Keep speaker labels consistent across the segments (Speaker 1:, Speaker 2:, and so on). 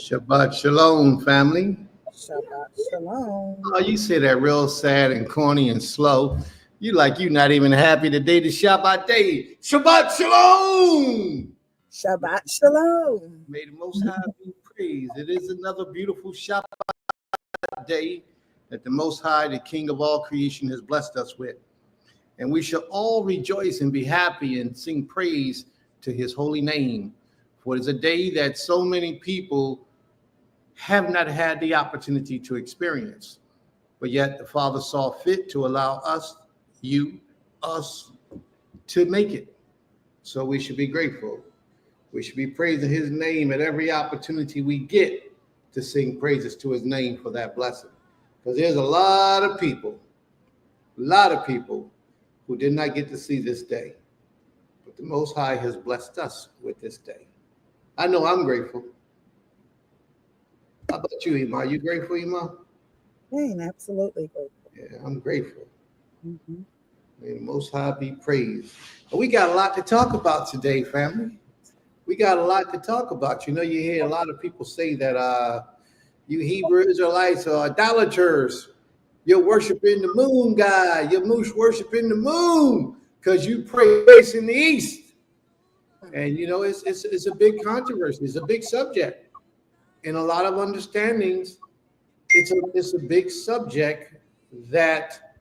Speaker 1: Shabbat Shalom, family.
Speaker 2: Shabbat Shalom.
Speaker 1: Oh, you say that real sad and corny and slow. You like you not even happy today to Shabbat day. Shabbat Shalom.
Speaker 2: Shabbat Shalom.
Speaker 1: May the Most High be praised. It is another beautiful Shabbat day that the Most High, the King of all creation, has blessed us with. And we shall all rejoice and be happy and sing praise to his holy name. For it is a day that so many people have not had the opportunity to experience. But yet the Father saw fit to allow us to make it. So we should be grateful. We should be praising his name at every opportunity we get to sing praises to his name for that blessing. Because there's a lot of people who did not get to see this day. But the Most High has blessed us with this day. I know I'm grateful. How about you, Ima? Are you grateful, Ima?
Speaker 2: Man, absolutely grateful.
Speaker 1: Yeah, I'm grateful. Mm-hmm. May the Most High be praised. We got a lot to talk about today, family. We got a lot to talk about. You know, you hear a lot of people say that you Hebrew Israelites are idolaters. You're worshiping the moon god. You're worshiping the moon because you pray facing the east. And, you know, it's a big controversy. It's a big subject. In a lot of understandings, it's a big subject that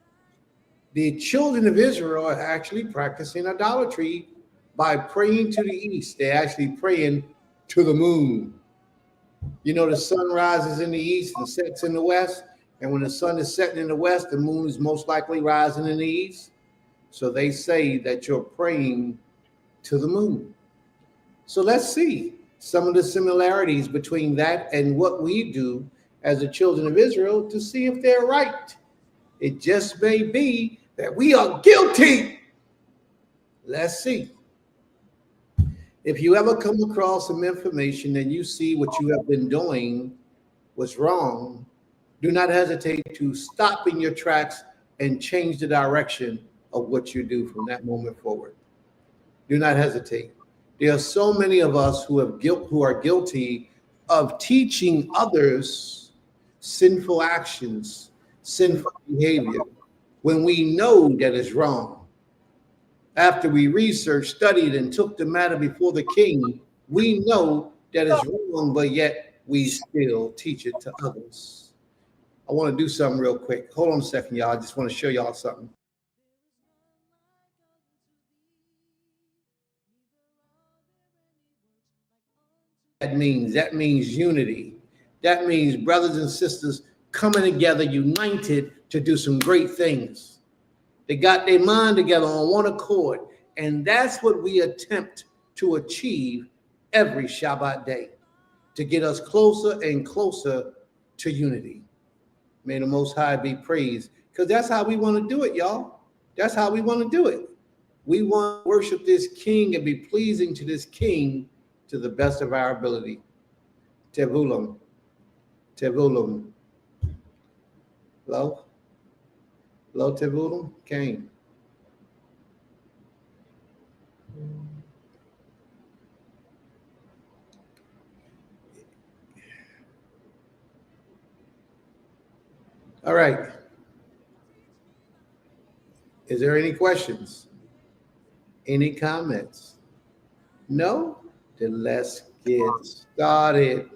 Speaker 1: the children of Israel are actually practicing idolatry by praying to the east. They're actually praying to the moon. You know, the sun rises in the east and sets in the west. And when the sun is setting in the west, the moon is most likely rising in the east. So they say that you're praying to the moon. So let's see some of the similarities between that and what we do as the children of Israel to see if they're right. It just may be that we are guilty. Let's see. If you ever come across some information and you see what you have been doing was wrong, do not hesitate to stop in your tracks and change the direction of what you do from that moment forward. Do not hesitate. There are so many of us who are guilty of teaching others sinful actions, sinful behavior, when we know that is wrong. After we researched, studied, and took the matter before the king, we know that it's wrong, but yet we still teach it to others. I want to do something real quick. Hold on a second, y'all. I just want to show y'all something. That means unity. That means brothers and sisters coming together, united to do some great things. They got their mind together on one accord, and that's what we attempt to achieve every Shabbat day, to get us closer and closer to unity. May the Most High be praised, because that's how we want to do it, y'all. That's how we want to do it. We want to worship this king and be pleasing to this king to the best of our ability. Tevulim. Tevulim. Hello? Hello, Tevulim? Came. All right. Is there any questions? Any comments? No? Then let's get started.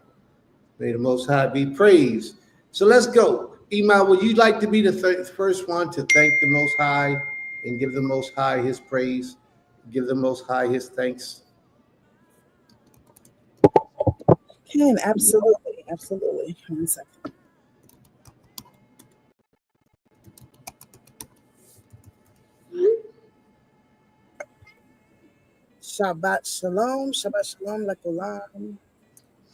Speaker 1: May the Most High be praised. So let's go. Ima, would you like to be the first one to thank the Most High and give the Most High his praise? Give the Most High his thanks?
Speaker 2: Can absolutely, absolutely. 1 second. Shabbat Shalom, Shabbat Shalom, Lekulam.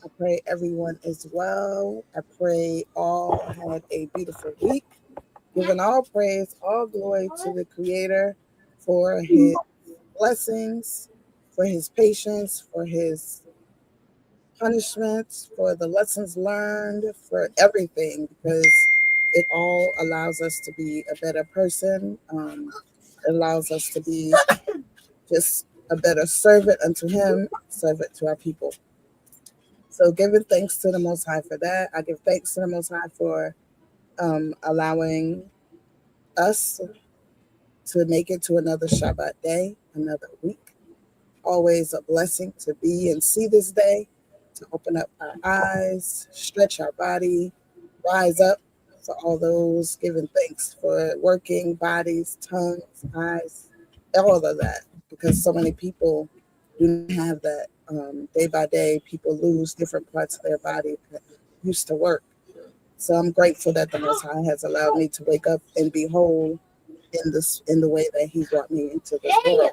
Speaker 2: I pray everyone is well. I pray all had a beautiful week. Giving all praise, all glory to the Creator for his blessings, for his patience, for his punishments, for the lessons learned, for everything, because it all allows us to be a better person. It allows us to be just a better servant unto him, servant to our people. So giving thanks to the Most High for that. I give thanks to the Most High for allowing us to make it to another Shabbat day, another week. Always a blessing to be and see this day, to open up our eyes, stretch our body, rise up for all those giving thanks for working bodies, tongues, eyes, all of that, because so many people do not have that. Day by day, people lose different parts of their body that used to work. So I'm grateful that the Most High has allowed me to wake up and be whole in the way that He brought me into this world.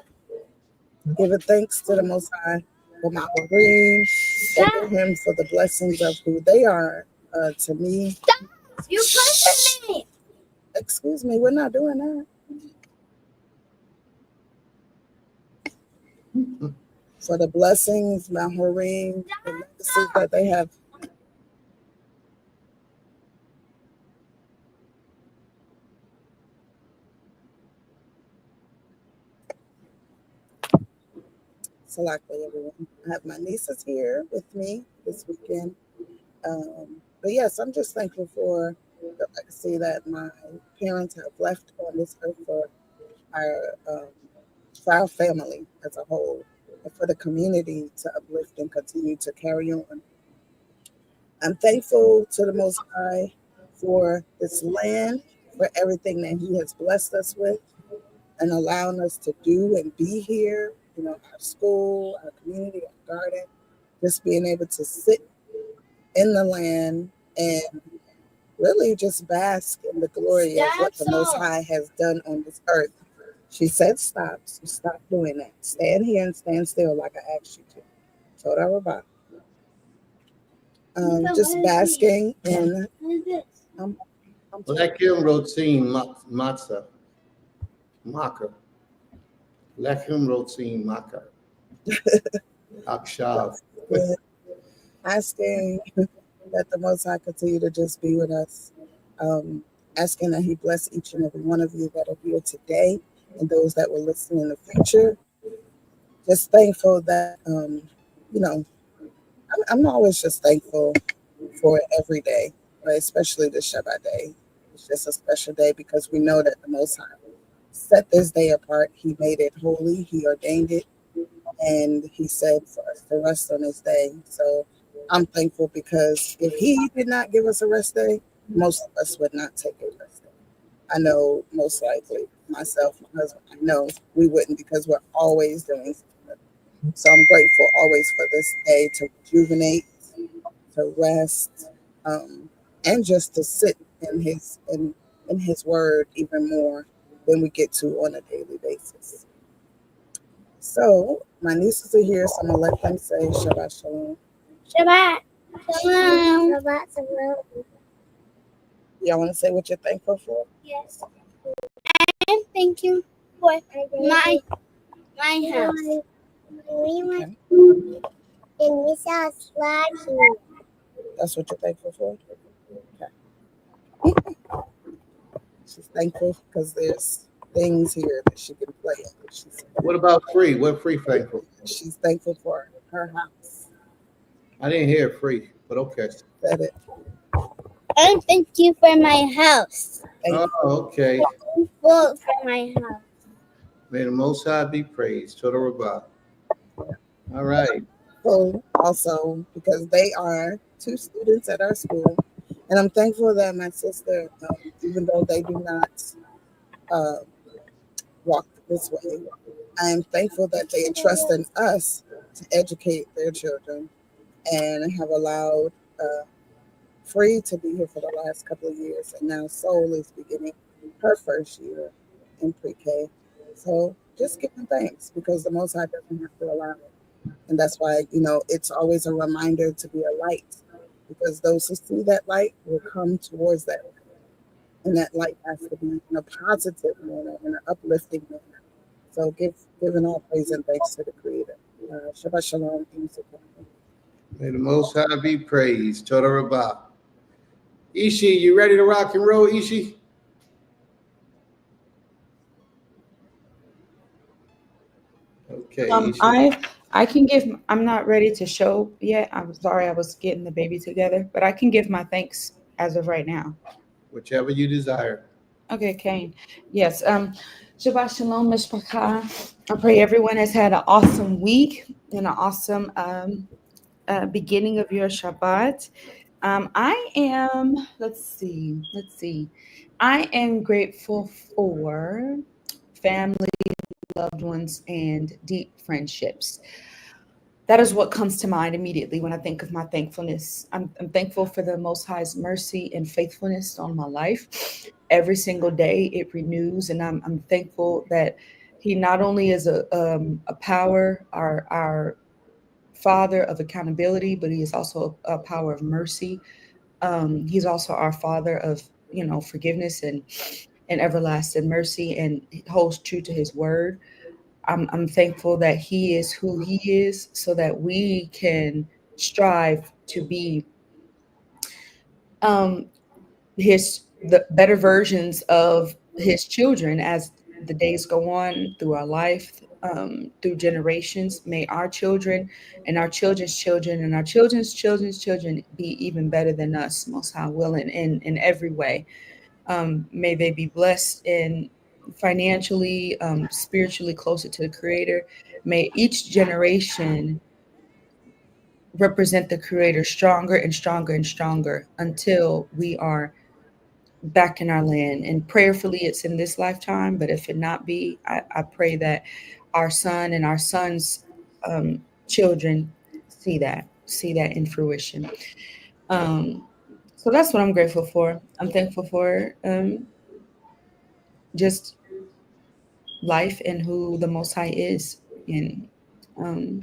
Speaker 2: Giving thanks to the Most High for my Marine, thanking Him for the blessings of who they are to me.
Speaker 3: Stop! You pushing me!
Speaker 2: Excuse me, we're not doing that. For the blessings, my Marine, the legacy that they have. So, likely everyone. I have my nieces here with me this weekend. But yes, I'm just thankful for the legacy that my parents have left on this earth our um, for our family as a whole, and for the community to uplift and continue to carry on. I'm thankful to the Most High for this land, for everything that He has blessed us with, and allowing us to do and be here. You know, our school, our community, our garden, just being able to sit in the land and really just bask in the glory of what the Most High has done on this earth. She said, stop. So stop doing that. Stand here and stand still like I asked you to. Told her about. Just basking in.
Speaker 1: Lechem rotzim matzah. Makkah. Lechem rotzim makkah. Akshav.
Speaker 2: Asking that the Most High continue to just be with us. Asking that He bless each and every one of you that are here today and those that will listen in the future. Just thankful that, you know, I'm always just thankful for every day, right? Especially the Shabbat day. It's just a special day because we know that the Most High set this day apart. He made it holy. He ordained it. And He said for us to rest on this day. So I'm thankful because if He did not give us a rest day, most of us would not take a rest day. I know most likely myself, my husband, I know we wouldn't because we're always doing something. So I'm grateful always for this day to rejuvenate, to rest, and just to sit in His word even more than we get to on a daily basis. So my nieces are here, so I'm gonna let them say Shabbat Shalom.
Speaker 3: Shabbat. Shalom. Shabbat Shalom.
Speaker 2: Y'all want to say what you're thankful for?
Speaker 3: Yes. And thank you for my house.
Speaker 2: Okay.
Speaker 3: And we saw a slide here.
Speaker 2: That's what you're thankful for? Okay. She's thankful because there's things here that she can play in.
Speaker 1: What about free? What free thankful?
Speaker 2: She's thankful for her house.
Speaker 1: I didn't hear free, but okay.
Speaker 2: Said it.
Speaker 3: And thank you for my house.
Speaker 1: Oh, okay.
Speaker 3: For my house.
Speaker 1: May the Most High be praised. Total Rabbah. All right.
Speaker 2: So also because they are 2 students at our school, and I'm thankful that my sister, even though they do not walk this way, I am thankful that they entrust in us to educate their children and have allowed Free to be here for the last couple of years, and now Soul is beginning her first year in pre-K. So just giving thanks because the Most High doesn't have to allow it. And that's why, it's always a reminder to be a light because those who see that light will come towards that light. And that light has to be in a positive manner, in an uplifting manner. So giving all praise and thanks to the Creator. Shabbat Shalom.
Speaker 1: May the Most High be praised. Total Rabbah. Ishi, you ready to rock and roll, Ishi? Okay.
Speaker 4: I I can give, I'm not ready to show yet. I'm sorry, I was getting the baby together, but I can give my thanks as of right now.
Speaker 1: Whichever you desire.
Speaker 4: Okay, Kane. Yes. Shabbat Shalom, Mishpachah. I pray everyone has had an awesome week and an awesome beginning of your Shabbat. I am, let's see. I am grateful for family, loved ones, and deep friendships. That is what comes to mind immediately when I think of my thankfulness. I'm thankful for the Most High's mercy and faithfulness on my life. Every single day it renews, and I'm thankful that He not only is a power, our Father of accountability, but He is also a power of mercy. He's also our Father of forgiveness and everlasting mercy, and He holds true to His word. I'm thankful that He is who He is so that we can strive to be um, the better versions of His children as the days go on through our life, through generations. May our children and our children's children and our children's children's children be even better than us, Most High willing, in every way. May they be blessed in financially, spiritually closer to the Creator. May each generation represent the Creator stronger and stronger and stronger until we are back in our land. And prayerfully, it's in this lifetime. But if it not be, I pray that our son and our son's children see that in fruition. Um, so that's what I'm grateful for. I'm thankful for just life and who the Most High is. And um,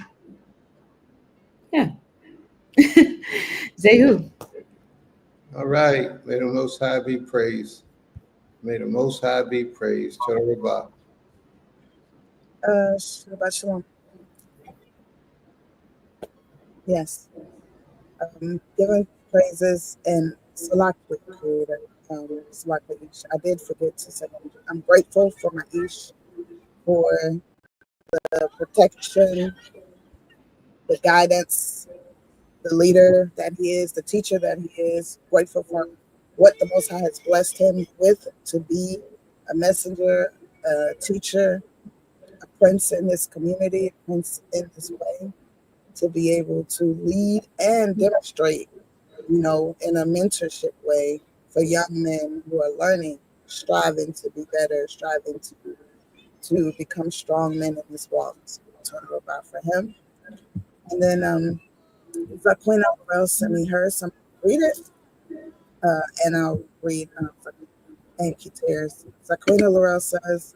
Speaker 4: yeah, Zehu.
Speaker 1: All right. May the Most High be praised. May the Most High be praised. Torah.
Speaker 2: Shabbat Shalom. Yes. Giving praises and Salak with Creator. Salak with Ish. I did forget to say I'm grateful for my Ish, for the protection, the guidance, the leader that he is, the teacher that he is. Grateful for what the Most High has blessed him with to be a messenger, a teacher, a prince in this community, a prince in this way, to be able to lead and demonstrate, in a mentorship way for young men who are learning, striving to be better, striving to become strong men in this walk. So talk about for him. And then Zaquina Burrell sent me hers, so I'm gonna read it. And I'll read and Tears. Zaquina Laurel says,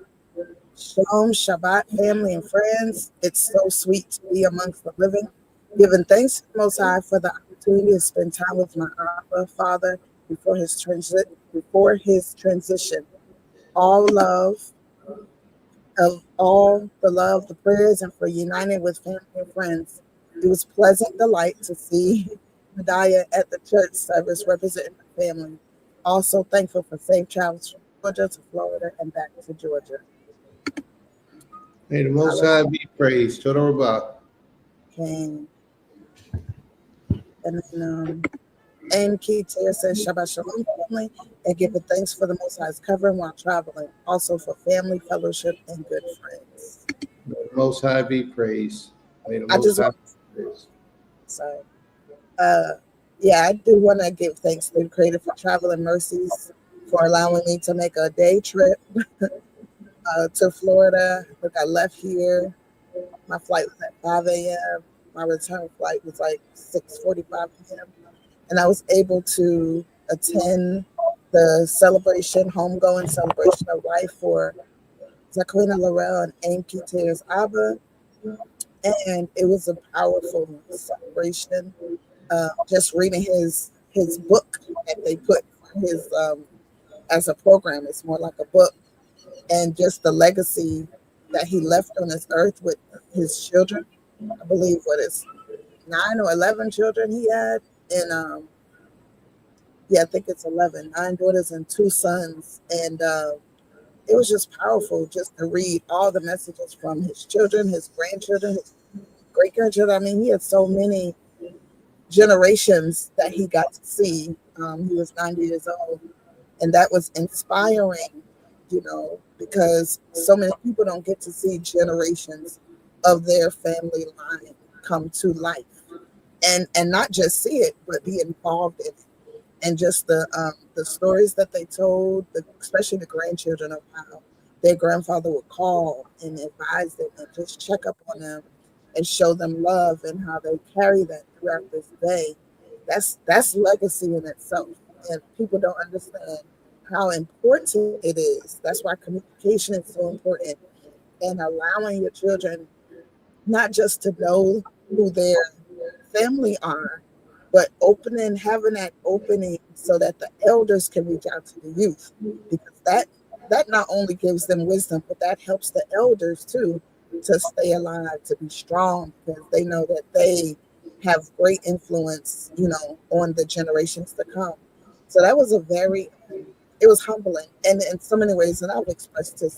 Speaker 2: Shalom, Shabbat, family and friends. It's so sweet to be amongst the living. Giving thanks to the Most High for the opportunity to spend time with my Abba Father before his transition. All love, of all the love, the prayers, and for uniting with family and friends. It was pleasant delight to see Medaya at the church service representing my family. Also thankful for safe travels from Georgia to Florida and back to Georgia.
Speaker 1: May the Most High be praised. Torah.
Speaker 2: Okay. And then and Keith says Shabbat Shalom family and giving thanks for the Most High's covering while traveling. Also for family, fellowship, and good friends.
Speaker 1: May the Most High be praised. May the
Speaker 2: I
Speaker 1: Most
Speaker 2: just
Speaker 1: High
Speaker 2: want
Speaker 1: be praised.
Speaker 2: sorry. Yeah, I do want to give thanks to the Creator for traveling mercies for allowing me to make a day trip to Florida. Look, I left here. My flight was at 5 a.m. My return flight was like 6:45 p.m. And I was able to attend the homegoing celebration of life for Zaquina Laurel and Aim Keteer's Abba. And it was a powerful celebration. Just reading his book that they put his as a program. It's more like a book, and just the legacy that he left on this earth with his children. I believe what is 9 or 11 children he had, and I think it's 11, 9 daughters and 2 sons, and it was just powerful just to read all the messages from his children, his grandchildren, his great grandchildren. I mean, he had so many generations that he got to see. He was 90 years old, and that was inspiring, because so many people don't get to see generations of their family line come to life, and not just see it, but be involved in it. And just the stories that they told, especially the grandchildren, of how their grandfather would call and advise them and just check up on them and show them love, and how they carry that throughout this day. That's legacy in itself, and people don't understand how important it is. That's why communication is so important, and allowing your children not just to know who their family are, but having that opening so that the elders can reach out to the youth, because that not only gives them wisdom, but that helps the elders too to stay alive, to be strong, because they know that they have great influence, on the generations to come. So that was it was humbling, and in so many ways, and I've expressed to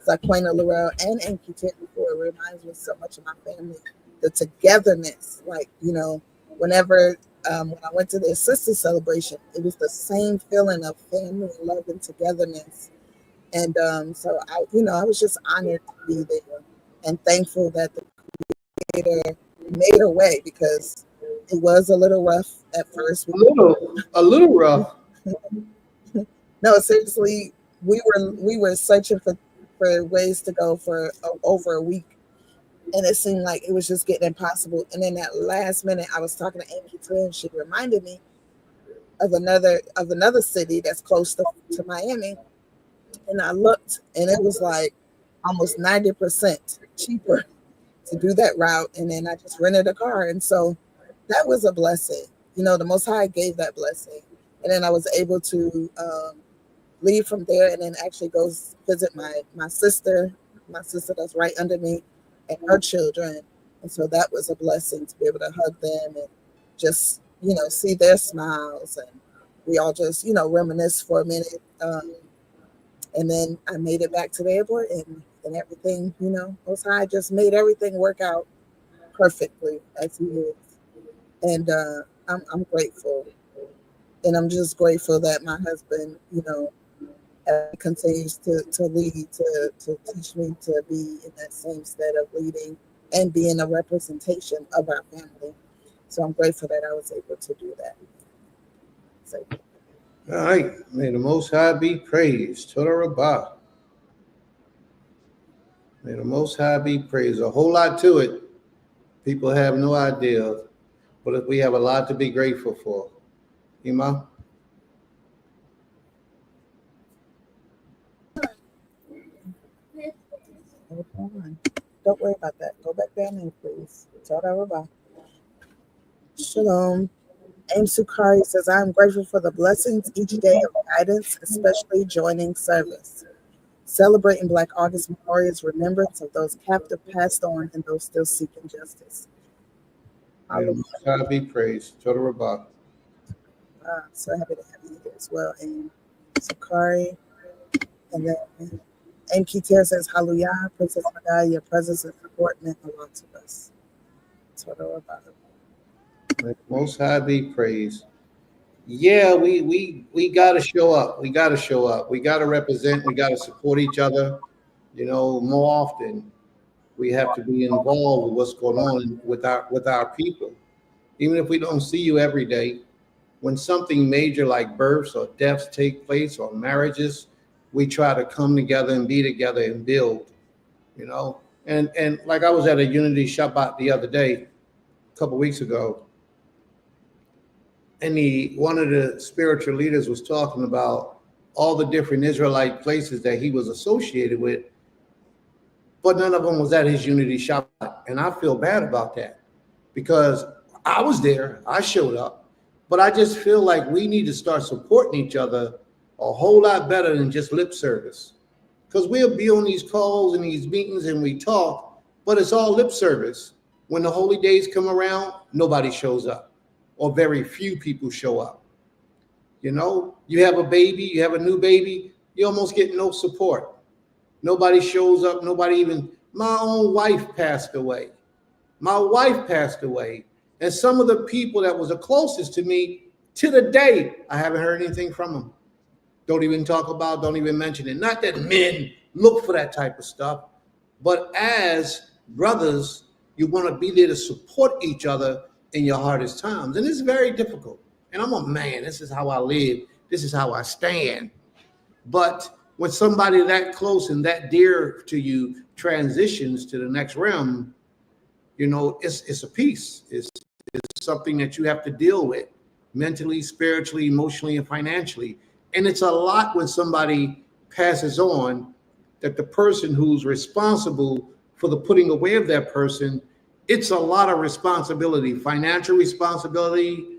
Speaker 2: Zaquena Laurel and Enki Ted before, it reminds me so much of my family, the togetherness. Like, whenever when I went to their sister celebration, it was the same feeling of family, love, and togetherness. And so I was just honored to be there, and thankful that the Creator made a way, because it was a little rough at first.
Speaker 1: A little rough.
Speaker 2: No, seriously, we were searching for ways to go for over a week, and it seemed like it was just getting impossible. And then at last minute, I was talking to Amy too, and she reminded me of another city that's close to Miami, and I looked, and it was like almost 90% cheaper to do that route, and then I just rented a car, and so that was a blessing. The Most High gave that blessing, and then I was able to leave from there, and then actually go visit my sister that's right under me, and her children. And so that was a blessing to be able to hug them and just see their smiles, and we all just reminisce for a minute, and then I made it back to the airport, and everything, Most High just made everything work out perfectly as He is. And I'm grateful, and I'm just grateful that my husband continues to lead, to teach me to be in that same state of leading and being a representation of our family. So I'm grateful that I was able to do that. So,
Speaker 1: All right. May the Most High be praised. Toda Rabbah. May the Most High be praised. A whole lot to it. People have no idea, but we have a lot to be grateful for. Ima?
Speaker 2: don't worry about that. Go back down there, please. Toda Rabbah. Shalom. Aim Sukari says, I am grateful for the blessings each day of guidance, especially joining service. Celebrating Black August Memorial's remembrance of those captive passed on and those still seeking justice.
Speaker 1: May the Most High be praised. Toda Rabbah.
Speaker 2: So happy to have you here as well, Aim Sukari. And then Aim Kitir says, Hallelujah, Princess Madai, your presence and support meant a lot to us. Toda Rabbah.
Speaker 1: May the Most High be praised. Yeah, we gotta show up. We gotta show up. We gotta represent. We gotta support each other. More often we have to be involved with what's going on with our people. Even if we don't see you every day, when something major like births or deaths take place or marriages, we try to come together and be together and build. And like I was at a Unity Shabbat the other day, a couple weeks ago. And one of the spiritual leaders was talking about all the different Israelite places that he was associated with, but none of them was at his Unity Shabbat. And I feel bad about that, because I was there, I showed up, but I just feel like we need to start supporting each other a whole lot better than just lip service. Because we'll be on these calls and these meetings and we talk, but it's all lip service. When the holy days come around, nobody shows up, or very few people show up. You have a baby, you have a new baby, you almost get no support. Nobody shows up. My own wife passed away. My wife passed away. And some of the people that was the closest to me, to the day, I haven't heard anything from them. Don't even talk about, don't even mention it. Not that men look for that type of stuff, but as brothers, you want to be there to support each other in your hardest times. And it's very difficult. And I'm a man. This is how I live. This is how I stand. But when somebody that close and that dear to you transitions to the next realm, you know, it's a piece. It's something that you have to deal with mentally, spiritually, emotionally, and financially. And it's a lot when somebody passes on, that the person who's responsible for the putting away of that person, it's a lot of responsibility, financial responsibility,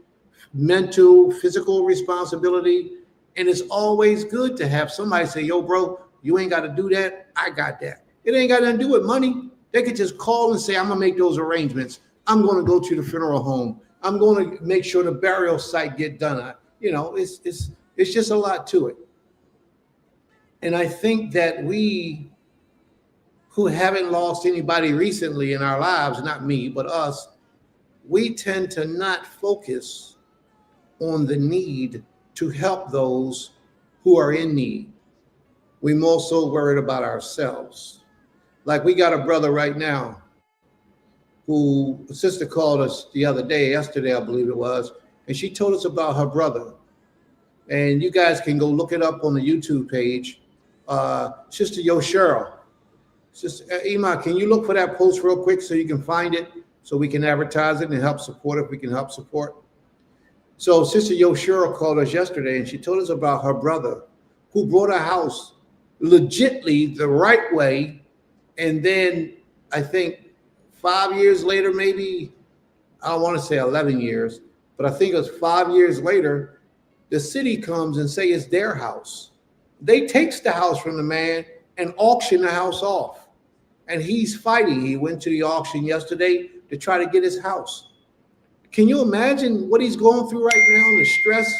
Speaker 1: mental, physical responsibility. And it's always good to have somebody say, yo, bro, you ain't got to do that. I got that. It ain't got nothing to do with money. They could just call and say, I'm going to make those arrangements. I'm going to go to the funeral home. I'm going to make sure the burial site get done. You know, it's just a lot to it. And I think that we who haven't lost anybody recently in our lives, not me, but us, we tend to not focus on the need to help those who are in need. We're more so worried about ourselves. Like we got a brother right now who a sister called us the other day, yesterday, I believe it was, and she told us about her brother. And you guys can go look it up on the YouTube page. Sister Yo Cheryl. Sister Ima, can you look for that post real quick so you can find it, so we can advertise it and help support if we can help support? So Sister Yo Cheryl called us yesterday and she told us about her brother who bought a house legitly the right way. And then I think 5 years later, maybe, I don't want to say 11 years, but I think it was 5 years later, the city comes and say it's their house. They takes the house from the man and auction the house off. And he's fighting. He went to the auction yesterday to try to get his house. Can you imagine what he's going through right now? The stress,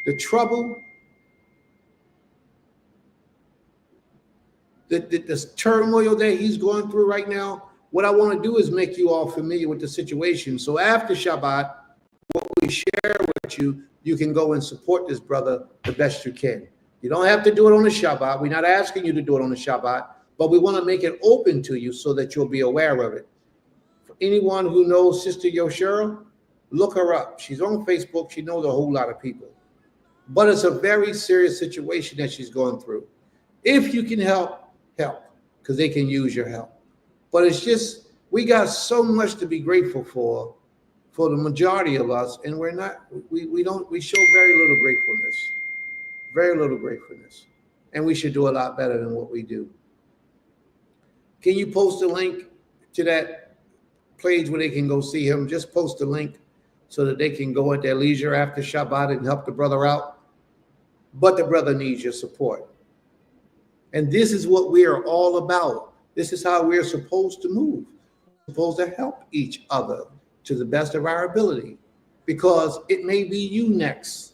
Speaker 1: the trouble, the turmoil that he's going through right now. What I want to do is make you all familiar with the situation. So after Shabbat, what we share with you, you can go and support this brother the best you can. You don't have to do it on the Shabbat. We're not asking you to do it on the Shabbat, but we want to make it open to you so that you'll be aware of it. For anyone who knows Sister Yoshera, look her up. She's on Facebook. She knows a whole lot of people. But it's a very serious situation that she's going through. If you can help, help, because they can use your help. But it's just, we got so much to be grateful for the majority of us, and we're not, we show very little gratefulness. And we should do a lot better than what we do. Can you post a link to that page where they can go see him? Just post a link so that they can go at their leisure after Shabbat and help the brother out. But the brother needs your support. And this is what we are all about. This is how we're supposed to move. We're supposed to help each other to the best of our ability, because it may be you next.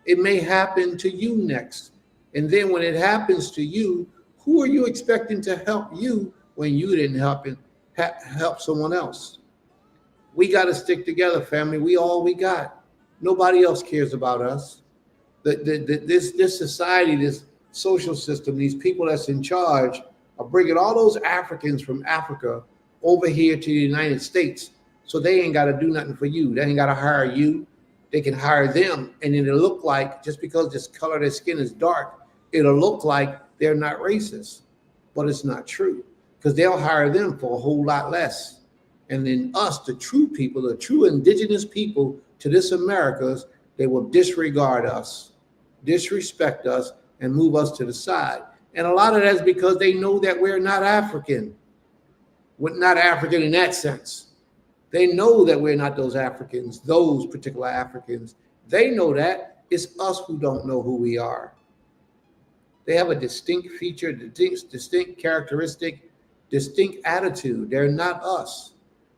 Speaker 1: It may happen to you next. And then when it happens to you, who are you expecting to help you when you didn't help someone else? We got to stick together, family. We all we got. Nobody else cares about us. This society, this social system, these people that's in charge are bringing all those Africans from Africa over here to the United States. So they ain't got to do nothing for you. They ain't got to hire you. They can hire them. And it'll look like, just because this color of their skin is dark, it'll look like they're not racist. But it's not true, because they'll hire them for a whole lot less. And then us, the true people, the true indigenous people to this Americas, they will disregard us, disrespect us, and move us to the side. And a lot of that is because they know that we're not African. We're not African in that sense. They know that we're not those Africans, those particular Africans. They know that. It's us who don't know who we are. They have a distinct feature, distinct characteristic, distinct attitude. They're not us,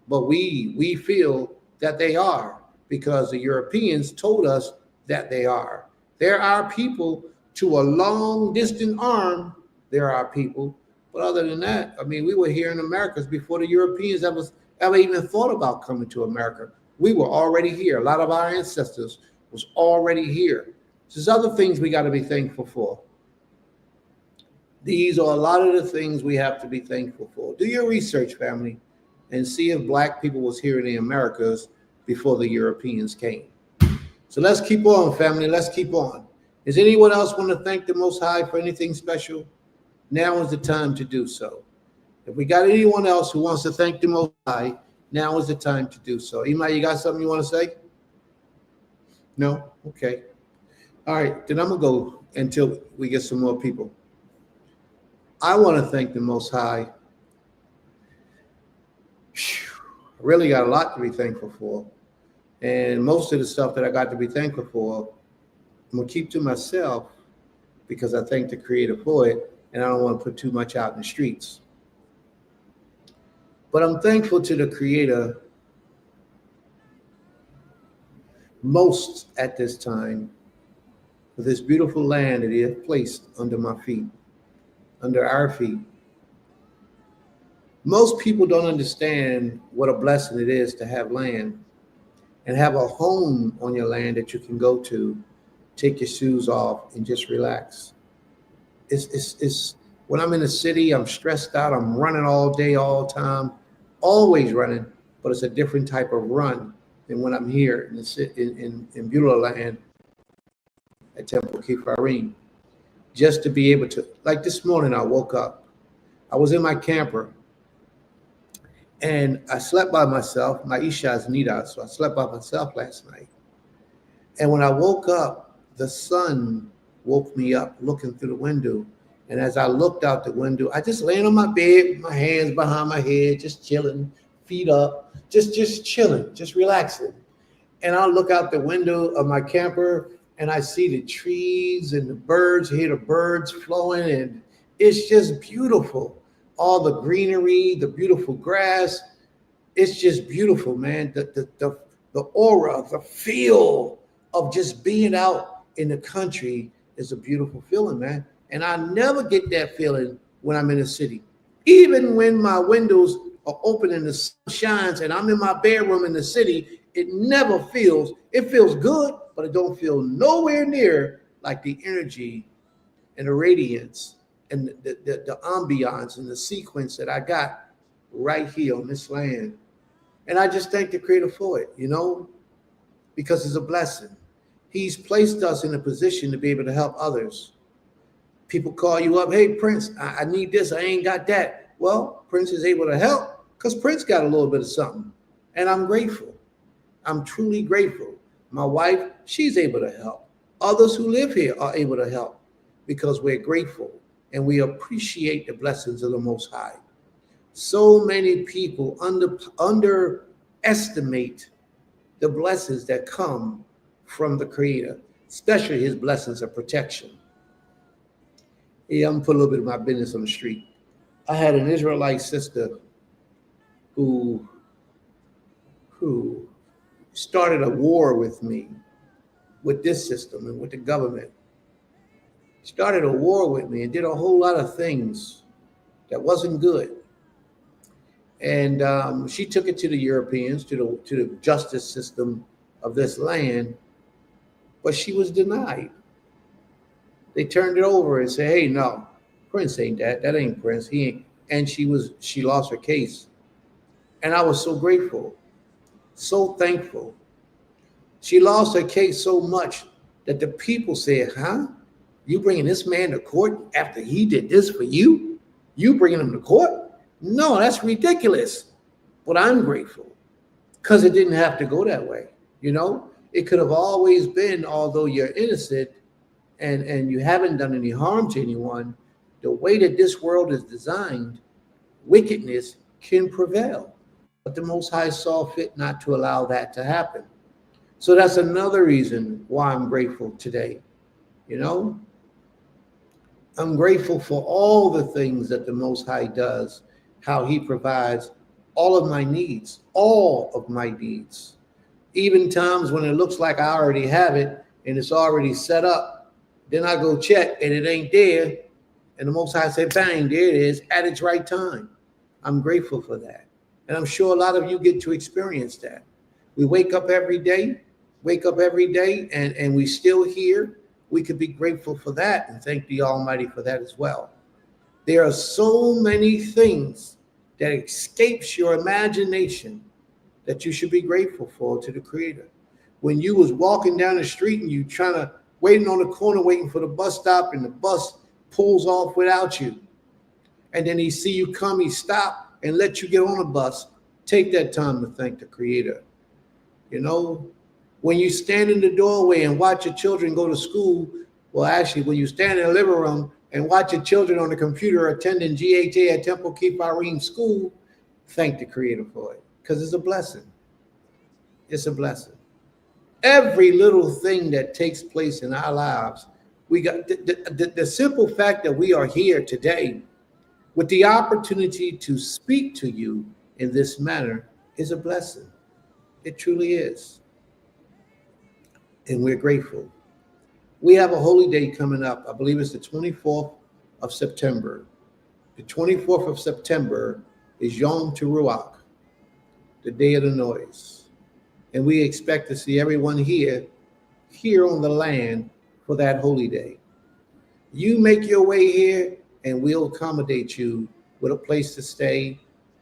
Speaker 1: but we feel that they are, because the Europeans told us that they are. They're our people to a long distant arm. They're our people. But other than that, I mean, we were here in Americas before the Europeans ever even thought about coming to America. We were already here. A lot of our ancestors was already here. There's other things we got to be thankful for. These are a lot of the things we have to be thankful for. Do your research, family, and see if Black people was here in the Americas before the Europeans came. So let's keep on, family. Let's keep on. Does anyone else want to thank the Most High for anything special? Now is the time to do so. If we got anyone else who wants to thank the Most High, now is the time to do so. Imai, you got something you want to say? No? Okay. All right, then I'm going to go until we get some more people. I want to thank the Most High. I really got a lot to be thankful for. And most of the stuff that I got to be thankful for, I'm going to keep to myself because I thank the Creator for it, and I don't want to put too much out in the streets. But I'm thankful to the Creator most at this time for this beautiful land that He has placed under my feet, under our feet. Most people don't understand what a blessing it is to have land and have a home on your land that you can go to, take your shoes off, and just relax. It's when I'm in the city, I'm stressed out, I'm running all day, all time, always running, but it's a different type of run than when I'm here in Beulah land at Temple Kifarim. Just to be able to, like this morning, I woke up, I was in my camper, and I slept by myself. My Isha is Nida, so I slept by myself last night. And when I woke up, the sun woke me up looking through the window. And as I looked out the window, I just laying on my bed with my hands behind my head, just chilling, feet up, just chilling, just relaxing. And I look out the window of my camper and I see the trees and the birds, hear the birds flowing, and it's just beautiful. All the greenery, the beautiful grass. It's just beautiful, man. The aura, the feel of just being out in the country is a beautiful feeling, man. And I never get that feeling when I'm in the city. Even when my windows are open and the sun shines and I'm in my bedroom in the city, it never feels, it feels good, but it don't feel nowhere near like the energy and the radiance and the ambiance and the sequence that I got right here on this land. And I just thank the Creator for it, because it's a blessing. He's placed us in a position to be able to help others. People call you up, hey, Prince, I need this, I ain't got that. Well, Prince is able to help because Prince got a little bit of something. And I'm grateful. I'm truly grateful. My wife, she's able to help. Others who live here are able to help because we're grateful and we appreciate the blessings of the Most High. So many people underestimate the blessings that come from the Creator, especially His blessings of protection. Yeah, I'm gonna put a little bit of my business on the street. I had an Israelite sister who started a war with me, with this system and with the government. Started a war with me and did a whole lot of things that wasn't good. And she took it to the Europeans, to the justice system of this land, but she was denied. They turned it over and said, hey, no, Prince ain't that. That ain't Prince. He ain't. And she lost her case. And I was so grateful, so thankful. She lost her case so much that the people said, huh? You bringing this man to court after he did this for you? You bringing him to court? No, that's ridiculous. But I'm grateful because it didn't have to go that way. It could have always been, although you're innocent, and you haven't done any harm to anyone, the way that this world is designed, wickedness can prevail. But the Most High saw fit not to allow that to happen. So that's another reason why I'm grateful today. I'm grateful for all the things that the Most High does, how He provides all of my needs, Even times when it looks like I already have it and it's already set up, then I go check and it ain't there. And the Most High said, bang, there it is at its right time. I'm grateful for that. And I'm sure a lot of you get to experience that. We wake up every day, and we still here. We could be grateful for that and thank the Almighty for that as well. There are so many things that escapes your imagination that you should be grateful for to the Creator. When you was walking down the street and you trying to waiting on the corner, waiting for the bus stop, and the bus pulls off without you, and then he see you come, he stop and let you get on the bus. Take that time to thank the Creator. You know, when you stand in the doorway and watch your children go to school, well, actually, when you stand in the living room and watch your children on the computer attending GHA at Temple Kiparim School, thank the Creator for it, because it's a blessing. It's a blessing. Every little thing that takes place in our lives, we got the simple fact that we are here today with the opportunity to speak to you in this manner is a blessing. It truly is. And we're grateful. We have a holy day coming up. I believe it's the 24th of September. The 24th of September is Yom Teruach, the day of the noise. And we expect to see everyone here on the land for that holy day. You make your way here and we'll accommodate you with a place to stay,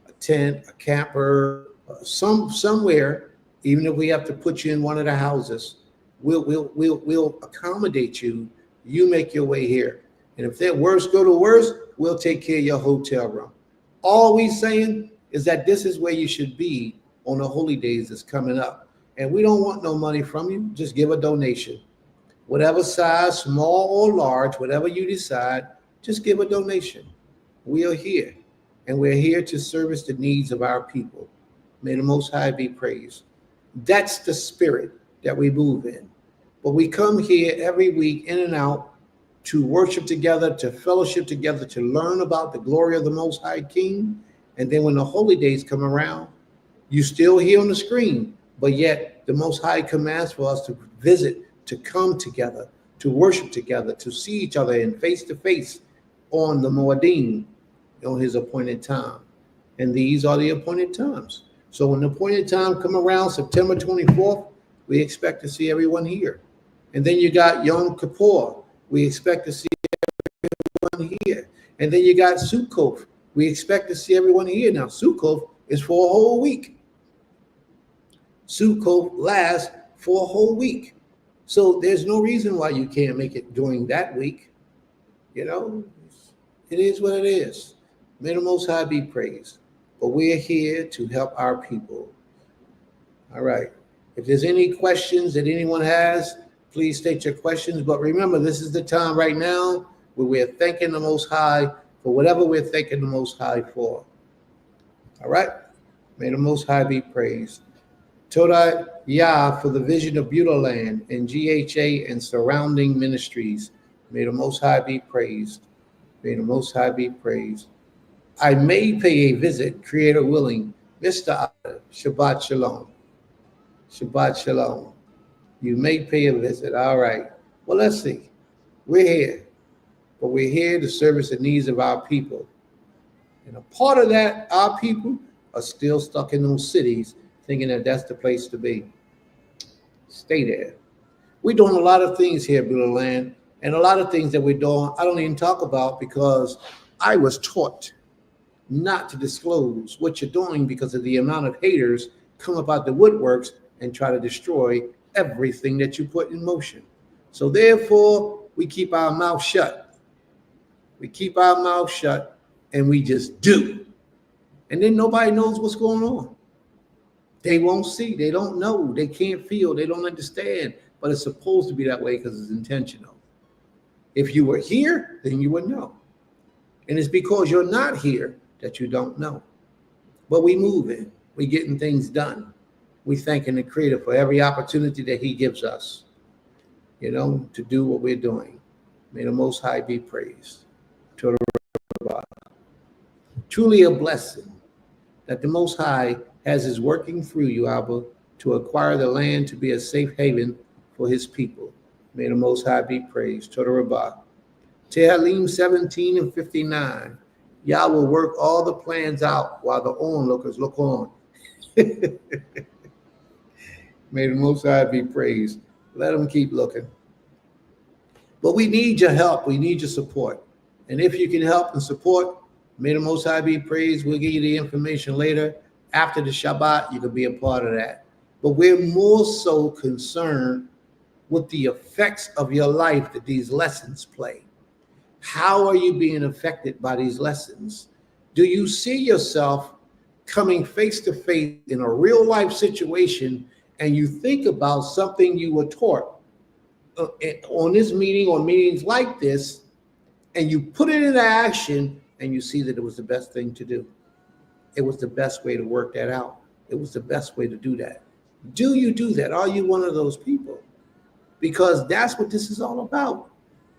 Speaker 1: a tent, a camper, somewhere, even if we have to put you in one of the houses. We'll accommodate you. You make your way here. And if that worst go to worst, we'll take care of your hotel room. All we saying is that this is where you should be on the holy days that's coming up. And we don't want no money from you. Just give a donation. Whatever size, small or large, whatever you decide, just give a donation. We are here, and we're here to service the needs of our people. May the Most High be praised. That's the spirit that we move in. But we come here every week in and out to worship together, to fellowship together, to learn about the glory of the Most High King. And then when the holy days come around, you still hear on the screen, but yet the Most High commands for us to visit, to come together, to worship together, to see each other in face-to-face on the Moedim, on his appointed time. And these are the appointed times. So when the appointed time come around, September 24th, we expect to see everyone here. And then you got Yom Kippur. We expect to see everyone here. And then you got Sukkot. We expect to see everyone here. Now, Sukkot is for a whole week. Sukkot lasts for a whole week. So there's no reason why you can't make it during that week. You know, it is what it is. May the Most High be praised. But we're here to help our people. All right. If there's any questions that anyone has, please state your questions. But remember, this is the time right now where we're thanking the Most High for whatever we're thanking the Most High for. All right. May the Most High be praised. Toda Yah for the vision of Beulah Land and GHA and surrounding ministries. May the Most High be praised. May the Most High be praised. I may pay a visit, Creator willing. Mr. Otter, Shabbat Shalom. Shabbat Shalom. You may pay a visit. All right. Well, let's see. We're here. But we're here to service the needs of our people. And a part of that, our people are still stuck in those cities thinking that that's the place to be. Stay there. We're doing a lot of things here, Beulah Land, and a lot of things that we're doing I don't even talk about because I was taught not to disclose what you're doing because of the amount of haters come about the woodworks and try to destroy everything that you put in motion. So therefore, we keep our mouth shut. We keep our mouth shut and we just do. And then nobody knows what's going on. They won't see, they don't know, they can't feel, they don't understand, but it's supposed to be that way because it's intentional. If you were here, then you would know. And it's because you're not here that you don't know. But we moving, we getting things done. We thanking the Creator for every opportunity that he gives us, you know, to do what we're doing. May the Most High be praised. Truly a blessing that the Most High has his working through you, Abba, to acquire the land to be a safe haven for his people. May the Most High be praised. Toda Rabbah. Tehillim 17 and 59. Yah will work all the plans out while the onlookers look on. May the Most High be praised. Let them keep looking. But we need your help. We need your support. And if you can help and support, may the Most High be praised. We'll give you the information later. After the Shabbat, you can be a part of that. But we're more so concerned with the effects of your life that these lessons play. How are you being affected by these lessons? Do you see yourself coming face to face in a real life situation and you think about something you were taught on this meeting or meetings like this, and you put it into action and you see that it was the best thing to do? It was the best way to work that out. It was the best way to do that. Do you do that? Are you one of those people? Because that's what this is all about.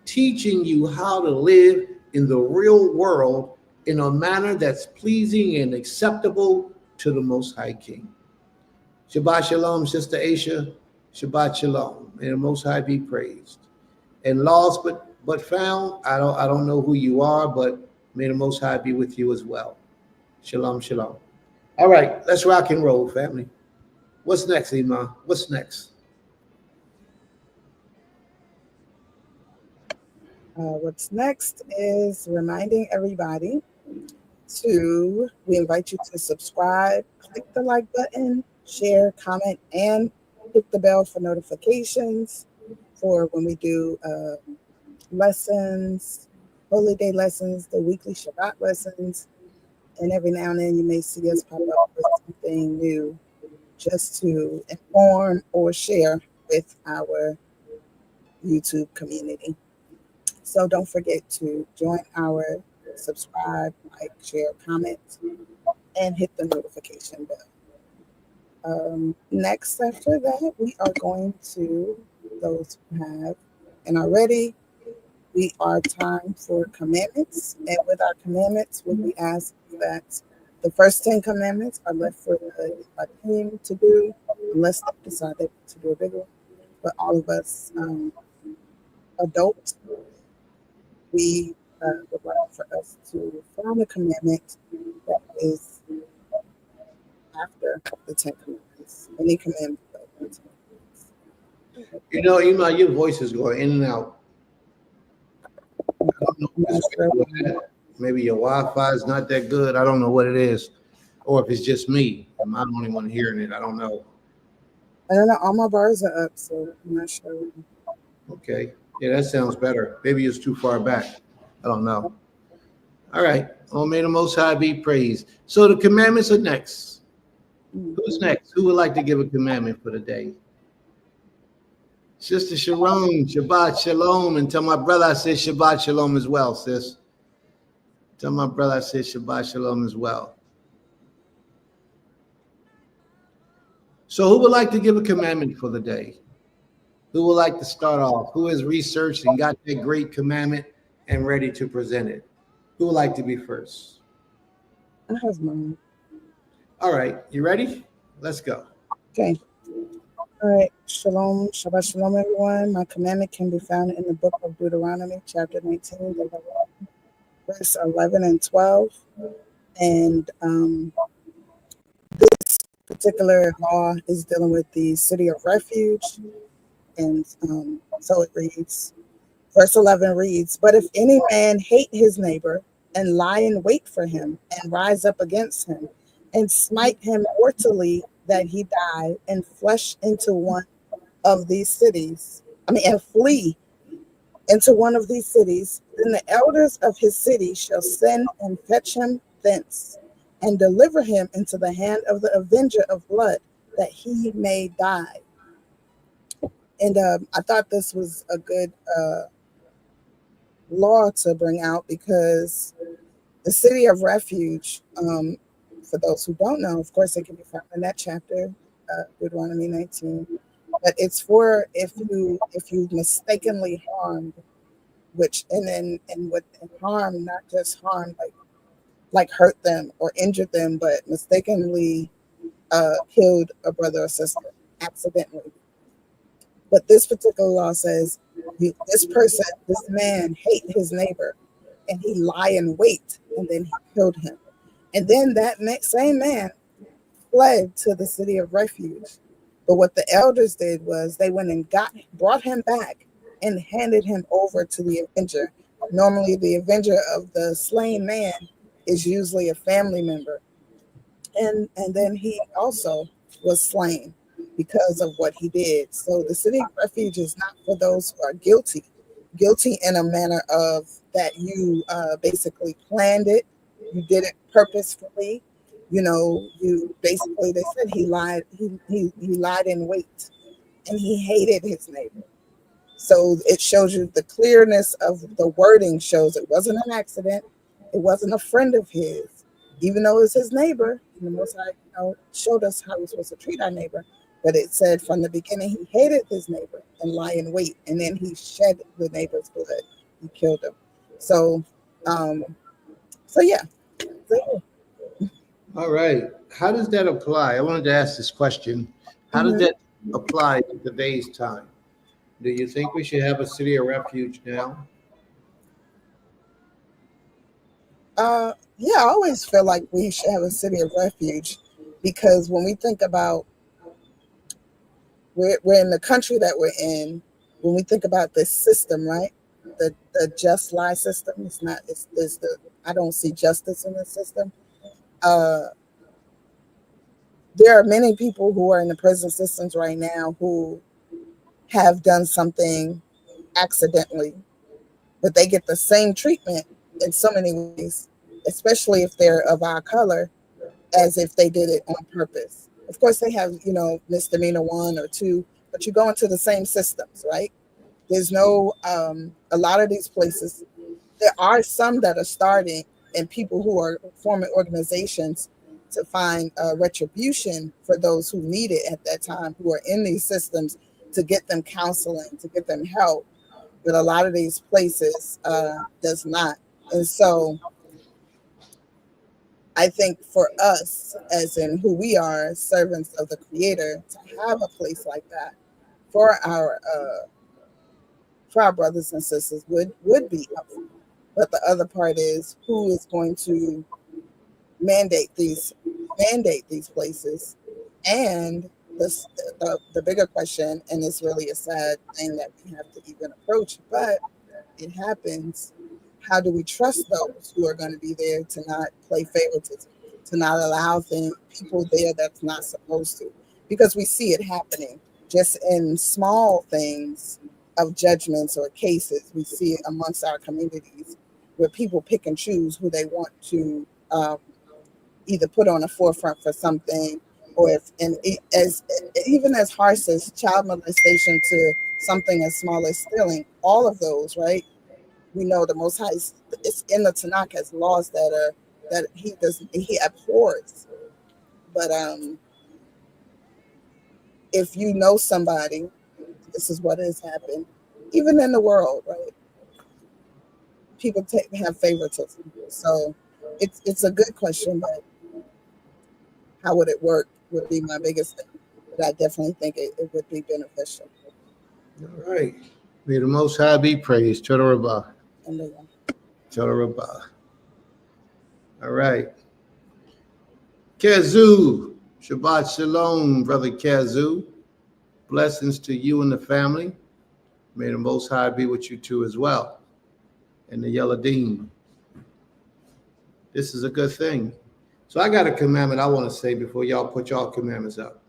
Speaker 1: Teaching you how to live in the real world in a manner that's pleasing and acceptable to the Most High King. Shabbat Shalom, Sister Aisha. Shabbat Shalom. May the Most High be praised. And lost but found, I don't know who you are, but may the Most High be with you as well. Shalom, shalom. All right, let's rock and roll, family. What's next, Iman? What's next?
Speaker 2: What's next is reminding everybody we invite you to subscribe, click the like button, share, comment, and hit the bell for notifications for when we do lessons, holy day lessons, the weekly Shabbat lessons, and every now and then you may see us pop up with something new just to inform or share with our YouTube community. So don't forget to join our subscribe, like, share, comment, and hit the notification bell. Next, after that, we are going to, those who have and are ready, we are time for commandments. And with our commandments, what we ask that the first 10 commandments are left for a team to do, unless they decide to do a bigger one. But all of us adults, we would like for us to find a commandment that is after the 10 commandments. Any commandment after the 10 commandments.
Speaker 1: You know, Iman, your voice is going in and out. I don't know if it's sure. Maybe your Wi-Fi is not that good. I don't know what it is. Or if it's just me. I'm the only one hearing it. I don't know.
Speaker 2: I don't know. All my bars are up, so I'm not sure.
Speaker 1: Okay. Yeah, that sounds better. Maybe it's too far back. I don't know. All right. Oh, may the Most High be praised. So the commandments are next. Who's next? Who would like to give a commandment for the day? Sister Sharon, Shabbat Shalom. And tell my brother I said Shabbat Shalom as well, sis. Tell my brother I said Shabbat Shalom as well. So who would like to give a commandment for the day? Who would like to start off? Who has researched and got that great commandment and ready to present it? Who would like to be first?
Speaker 2: I have mine.
Speaker 1: All right, you ready? Let's go.
Speaker 2: Okay. All right. Shalom, Shabbat Shalom, everyone. My commandment can be found in the book of Deuteronomy, chapter 19, verse 11 and 12. And this particular law is dealing with the city of refuge. And so it reads, verse 11 reads, "But if any man hate his neighbor and lie in wait for him and rise up against him and smite him mortally that he die and flesh into one of these cities, and flee into one of these cities, then the elders of his city shall send and fetch him thence and deliver him into the hand of the avenger of blood that he may die." And I thought this was a good law to bring out, because the city of refuge, for those who don't know, of course, it can be found in that chapter, Deuteronomy 19. But it's for if you mistakenly harmed, and with harm, not just harm like hurt them or injured them, but mistakenly killed a brother or sister accidentally. But this particular law says this man hate his neighbor and he lie in wait and then he killed him. And then that same man fled to the city of refuge. But what the elders did was they went and brought him back and handed him over to the avenger. Normally, the avenger of the slain man is usually a family member, and then he also was slain because of what he did. So the city of refuge is not for those who are guilty in a manner of that you basically planned it, you did it purposefully. You basically, they said he lied. He lied in wait, and he hated his neighbor. So it shows you the clearness of the wording shows it wasn't an accident. It wasn't a friend of his, even though it was his neighbor. And the Most High, showed us how we're supposed to treat our neighbor. But it said from the beginning he hated his neighbor and lie in wait, and then he shed the neighbor's blood. He killed him. So, so yeah. So,
Speaker 1: All right. How does that apply? I wanted to ask this question. How does that apply to today's time? Do you think we should have a city of refuge now?
Speaker 2: yeah, I always feel like we should have a city of refuge because when we think about we're in the country that we're in, when we think about this system, right? The just lie system. It's not. It's the. I don't see justice in the system. Uh, there are many people who are in the prison systems right now who have done something accidentally, but they get the same treatment in so many ways, especially if they're of our color, as if they did it on purpose. Of course, they have, misdemeanor 1 or 2, but you go into the same systems, right? There's no, a lot of these places, there are some that are starting and people who are forming organizations to find retribution for those who need it at that time, who are in these systems, to get them counseling, to get them help. But a lot of these places does not. And so I think for us, as in who we are, servants of the Creator, to have a place like that for our brothers and sisters would be helpful. But the other part is who is going to mandate these places, and the bigger question, and it's really a sad thing that we have to even approach, but it happens. How do we trust those who are going to be there to not play favoritism, to not allow people there that's not supposed to? Because we see it happening just in small things of judgments or cases. We see it amongst our communities where people pick and choose who they want to either put on the forefront for something, or even as harsh as child molestation to something as small as stealing. All of those, right? We know the Most High, it's in the Tanakh, as laws that he abhors. But if you know somebody, this is what has happened, even in the world, right? People have favoritism. So it's a good question, but how would it work would be my biggest thing. But I definitely think it would be beneficial.
Speaker 1: All right. May the Most High be praised. Total Rabbah.
Speaker 2: And
Speaker 1: Total Rabbah. All right. Kazoo. Shabbat Shalom, Brother Kazoo. Blessings to you and the family. May the Most High be with you too as well. And the Yellow Dean. This is a good thing. So I got a commandment I want to say before y'all put y'all commandments up.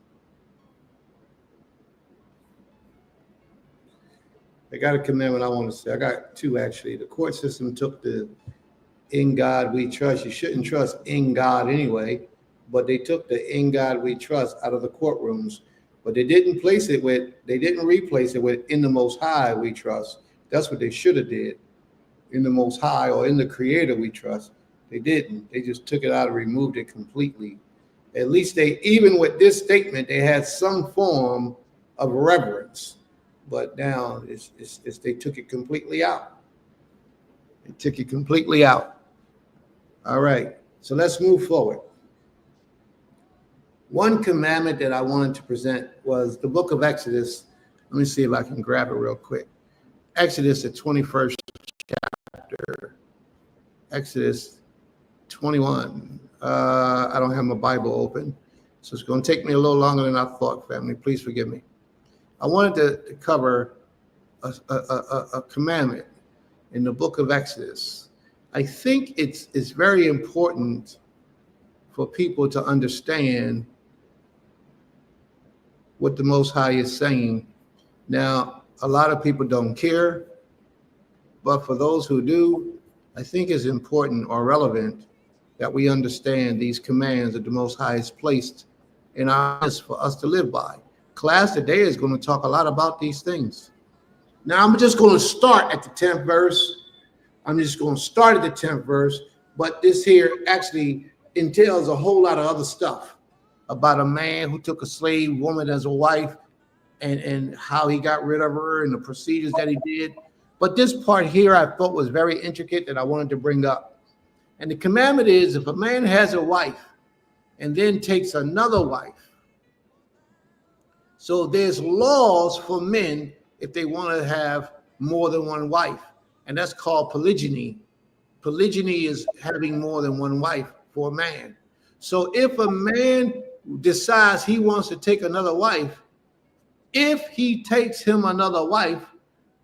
Speaker 1: I got a commandment I want to say. I got two, actually. The court system took the "in God we trust." You shouldn't trust in God anyway, but they took the "in God we trust" out of the courtrooms. But they didn't replace it with "in the Most High we trust." That's what they should have did. In the Most High, or in the Creator we trust. They didn't. They just took it out and removed it completely. At least even with this statement, they had some form of reverence. But now it's they took it completely out. They took it completely out. All right. So let's move forward. One commandment that I wanted to present was the book of Exodus. Let me see if I can grab it real quick. Exodus, the 21st chapter. Exodus, 21. I don't have my Bible open, so it's going to take me a little longer than I thought, family. Please forgive me. I wanted to cover a commandment in the book of Exodus. I think it's very important for people to understand what the Most High is saying. Now, a lot of people don't care, but for those who do, I think it's important or relevant that we understand these commands that the Most High has placed in our lives for us to live by. Class today is going to talk a lot about these things. Now, I'm just going to start at the 10th verse. I'm just going to start at the 10th verse, but this here actually entails a whole lot of other stuff about a man who took a slave woman as a wife and how he got rid of her and the procedures that he did. But this part here I thought was very intricate that I wanted to bring up. And the commandment is, if a man has a wife and then takes another wife, so there's laws for men if they want to have more than one wife, and that's called polygyny. Polygyny is having more than one wife for a man. So if a man decides he wants to take another wife, if he takes him another wife,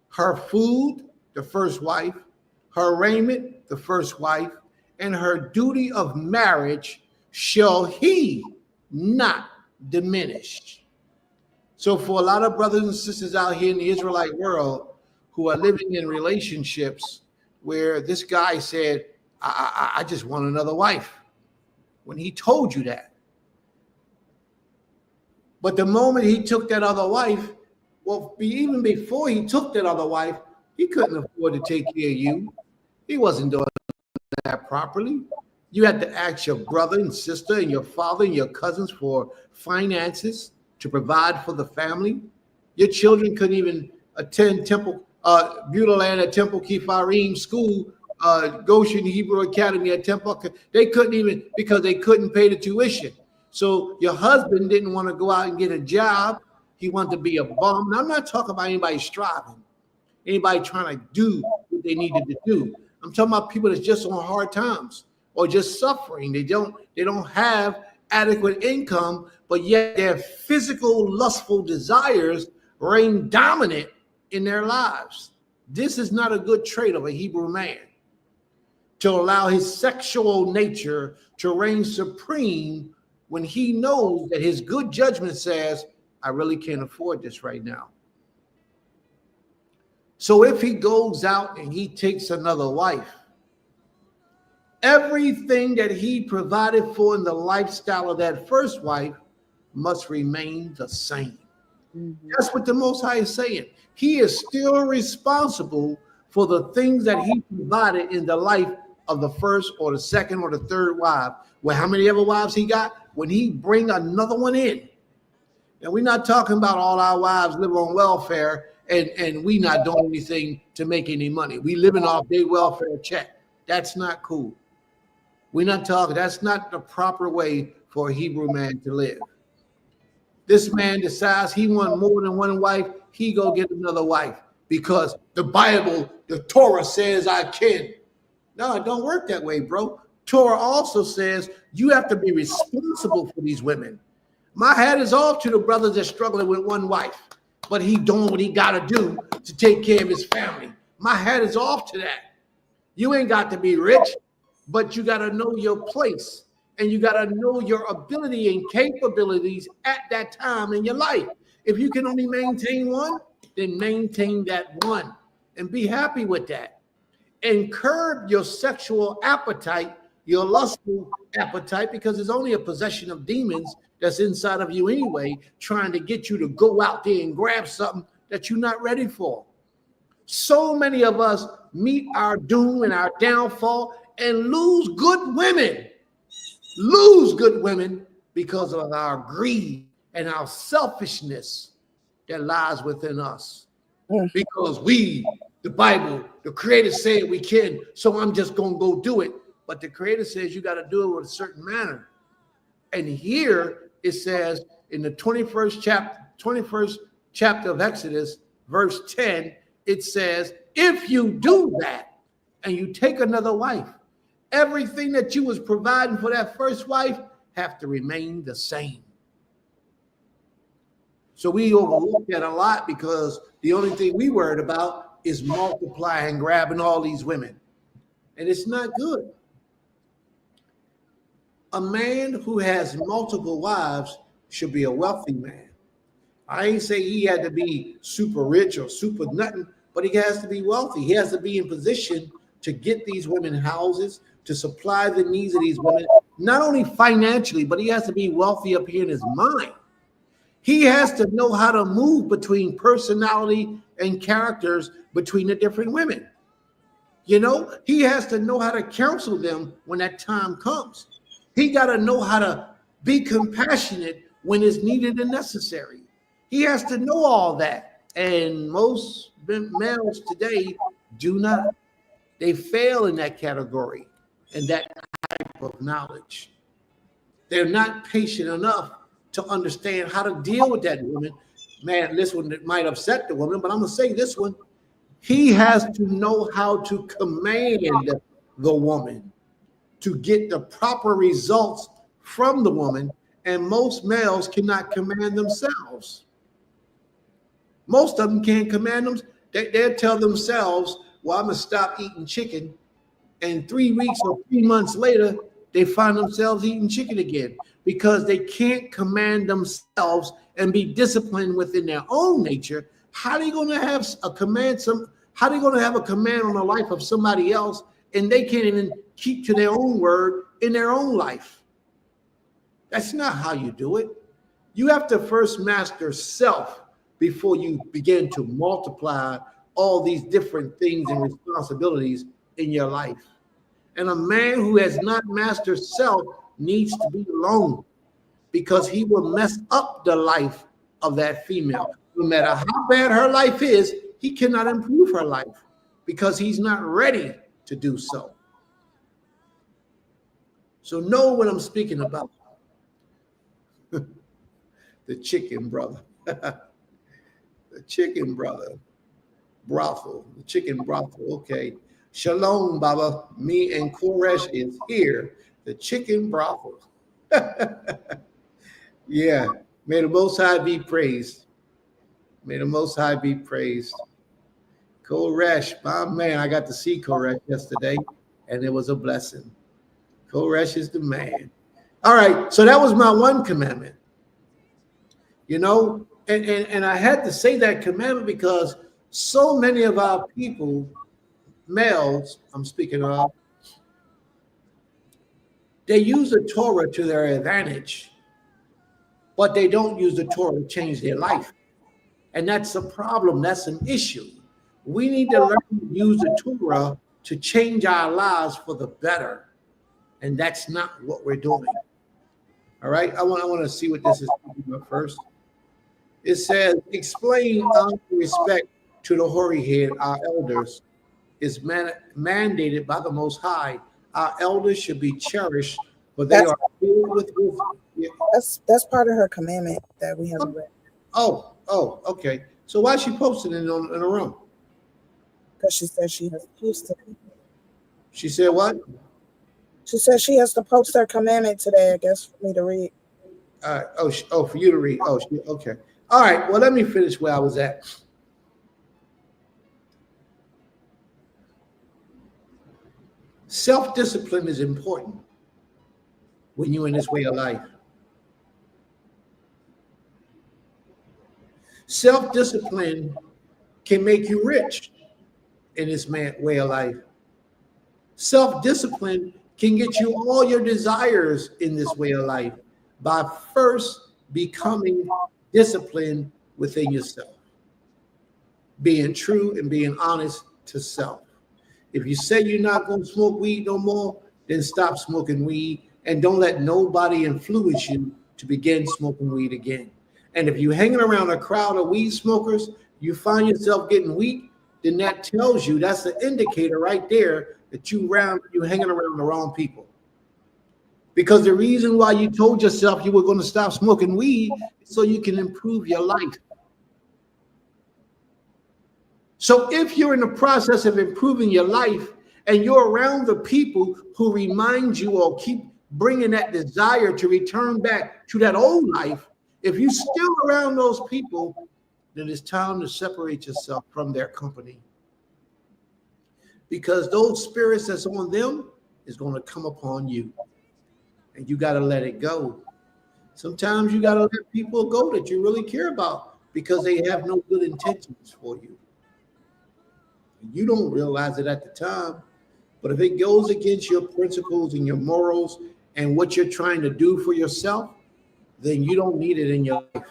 Speaker 1: her food, the first wife, her raiment, the first wife, and her duty of marriage shall he not diminish. So for a lot of brothers and sisters out here in the Israelite world who are living in relationships where this guy said, I just want another wife, when he told you that. But the moment he took that other wife, well, even before he took that other wife, he couldn't afford to take care of you. He wasn't doing that properly. You had to ask your brother and sister and your father and your cousins for finances to provide for the family. Your children couldn't even attend Temple, Beulah at Temple Kipharim School, Goshen Hebrew Academy at Temple. They couldn't even, because they couldn't pay the tuition. So your husband didn't want to go out and get a job. He wanted to be a bum. And I'm not talking about anybody striving, anybody trying to do what they needed to do. I'm talking about people that's just on hard times or just suffering. They don't have adequate income, but yet their physical lustful desires reign dominant in their lives. This is not a good trait of a Hebrew man, to allow his sexual nature to reign supreme when he knows that his good judgment says, I really can't afford this right now. So if he goes out and he takes another wife, everything that he provided for in the lifestyle of that first wife must remain the same. Mm-hmm. That's what the Most High is saying. He is still responsible for the things that he provided in the life of the first or the second or the third wife. Well, how many other wives he got? When he bring another one in. And we're not talking about all our wives live on welfare and we not doing anything to make any money. We living off their welfare check. That's not cool. We're not talking, that's not the proper way for a Hebrew man to live. This man decides he wants more than one wife, he go get another wife because the Bible, the Torah says I can. No, it don't work that way, bro. Torah also says you have to be responsible for these women. My hat is off to the brothers that's struggling with one wife, but he doing what he got to do to take care of his family. My hat is off to that. You ain't got to be rich, but you got to know your place and you got to know your ability and capabilities at that time in your life. If you can only maintain one, then maintain that one and be happy with that. And curb your sexual appetite, your lustful appetite, because it's only a possession of demons that's inside of you anyway, trying to get you to go out there and grab something that you're not ready for. So many of us meet our doom and our downfall and lose good women because of our greed and our selfishness that lies within us. Because we, the Bible, the Creator said we can, so I'm just going to go do it. But the Creator says you got to do it with a certain manner. And here it says in the 21st chapter of Exodus, verse 10, it says, if you do that and you take another wife Everything that you was providing for that first wife have to remain the same. So we overlook that a lot because the only thing we worried about is multiplying, grabbing all these women. And it's not good. A man who has multiple wives should be a wealthy man. I ain't say he had to be super rich or super nothing, but he has to be wealthy. He has to be in position to get these women houses, to supply the needs of these women, not only financially, but he has to be wealthy up here in his mind. He has to know how to move between personality and characters between the different women. You know, he has to know how to counsel them when that time comes. He got to know how to be compassionate when it's needed and necessary. He has to know all that. And most males today do not. They fail in that category and that type of knowledge. They're not patient enough to understand how to deal with that woman. Man, this one might upset the woman, but I'm going to say this one. He has to know how to command the woman to get the proper results from the woman. And most males cannot command themselves. Most of them can't command them. They'll tell themselves, well, I'm going to stop eating chicken. And 3 weeks or 3 months later, they find themselves eating chicken again because they can't command themselves and be disciplined within their own nature. How are they going to have a command? How are they going to have a command on the life of somebody else and they can't even keep to their own word in their own life? That's not how you do it. You have to first master self before you begin to multiply all these different things and responsibilities in your life. And a man who has not mastered self needs to be alone because he will mess up the life of that female. No matter how bad her life is, he cannot improve her life because he's not ready to do so. So know what I'm speaking about. The chicken brother. The chicken brother. Brothel. The chicken brothel. Okay. Shalom, Baba. Me and Koresh is here. The chicken brothel. Yeah. May the Most High be praised. May the Most High be praised. Koresh, my man. I got to see Koresh yesterday, and it was a blessing. Koresh is the man. All right. So that was my one commandment. You know, and I had to say that commandment because so many of our people, males, I'm speaking of, they use the Torah to their advantage, but they don't use the Torah to change their life. And that's a problem. That's an issue. We need to learn to use the Torah to change our lives for the better. And that's not what we're doing. All right. I want to see what this is talking about first. It says, explain honor and respect to the hoary head, our elders, is mandated by the Most High. Our elders should be cherished, for they are filled with wisdom. Yeah.
Speaker 2: That's part of her commandment that we haven't read.
Speaker 1: Oh, okay. So why is she posting it in a room?
Speaker 2: Because she said she has to post it.
Speaker 1: She said what?
Speaker 2: She said she has to post her commandment today, I guess, for me to read.
Speaker 1: For you to read. Okay. All right. Well, let me finish where I was at. Self-discipline is important when you're in this way of life. Self-discipline can make you rich in this way of life. Self-discipline can get you all your desires in this way of life by first becoming disciplined within yourself, being true and being honest to self. If you say you're not going to smoke weed no more, then stop smoking weed and don't let nobody influence you to begin smoking weed again. And if you're hanging around a crowd of weed smokers, you find yourself getting weak, then that tells you, that's the indicator right there that you're hanging around the wrong people. Because the reason why you told yourself you were going to stop smoking weed is so you can improve your life. So if you're in the process of improving your life and you're around the people who remind you or keep bringing that desire to return back to that old life, if you're still around those people, then it's time to separate yourself from their company. Because those spirits that's on them is going to come upon you. And you got to let it go. Sometimes you got to let people go that you really care about because they have no good intentions for you. You don't realize it at the time, but if it goes against your principles and your morals and what you're trying to do for yourself, then you don't need it in your life.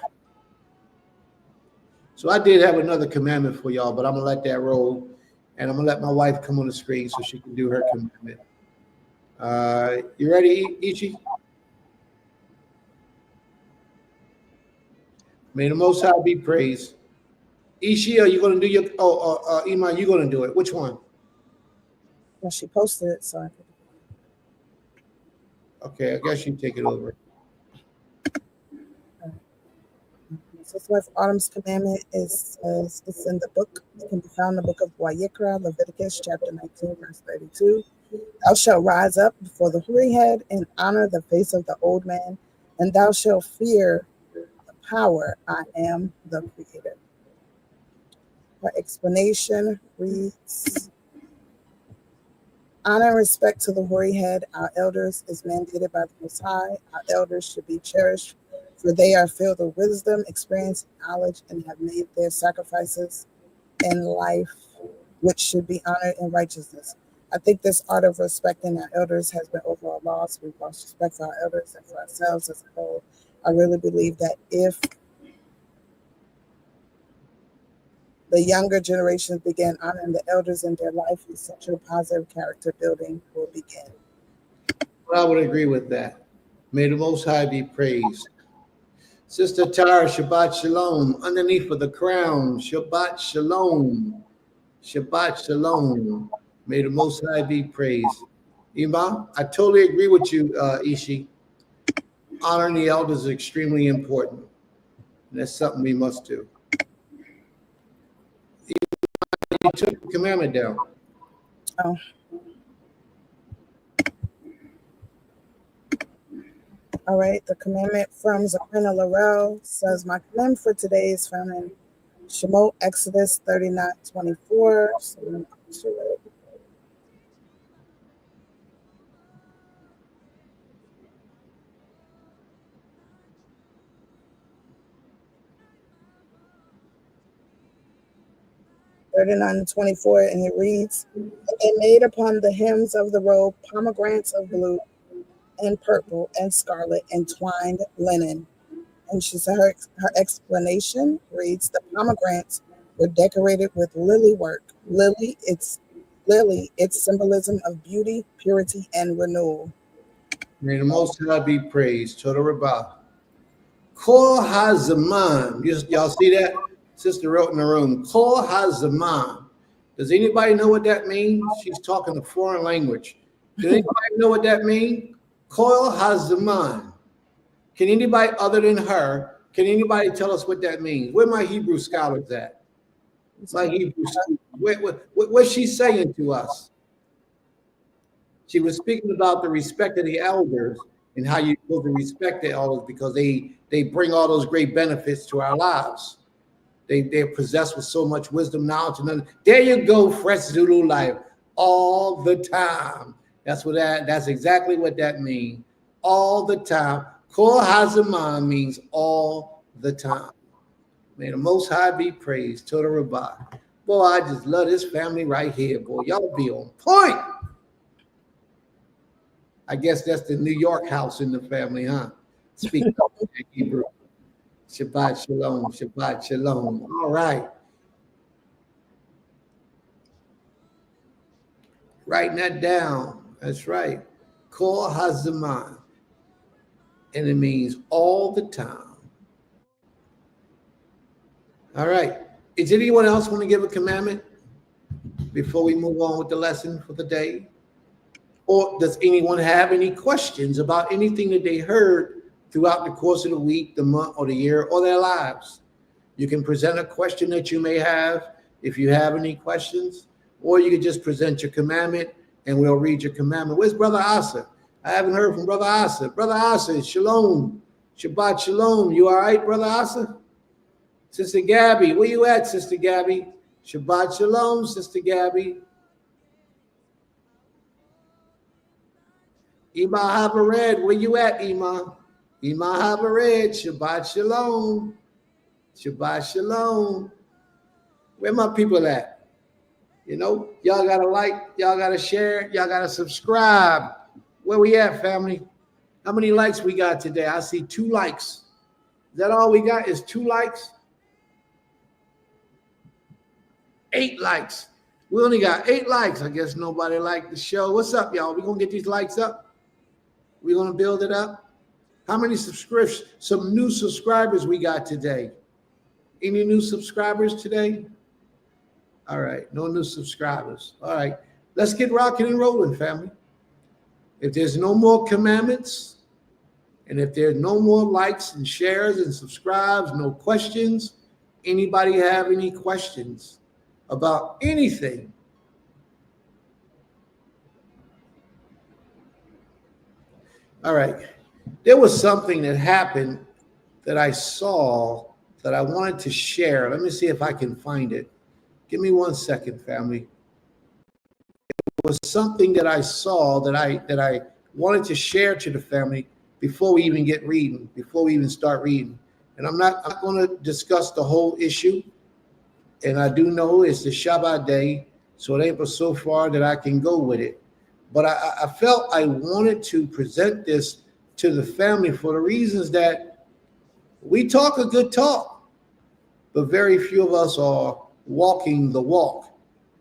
Speaker 1: So I did have another commandment for y'all, but I'm going to let that roll. And I'm going to let my wife come on the screen so she can do her commandment. You ready, Ichi? May the Most High be praised. Ishi, are you going to do your? Iman, you going to do it? Which one?
Speaker 2: Well, she posted it, so I could.
Speaker 1: Okay, I guess you take it over.
Speaker 2: So it's Autumn's commandment is it's in the book. It can be found in the book of Wayikra, Leviticus chapter 19, verse 32. Thou shalt rise up before the hoary head and honor the face of the old man, and thou shalt fear the power. I am the creator. Her explanation reads, honor and respect to the hoary head, our elders, is mandated by the Most High. Our elders should be cherished, for they are filled with wisdom, experience, and knowledge, and have made their sacrifices in life, which should be honored in righteousness. I think this art of respecting our elders has been overall lost. We've lost respect for our elders and for ourselves as a whole. I really believe that if the younger generations begin honoring the elders in their life, essential positive character building will begin.
Speaker 1: Well, I would agree with that. May the Most High be praised. Sister Tara, Shabbat Shalom. Underneath of the crown, Shabbat Shalom. Shabbat Shalom. May the Most High be praised. Imam, I totally agree with you, Ishi. Honoring the elders is extremely important. And that's something we must do. You took the commandment down.
Speaker 2: Oh. All right, the commandment from Zaprina Laurel says, my commandment for today is found in Shemot, Exodus 39:24. So let me go to it. (39:24), and it reads, and they made upon the hems of the robe pomegranates of blue and purple and scarlet and twined linen. And she said her explanation reads, the pomegranates were decorated with lily work. Lily, it's symbolism of beauty, purity, and renewal.
Speaker 1: May the Most High be praised. Toda Rabbah. Kol HaZaman. Y'all see that? Sister wrote in the room. Kol HaZaman. Does anybody know what that means? She's talking a foreign language. Does anybody know what that means? Kol HaZaman. Can anybody other than her, can anybody tell us what that means? Where my Hebrew scholars at? My Hebrew scholars. What's she saying to us? She was speaking about the respect of the elders and how you're supposed to respect the elders because they bring all those great benefits to our lives. They're possessed with so much wisdom, knowledge, and there you go, fresh Zulu life all the time. That's exactly what that means. All the time. Kol HaZaman means all the time. May the Most High be praised. Toda Rabbah. Boy, I just love this family right here, boy. Y'all be on point. I guess that's the New York house in the family, huh? Speak Hebrew. Shabbat Shalom. Shabbat Shalom. All right. Writing that down. That's right. Kol HaZaman. And it means all the time. All right. Is anyone else want to give a commandment before we move on with the lesson for the day? Or does anyone have any questions about anything that they heard throughout the course of the week, the month, or the year, or their lives? You can present a question that you may have if you have any questions, or you can just present your commandment and we'll read your commandment. Where's Brother Asa? I haven't heard from Brother Asa. Brother Asa, shalom. Shabbat shalom. You all right, Brother Asa? Sister Gabby, where you at, Sister Gabby? Shabbat shalom, Sister Gabby. Ima Habared, where you at, Ima? Ima Habared, Shabbat shalom. Shabbat shalom. Where my people at? You know, y'all gotta like, y'all gotta share, y'all gotta subscribe. Where we at, family? How many likes we got today? I see 2 likes. Is that all we got? Is 2 likes? 8 likes. We only got 8 likes. I guess nobody liked the show. What's up, y'all? We gonna get these likes up? We gonna build it up? How many subscriptions? Some new subscribers we got today. Any new subscribers today? All right, no new subscribers. All right, let's get rocking and rolling, family. If there's no more commandments, and if there's no more likes and shares and subscribes, no questions, anybody have any questions about anything? All right, there was something that happened that I saw that I wanted to share. Let me see if I can find it. Give me 1 second, family. It was something that I saw that I wanted to share to the family before we even get reading, before we even start reading. And I'm not going to discuss the whole issue. And I do know it's the Shabbat day, so it ain't but so far that I can go with it. But I felt I wanted to present this to the family for the reasons that we talk a good talk, but very few of us are walking the walk.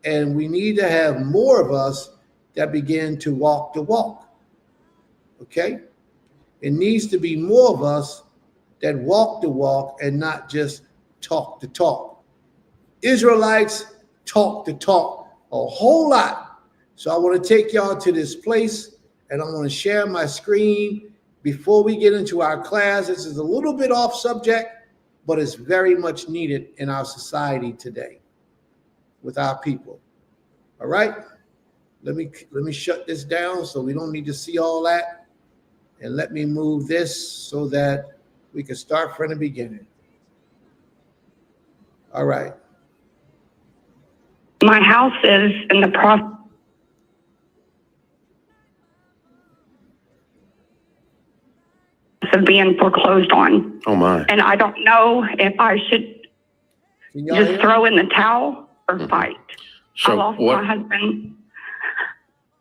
Speaker 1: And we need to have more of us that begin to walk the walk. Okay? It needs to be more of us that walk the walk and not just talk the talk. Israelites talk the talk a whole lot. So I want to take y'all to this place, and I want to share my screen before we get into our class. This is a little bit off subject, but it's very much needed in our society today with our people. All right? Let me shut this down so we don't need to see all that. And let me move this so that we can start from the beginning. All right.
Speaker 5: My house is in the process of being foreclosed on.
Speaker 6: Oh my.
Speaker 5: And I don't know if I should
Speaker 1: Can y'all
Speaker 5: just
Speaker 1: hear?
Speaker 5: throw in the towel or fight.
Speaker 6: So
Speaker 5: I lost
Speaker 6: what?
Speaker 5: my husband.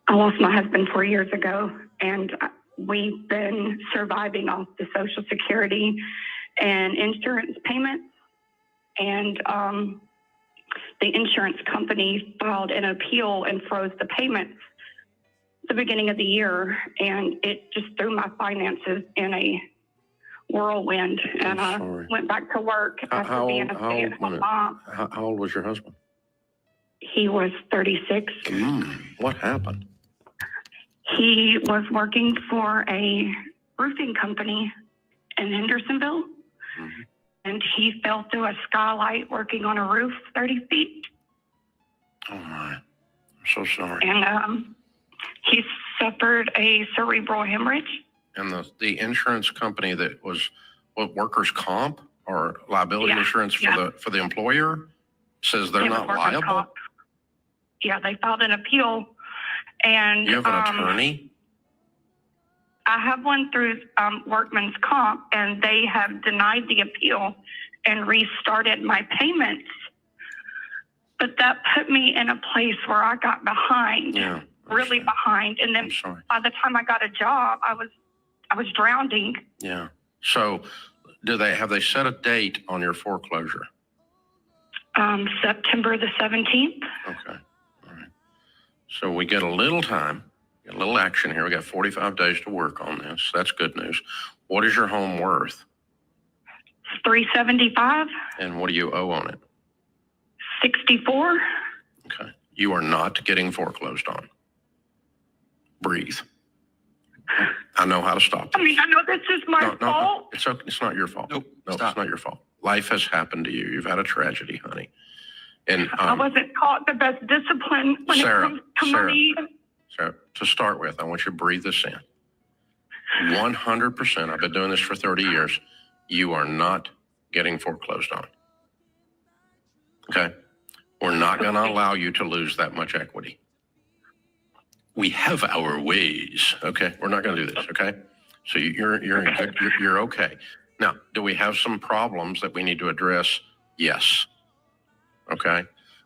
Speaker 5: I lost my husband 4 years ago, and we've been surviving off the Social Security and insurance payments. And the insurance company filed an appeal and froze the payments at the beginning of the year, and it just threw my finances in a whirlwind. And I
Speaker 6: sorry.
Speaker 5: went back to work after being a stay-at-home mom.
Speaker 6: How old was your husband?
Speaker 5: He was 36.
Speaker 6: What happened?
Speaker 5: He was working for a roofing company in Hendersonville, and he fell through a skylight working on a roof 30 feet.
Speaker 6: Oh my. I'm so sorry.
Speaker 5: And he suffered a cerebral hemorrhage.
Speaker 6: And the insurance company that was what, workers' comp or liability insurance for the employer says they're not liable?
Speaker 5: Comp. Yeah, they filed an appeal. And
Speaker 6: You have an attorney?
Speaker 5: I have one through Workman's Comp, and they have denied the appeal and restarted my payments. But that put me in a place where I got behind, really behind. And then by the time I got a job, I was drowning.
Speaker 6: Yeah. So have they set a date on your foreclosure?
Speaker 5: September the 17th.
Speaker 6: Okay. All right. So we get a little time, get a little action here. We got 45 days to work on this. That's good news. What is your home worth?
Speaker 5: $375.
Speaker 6: And what do you owe on it?
Speaker 5: $64.
Speaker 6: Okay. You are not getting foreclosed on. Breathe. I know how to stop this.
Speaker 5: I mean, I know this is my fault.
Speaker 6: It's not your fault.
Speaker 7: Nope.
Speaker 6: No, it's not your fault. Life has happened to you. You've had a tragedy, honey. And
Speaker 5: I wasn't taught the best discipline when
Speaker 6: Sarah,
Speaker 5: it comes to money.
Speaker 6: So to start with, I want you to breathe this in. 100%, I've been doing this for 30 years, you are not getting foreclosed on. Okay? We're not going to allow you to lose that much equity. We have our ways. Okay? We're not going to do this. Okay? So you're okay. Now, do we have some problems that we need to address? Yes. Okay?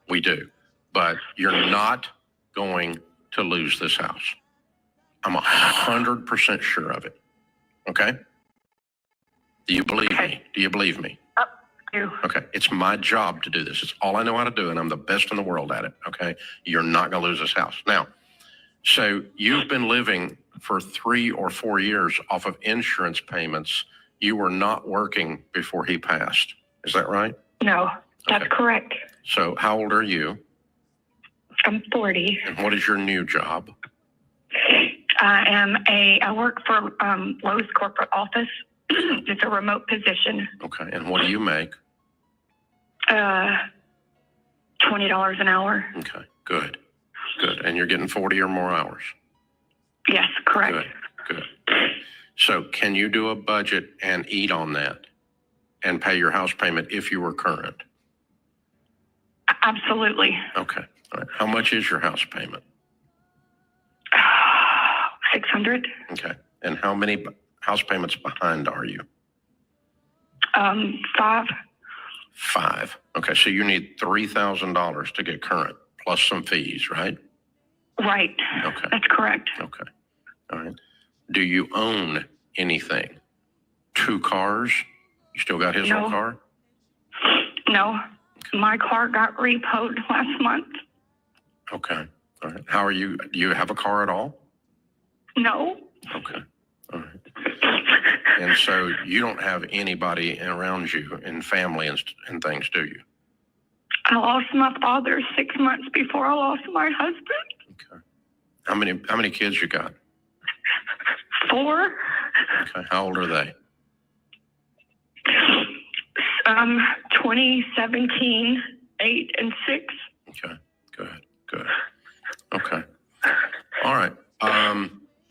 Speaker 6: We do. But you're not going to lose this house. I'm 100% sure of it. Okay? Do you believe me? Do you believe me? Okay. It's my job to do this. It's all I know how to do, and I'm the best in the world at it. Okay? You're not going to lose this house. Now, so you've been living for 3 or 4 years off of insurance payments. You were not working before he passed. Is that right?
Speaker 5: No, that's correct.
Speaker 6: So how old are you?
Speaker 5: I'm 40.
Speaker 6: And what is your new job?
Speaker 5: I work for Lowe's corporate office. It's a remote position.
Speaker 6: Okay. And what do you make?
Speaker 5: $20 an hour.
Speaker 6: Okay. Good. Good. And you're getting 40 or more hours?
Speaker 5: Yes, correct.
Speaker 6: Good. Good. So can you do a budget and eat on that and pay your house payment if you were current?
Speaker 5: Absolutely.
Speaker 6: Okay. All right. How much is your house payment?
Speaker 5: 600.
Speaker 6: Okay. And how many house payments behind are you?
Speaker 5: 5.
Speaker 6: 5. Okay. So you need $3,000 to get current plus some fees, right?
Speaker 5: Right.
Speaker 6: Okay.
Speaker 5: That's correct.
Speaker 6: Okay. All right. Do you own anything? 2 cars? You still got his old car?
Speaker 5: No. My car got repoed last month.
Speaker 6: Okay. All right. How are you? Do you have a car at all?
Speaker 5: No.
Speaker 6: Okay. All right. And so you don't have anybody around you and family and things, do you?
Speaker 5: I lost my father 6 months before I lost my husband.
Speaker 6: Okay. How many kids you got?
Speaker 5: 4.
Speaker 6: Okay. How old are they?
Speaker 5: 2017, 8 and 6.
Speaker 6: Okay. Good. Okay. All right.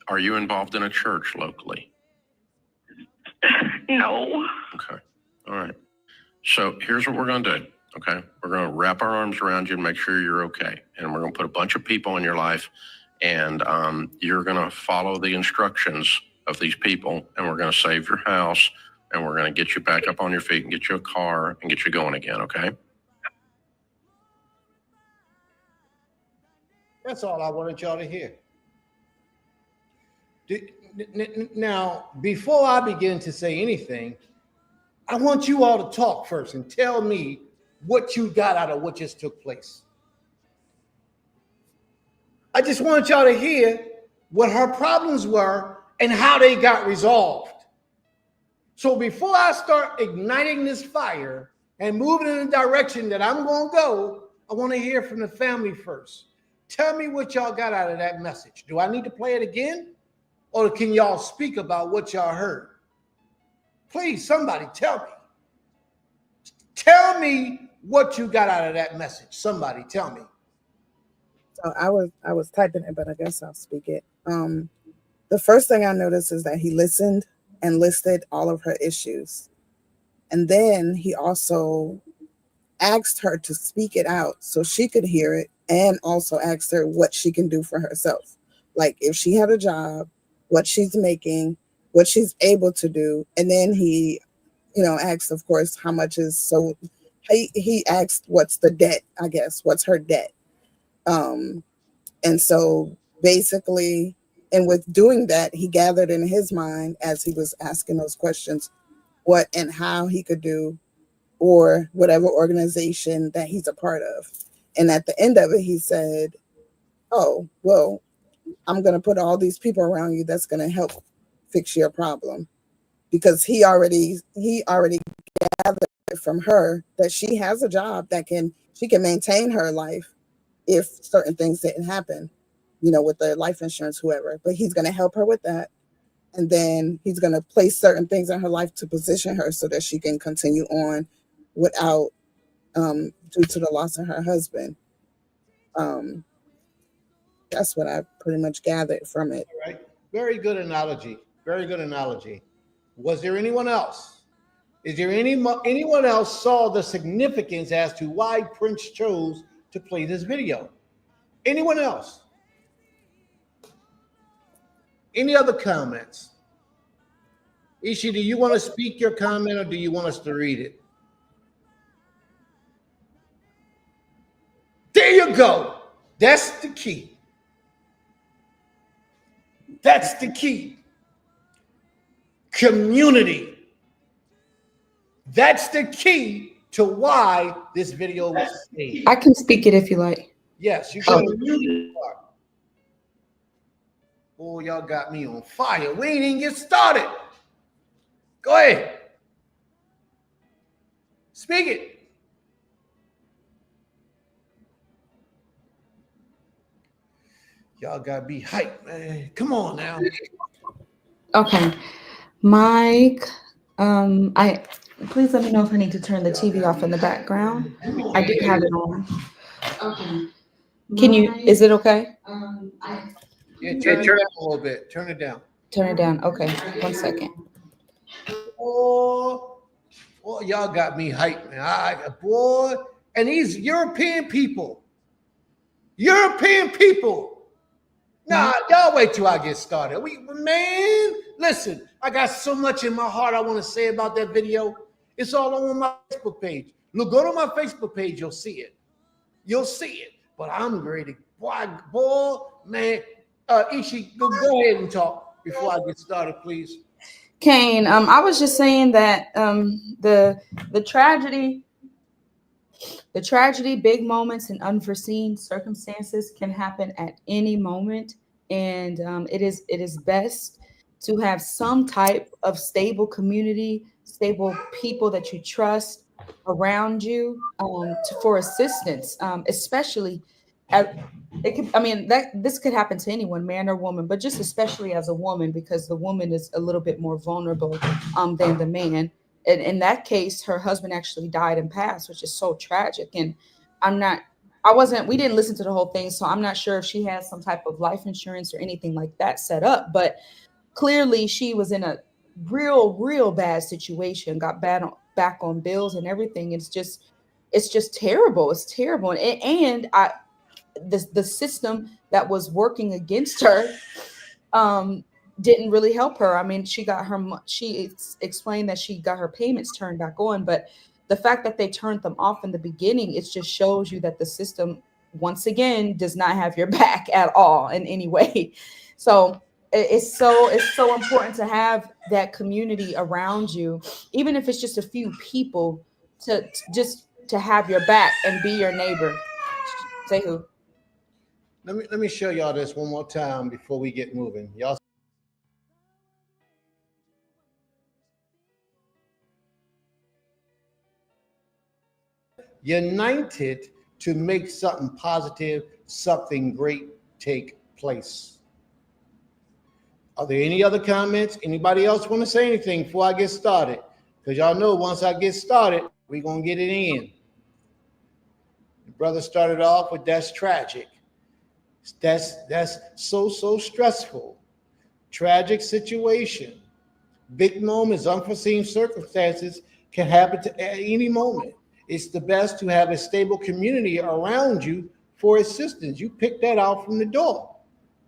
Speaker 6: Are you involved in a church locally?
Speaker 5: No.
Speaker 6: Okay. All right. So here's what we're going to do. Okay. We're going to wrap our arms around you and make sure you're okay. And we're going to put a bunch of people in your life, and you're going to follow the instructions of these people, and we're going to save your house, and we're going to get you back up on your feet and get you a car and get you going again. Okay.
Speaker 1: That's all I wanted y'all to hear. Now, before I begin to say anything, I want you all to talk first and tell me what you got out of what just took place. I just want y'all to hear what her problems were and how they got resolved. So before I start igniting this fire and moving in the direction that I'm going to go, I want to hear from the family first. Tell me what y'all got out of that message. Do I need to play it again? Or can y'all speak about what y'all heard? Please, somebody tell me. Tell me what you got out of that message. Somebody tell me.
Speaker 2: So I was typing it, but I guess I'll speak it. The first thing I noticed is that he listened and listed all of her issues. And then he also asked her to speak it out so she could hear it, and also asked her what she can do for herself. Like if she had a job, what she's making, what she's able to do. And then he, asked, of course, how much is, so he asked what's the debt, I guess, what's her debt. And so basically, and with doing that, he gathered in his mind as he was asking those questions, what and how he could do, or whatever organization that he's a part of. And at the end of it, he said, oh, well, I'm going to put all these people around you that's going to help fix your problem. Because he already gathered from her that she has a job that she can maintain her life if certain things didn't happen, with the life insurance, whoever. But he's going to help her with that. And then he's going to place certain things in her life to position her so that she can continue on without, due to the loss of her husband. That's what I pretty much gathered from it.
Speaker 1: All right. Very good analogy. Very good analogy. Was there anyone else? Is there anyone else saw the significance as to why Prince chose to play this video? Anyone else? Any other comments? Ishi, do you want to speak your comment or do you want us to read it? There you go. That's the key. That's the key. Community. That's the key to why this video was made.
Speaker 4: I can speak it if you like.
Speaker 1: Yes, you can. Oh, y'all got me on fire. We ain't even get started. Go ahead. Speak it. Y'all gotta be hyped, man. Come on now.
Speaker 4: Okay, Mike. Please let me know if I need to turn the TV off in the background. I do have it on. Okay. Can you? Is it okay?
Speaker 1: Yeah, turn it down a little bit. Turn it down.
Speaker 4: Turn it down. Okay. 1 second.
Speaker 1: Oh, y'all got me hyped, man. Boy, and these European people. Nah, y'all wait till I get started. Man, listen, I got so much in my heart I want to say about that video. It's all on my Facebook page. Look, go to my Facebook page, you'll see it. You'll see it. But I'm ready. Boy, man. Ishi, go ahead and talk before I get started, please.
Speaker 4: Kane, I was just saying that the tragedy, big moments and unforeseen circumstances can happen at any moment, and it is best to have some type of stable community, stable people that you trust around you for assistance, especially this could happen to anyone, man or woman, but just especially as a woman, because the woman is a little bit more vulnerable than the man. And in that case, her husband actually died and passed, which is so tragic. And we didn't listen to the whole thing, so I'm not sure if she has some type of life insurance or anything like that set up, but clearly she was in a real bad situation, got back on bills and everything. It's just terrible. It's terrible. And the system that was working against her didn't really help her. I mean, she explained that she got her payments turned back on, but the fact that they turned them off in the beginning, it just shows you that the system, once again, does not have your back at all in any way. So it's so important to have that community around you, even if it's just a few people, to have your back and be your neighbor. Say who?
Speaker 1: Let me show y'all this one more time before we get moving. Y'all united to make something positive, something great take place. Are there any other comments? Anybody else want to say anything before I get started? Because y'all know once I get started, we're going to get it in. The brother started off with that's tragic. That's so stressful. Tragic situation. Big moments, unforeseen circumstances can happen at any moment. It's the best to have a stable community around you for assistance. You pick that out from the door.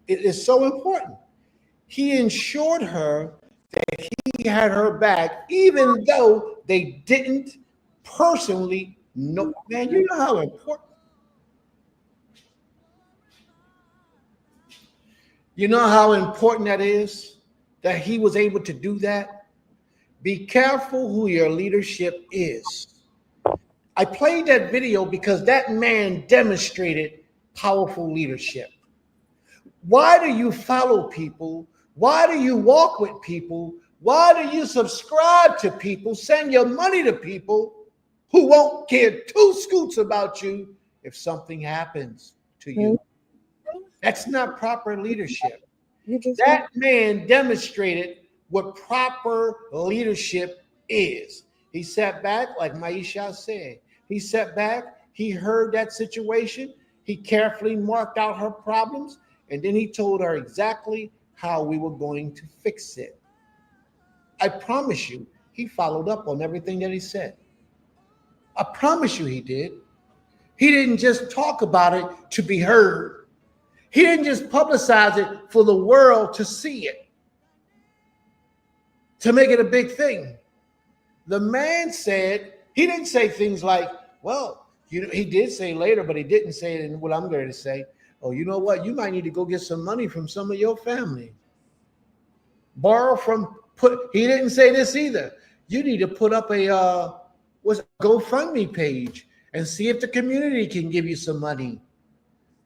Speaker 1: It is so important. He ensured her that he had her back, even though they didn't personally know. Man, you know how important. You know how important that is, that he was able to do that? Be careful who your leadership is. I played that video because that man demonstrated powerful leadership. Why do you follow people? Why do you walk with people? Why do you subscribe to people, send your money to people who won't care two scoots about you if something happens to you? That's not proper leadership. That man demonstrated what proper leadership is. He sat back, like Maisha said. He sat back, he heard that situation, he carefully marked out her problems, And then he told her exactly how we were going to fix it. I promise you, he followed up on everything that he said. I promise you he did. He didn't just talk about it to be heard. He didn't just publicize it for the world to see it, to make it a big thing. The man said, he didn't say things like, well, he did say later, but he didn't say it in what I'm going to say. Oh, you know what? You might need to go get some money from some of your family. Borrow from, he didn't say this either. You need to put up a GoFundMe page and see if the community can give you some money.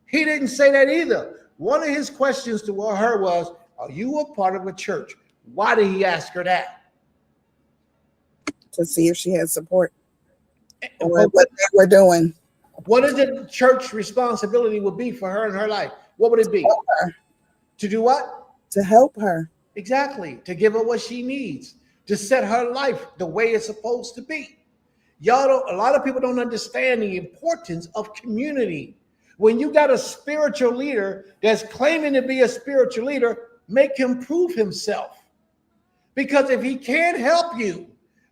Speaker 1: He didn't say that either. One of his questions to her was, are you a part of a church? Why did he ask her that?
Speaker 2: To see if she had support or what they were doing.
Speaker 1: What is the church responsibility would be for her in her life? What would it be? To do what?
Speaker 2: To help her.
Speaker 1: Exactly. To give her what she needs. To set her life the way it's supposed to be. A lot of people don't understand the importance of community. When you got a spiritual leader that's claiming to be a spiritual leader, make him prove himself. Because if he can't help you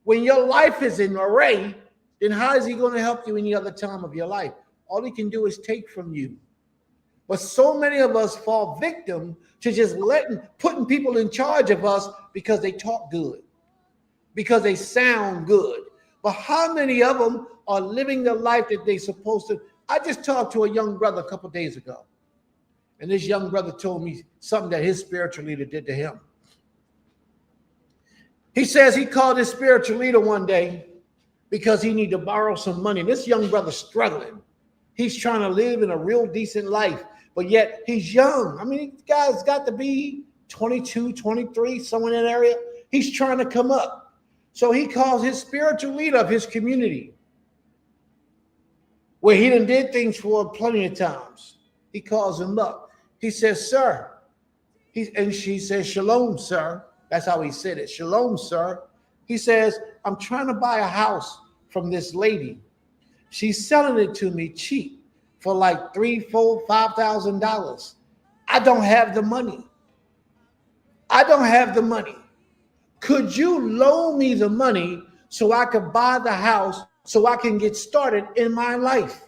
Speaker 1: when your life is in array, then how is he going to help you any other time of your life? All he can do is take from you. But so many of us fall victim to just putting people in charge of us because they talk good, because they sound good. But how many of them are living the life that they're supposed to? I just talked to a young brother a couple of days ago, and this young brother told me something that his spiritual leader did to him. He says he called his spiritual leader one day because he needed to borrow some money. This young brother's struggling. He's trying to live in a real decent life, but yet he's young. I mean, this guy's got to be 22, 23, somewhere in that area. He's trying to come up. So he calls his spiritual leader of his community, where he done did things for plenty of times. He calls him up. He says, sir. And she says, shalom, sir. That's how he said it. Shalom, sir. He says, I'm trying to buy a house from this lady. She's selling it to me cheap for like $3,000, $4,000, $5,000. I don't have the money. I don't have the money. Could you loan me the money so I could buy the house so I can get started in my life?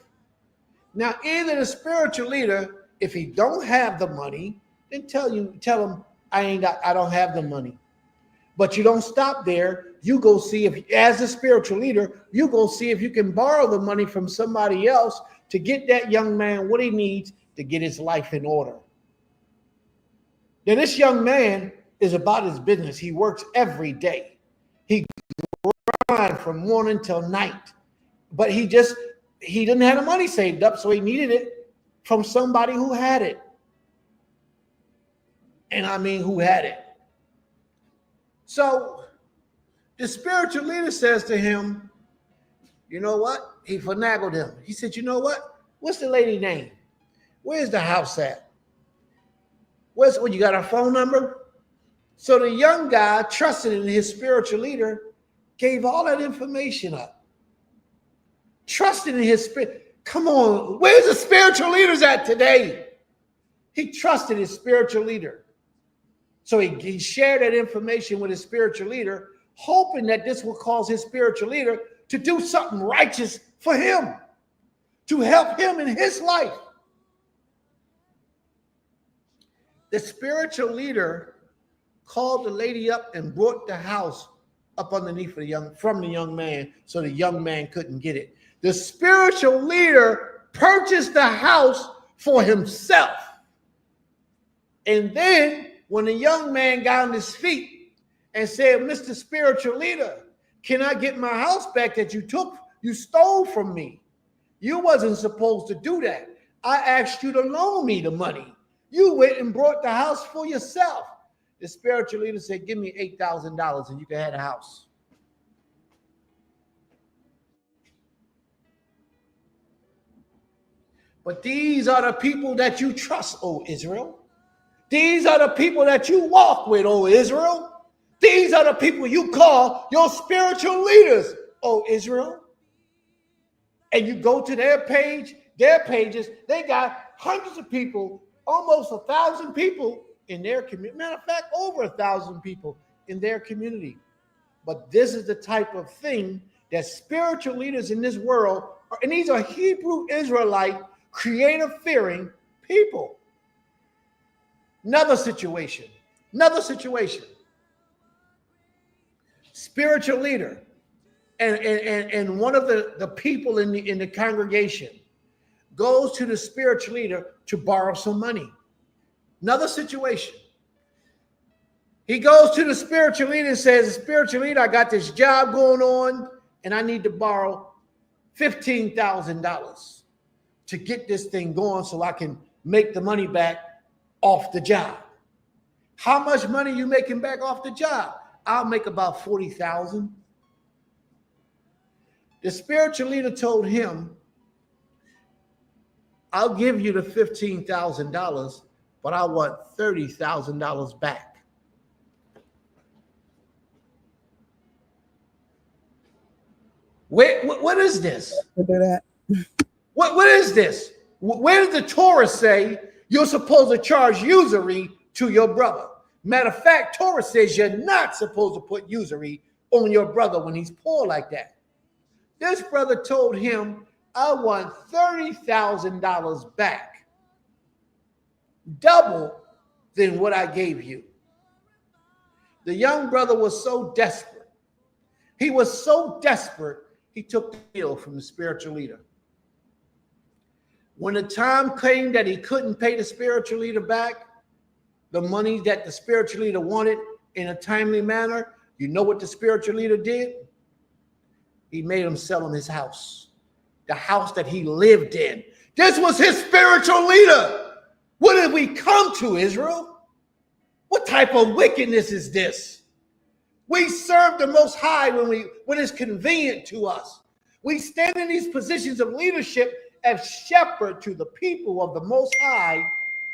Speaker 1: Now, either the spiritual leader, if he don't have the money, then tell him I don't have the money. But you don't stop there. You go see if, as a spiritual leader, you go see if you can borrow the money from somebody else to get that young man what he needs to get his life in order. Now, this young man is about his business. He works every day. He grinds from morning till night. But he didn't have the money saved up, so he needed it from somebody who had it. And I mean, who had it. So the spiritual leader says to him, you know what? He finagled him. He said, you know what? What's the lady name? Where's the house at? You got her phone number? So the young guy, trusted in his spiritual leader, gave all that information up. Trusted in his spirit. Come on, where's the spiritual leaders at today? He trusted his spiritual leader. So he shared that information with his spiritual leader, hoping that this will cause his spiritual leader to do something righteous for him, to help him in his life. The spiritual leader called the lady up and brought the house up underneath from the young man, so the young man couldn't get it. The spiritual leader purchased the house for himself. And then when the young man got on his feet and said, Mr. Spiritual Leader, can I get my house back that you stole from me? You wasn't supposed to do that. I asked you to loan me the money. You went and brought the house for yourself. The spiritual leader said, give me $8,000 and you can have the house. But these are the people that you trust, O Israel. These are the people that you walk with, O Israel. These are the people you call your spiritual leaders, O Israel. And you go to their pages, they got hundreds of people almost 1,000 people in their community. Matter of fact, over 1,000 people in their community. But this is the type of thing that spiritual leaders in this world are, and these are Hebrew Israelite, creator-fearing people. Another situation. Spiritual leader and one of the people in the congregation goes to the spiritual leader to borrow some money. Another situation. He goes to the spiritual leader and says, spiritual leader, I got this job going on and I need to borrow $15,000 to get this thing going so I can make the money back off the job. How much money you making back off the job? I'll make about 40,000. The spiritual leader told him, I'll give you the $15,000, but I want $30,000 back. What is this? What is this? Where does the Torah say you're supposed to charge usury to your brother? Matter of fact, Torah says you're not supposed to put usury on your brother when he's poor like that. This brother told him, I want $30,000 back, double than what I gave you. The young brother was so desperate. He was so desperate, he took the deal from the spiritual leader. When the time came that he couldn't pay the spiritual leader back the money that the spiritual leader wanted in a timely manner, you know what the spiritual leader did? He made him sell him his house, the house that he lived in. This was his spiritual leader. What did we come to, Israel? What type of wickedness is this? We serve the Most High when it's convenient to us. We stand in these positions of leadership as shepherd to the people of the Most High,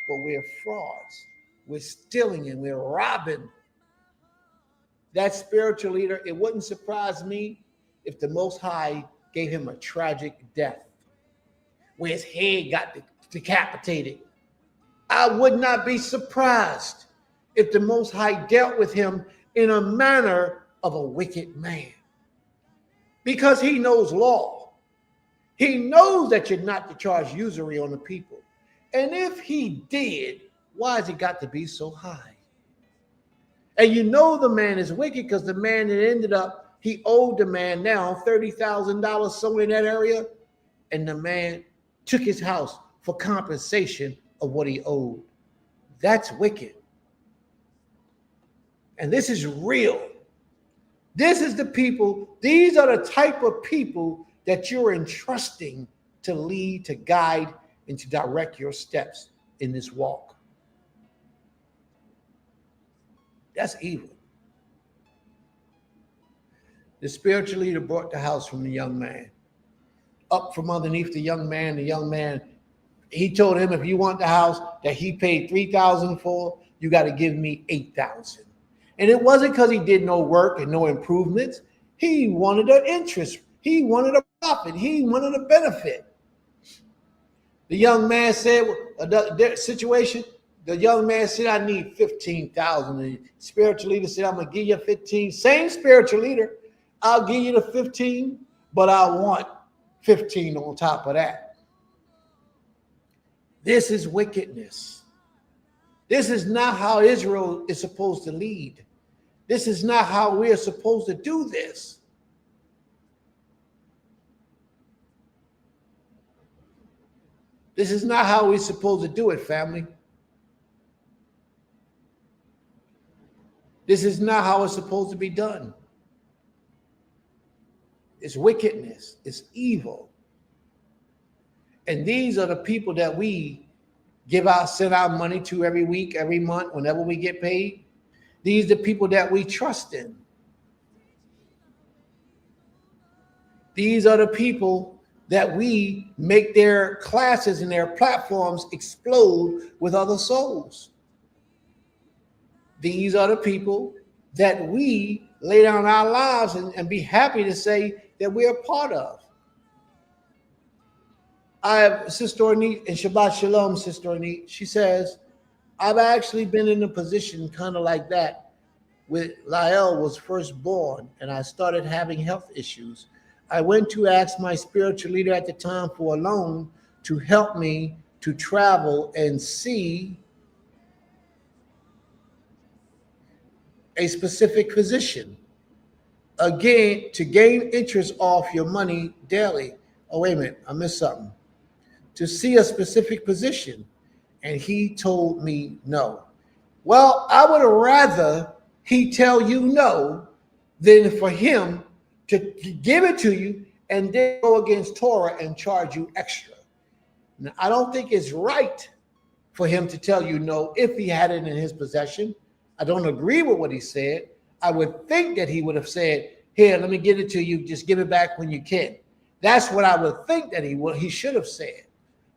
Speaker 1: but we're frauds. We're stealing and we're robbing. That spiritual leader, it wouldn't surprise me if the Most High gave him a tragic death, where his head got decapitated. I would not be surprised if the Most High dealt with him in a manner of a wicked man, because he knows law. He knows that you're not to charge usury on the people. And if he did, why has it got to be so high? And you know the man is wicked because the man that ended up, he owed the man now $30,000 somewhere in that area, and the man took his house for compensation of what he owed. That's wicked. And this is real. This is the people, these are the type of people that you're entrusting to lead, to guide, and to direct your steps in this walk. That's evil. The spiritual leader brought the house from the young man. Up from underneath the young man, he told him, if you want the house that he paid $3,000 for, you got to give me $8,000. And it wasn't because he did no work and no improvements. He wanted an interest. He wanted a profit. He wanted a benefit. The young man said, the young man said, I need $15,000. The spiritual leader said, I'm going to give you 15. Same spiritual leader, I'll give you the 15, but I want 15 on top of that. This is wickedness. This is not how Israel is supposed to lead. This is not how we are supposed to do this. This is not how we're supposed to do it, family. This is not how it's supposed to be done. It's wickedness. It's evil. And these are the people that we send our money to every week, every month, whenever we get paid. These are the people that we trust in. These are the people that we make their classes and their platforms explode with other souls. These are the people that we lay down our lives and be happy to say that we are part of. I have Sister Ornette, and Shabbat Shalom, Sister Ornette. She says, I've actually been in a position kind of like that when Lael was first born and I started having health issues. I went to ask my spiritual leader at the time for a loan to help me to travel and see a specific physician. Again, to gain interest off your money daily. Oh, wait a minute, I missed something. To see a specific physician. And he told me no. Well, I would rather he tell you no than for him to give it to you and then go against Torah and charge you extra. Now, I don't think it's right for him to tell you no if he had it in his possession. I don't agree with what he said. I would think that he would have said, here, let me give it to you. Just give it back when you can. That's what I would think that he should have said.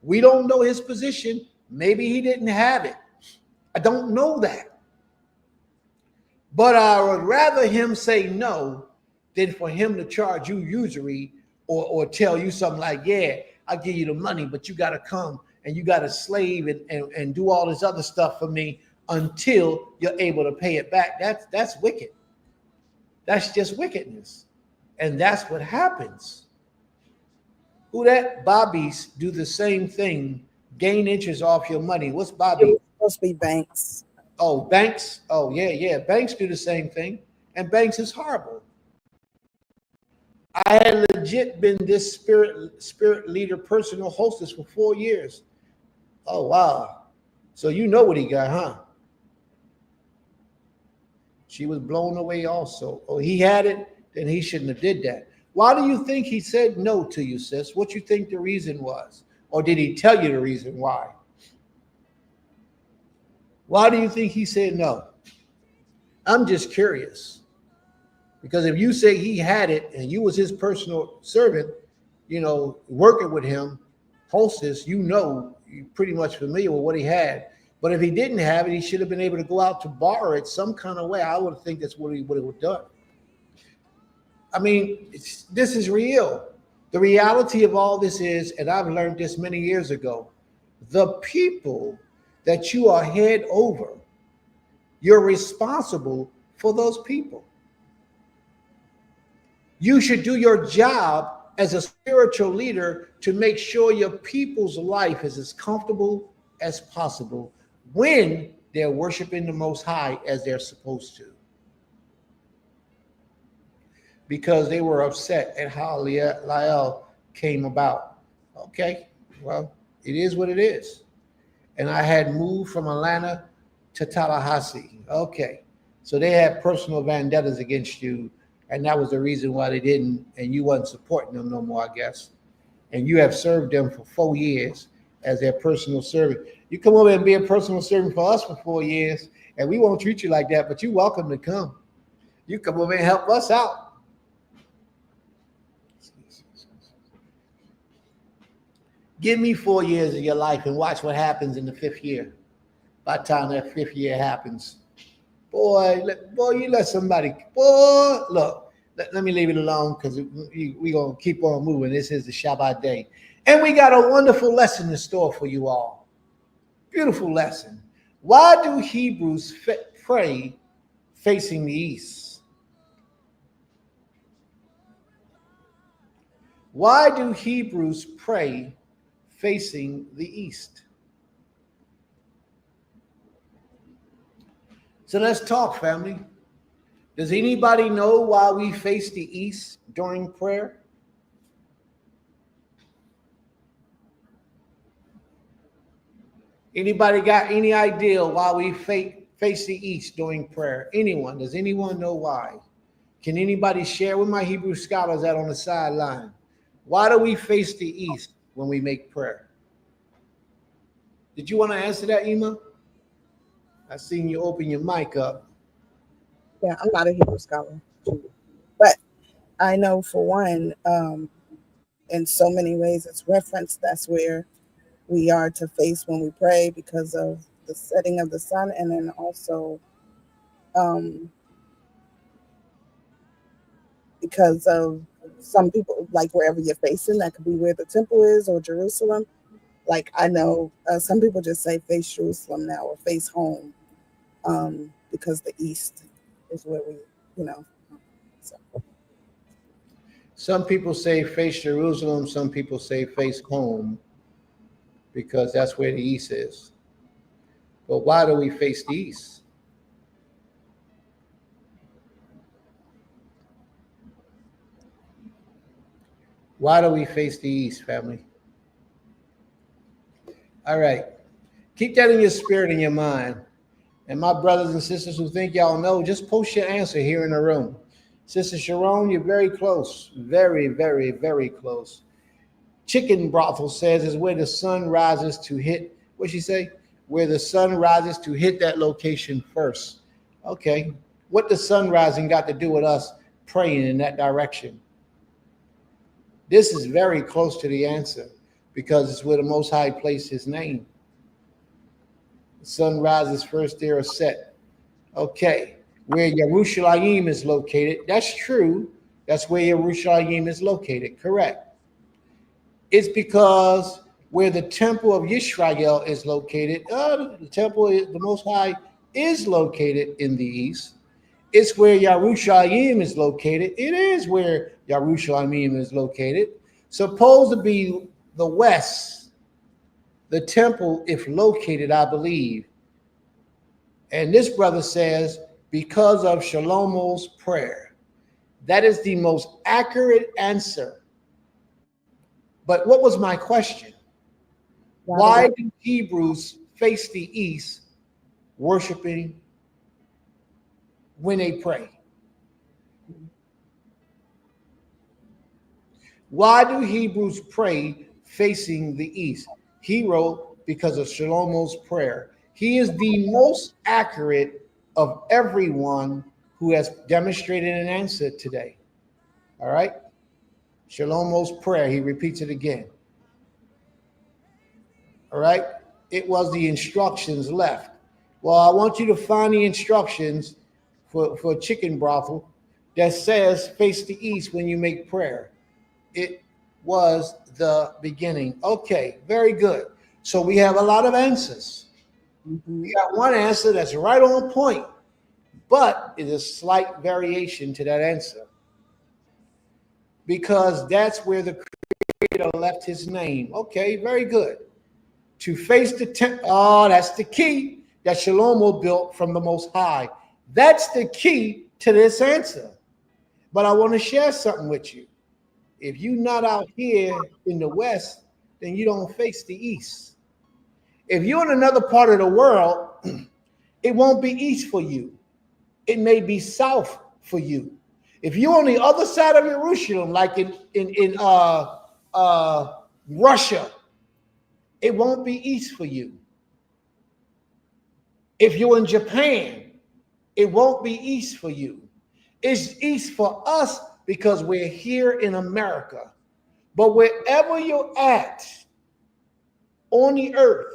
Speaker 1: We don't know his position. Maybe he didn't have it. I don't know that. But I would rather him say no than for him to charge you usury or tell you something like, yeah, I'll give you the money, but you got to come and you got to slave and do all this other stuff for me until you're able to pay it back. That's wicked. That's just wickedness. And that's what happens. Who that? Bobbies do the same thing, gain interest off your money. What's Bobby?
Speaker 2: It was supposed to be banks.
Speaker 1: Oh, banks. Oh, yeah. Banks do the same thing. And banks is horrible. I had legit been this spirit leader, personal hostess for 4 years. Oh, wow. So you know what he got, huh? She was blown away also. Oh, he had it, then he shouldn't have did that. Why do you think he said no to you, sis? What you think the reason was? Or did he tell you the reason why? Why do you think he said no? I'm just curious. Because if you say he had it and you was his personal servant, working with him, hostess, you're pretty much familiar with what he had. But if he didn't have it, he should have been able to go out to borrow it some kind of way. I would think that's what he would have done. I mean, this is real. The reality of all this is, and I've learned this many years ago, the people that you are head over, you're responsible for those people. You should do your job as a spiritual leader to make sure your people's life is as comfortable as possible when they're worshiping the Most High as they're supposed to. Because they were upset at how Lael came about. Okay, well, it is what it is. And I had moved from Atlanta to Tallahassee. Okay, so they had personal vendettas against you, and that was the reason why they didn't, and you wasn't supporting them no more, I guess. And you have served them for 4 years as their personal servant. You come over and be a personal servant for us for 4 years, and we won't treat you like that, but you're welcome to come. You come over and help us out. Give me 4 years of your life and watch what happens in the 5th year. By the time that 5th year happens, you let somebody, look, let me leave it alone because we're going to keep on moving. This is the Shabbat day. And we got a wonderful lesson in store for you all. Beautiful lesson. Why do Hebrews pray facing the east? Why do Hebrews pray facing the east? So let's talk, family. Does anybody know why we face the east during prayer? Anybody got any idea why we face the east during prayer? Anyone? Does anyone know why? Can anybody share with my Hebrew scholars that on the sideline? Why do we face the east when we make prayer? Did you want to answer that, Ema? I seen you open your mic up.
Speaker 2: Yeah, I'm not a Hebrew scholar, but I know for one, in so many ways it's referenced. That's where we are to face when we pray because of the setting of the sun, and then also because of some people, like wherever you're facing, that could be where the temple is or Jerusalem. Like I know some people just say face Jerusalem now or face home, because the east is where we, you know. So.
Speaker 1: Some people say face Jerusalem, some people say face home because that's where the east is. But why do we face the east? Why do we face the east, family? All right. Keep that in your spirit and your mind. And my brothers and sisters who think y'all know, just post your answer here in the room. Sister Sharon, you're very close. Very, very, very close. Chicken Brothel says is where the sun rises to hit, what'd she say? Where the sun rises to hit that location first. Okay. What does sun rising got to do with us praying in that direction? This is very close to the answer because it's where the Most High placed his name. The sun rises first, there are set. Okay. Where Yerushalayim is located, that's true. That's where Yerushalayim is located, correct. It's because where the temple of Yisrael is located, the temple, the Most High, is located in the east. It's where Yerushalayim is located. It is where Yerushalayim is located. Supposed to be the west. The temple, if located, I believe. And this brother says, because of Shlomo's prayer. That is the most accurate answer. But what was my question? Why do Hebrews face the east worshiping when they pray? Why do Hebrews pray facing the east? He wrote because of Shlomo's prayer. He is the most accurate of everyone who has demonstrated an answer today. All right? Shlomo's prayer, he repeats it again. All right? It was the instructions left. Well, I want you to find the instructions for chicken brothel that says face the east when you make prayer. It was the beginning. Okay, very good. So we have a lot of answers. We got one answer that's right on point, but it is a slight variation to that answer. Because that's where the Creator left his name. Okay, very good. To face the temple, that's the key that Shlomo built from the Most High. That's the key to this answer. But I want to share something with you. If you're not out here in the West, then you don't face the East. If you're in another part of the world, it won't be East for you. It may be South for you. If you're on the other side of Jerusalem, like in Russia, it won't be East for you. If you're in Japan, it won't be East for you. It's East for us because we're here in America. But wherever you're at on the earth,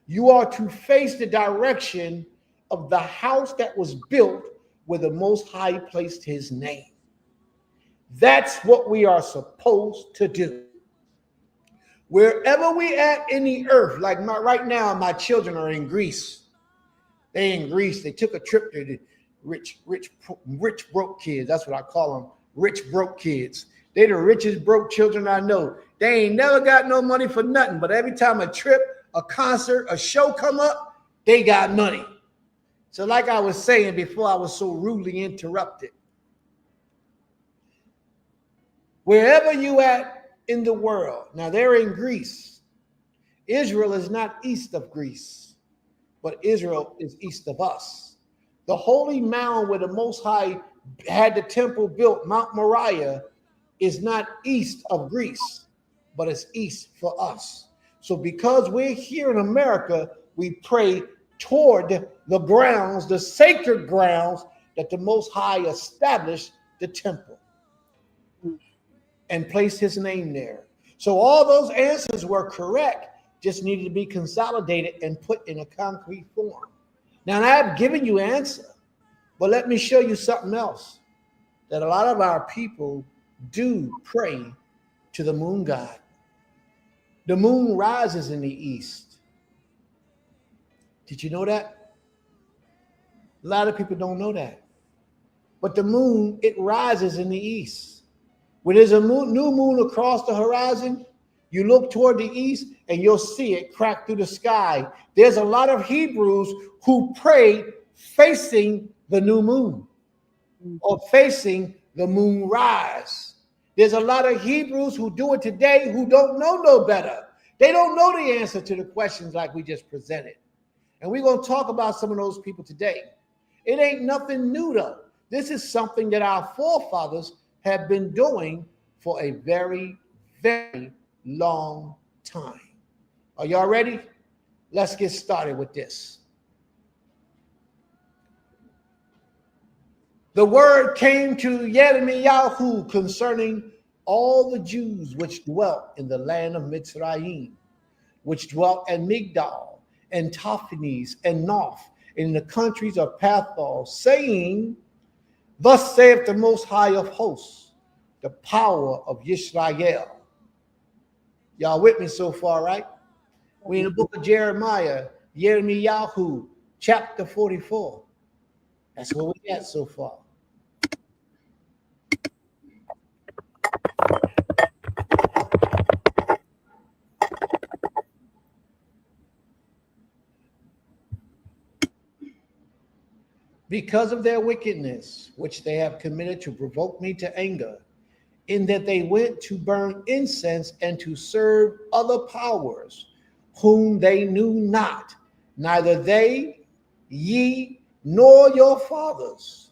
Speaker 1: you are to face the direction of the house that was built where the Most High placed his name. That's what we are supposed to do. Wherever we at in the earth, like right now, my children are in Greece. They in Greece. They took a trip to the rich broke kids. That's what I call them, rich broke kids. They the richest broke children I know. They ain't never got no money for nothing, but every time a trip, a concert, a show come up, they got money. So like I was saying before I was so rudely interrupted, wherever you at in the world, now they're in Greece. Israel is not east of Greece, but Israel is east of us. The holy mound where the Most High had the temple built, Mount Moriah, is not east of Greece, but it's east for us. So because we're here in America, we pray toward the grounds, the sacred grounds that the Most High established the temple and placed his name there. So all those answers were correct, just needed to be consolidated and put in a concrete form. Now, I've given you an answer, but let me show you something else that a lot of our people do pray to the moon god. The moon rises in the east. Did you know that? A lot of people don't know that. But the moon, it rises in the east. When there's a new moon across the horizon, you look toward the east and you'll see it crack through the sky. There's a lot of Hebrews who pray facing the new moon or facing the moon rise. There's a lot of Hebrews who do it today who don't know no better. They don't know the answer to the questions like we just presented. And we're going to talk about some of those people today. It ain't nothing new though. This is something that our forefathers have been doing for a very, very long time. Are y'all ready? Let's get started with this. The word came to Yirmiyahu concerning all the Jews which dwelt in the land of Mitzrayim, which dwelt at Migdal and Taphanes and Noph in the countries of Pathol, saying, thus saith the Most High of hosts, the power of Yisrael. Y'all with me so far, right? We in the book of Jeremiah, Yirmiyahu, chapter 44. That's where we at so far. Because of their wickedness, which they have committed to provoke me to anger, in that they went to burn incense and to serve other powers, whom they knew not, neither they, ye, nor your fathers.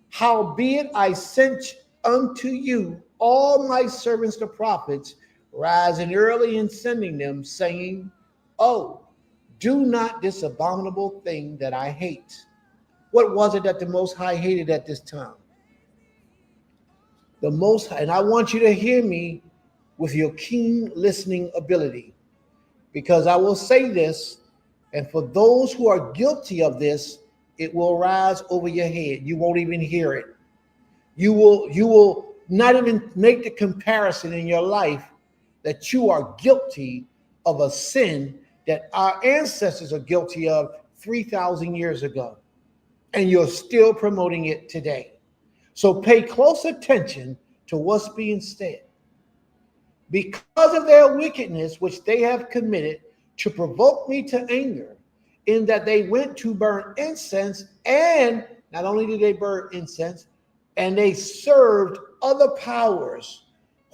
Speaker 1: Howbeit I sent unto you all my servants the prophets, rising early and sending them, saying, oh, do not this abominable thing that I hate. What was it that the Most High hated at this time? The Most High, and I want you to hear me with your keen listening ability, because I will say this, and for those who are guilty of this, it will rise over your head. You won't even hear it. You will not even make the comparison in your life that you are guilty of a sin that our ancestors are guilty of 3,000 years ago. And you're still promoting it today. So pay close attention to what's being said. Because of their wickedness, which they have committed to provoke me to anger, in that they went to burn incense, and not only did they burn incense, and they served other powers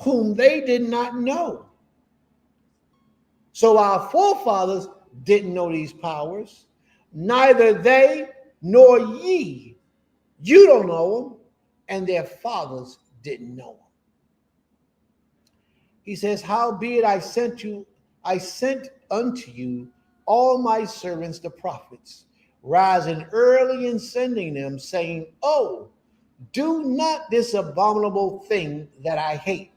Speaker 1: whom they did not know. So our forefathers didn't know these powers, neither they nor ye. You don't know them, and their fathers didn't know them. He says, howbeit I sent unto you all my servants the prophets, rising early and sending them, saying, oh, do not this abominable thing that I hate.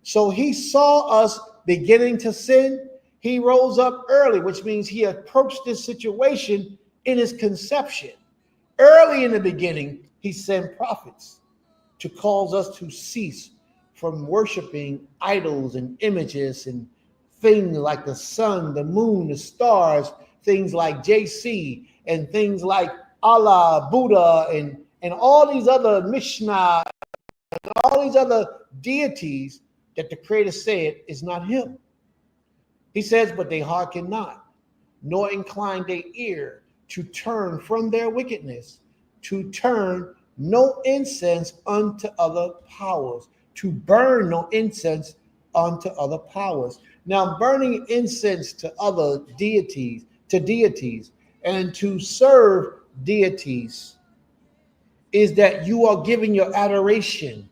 Speaker 1: So he saw us beginning to sin. He rose up early, which means he approached this situation in his conception. Early in the beginning, he sent prophets to cause us to cease from worshiping idols and images and things like the sun, the moon, the stars, things like JC and things like Allah, Buddha, and all these other Mishnah and all these other deities that the Creator said is not him. He says, but they hearken not, nor incline their ear to turn from their wickedness, to turn no incense unto other powers, to burn no incense unto other powers. Now, burning incense to other deities, and to serve deities is that you are giving your adoration.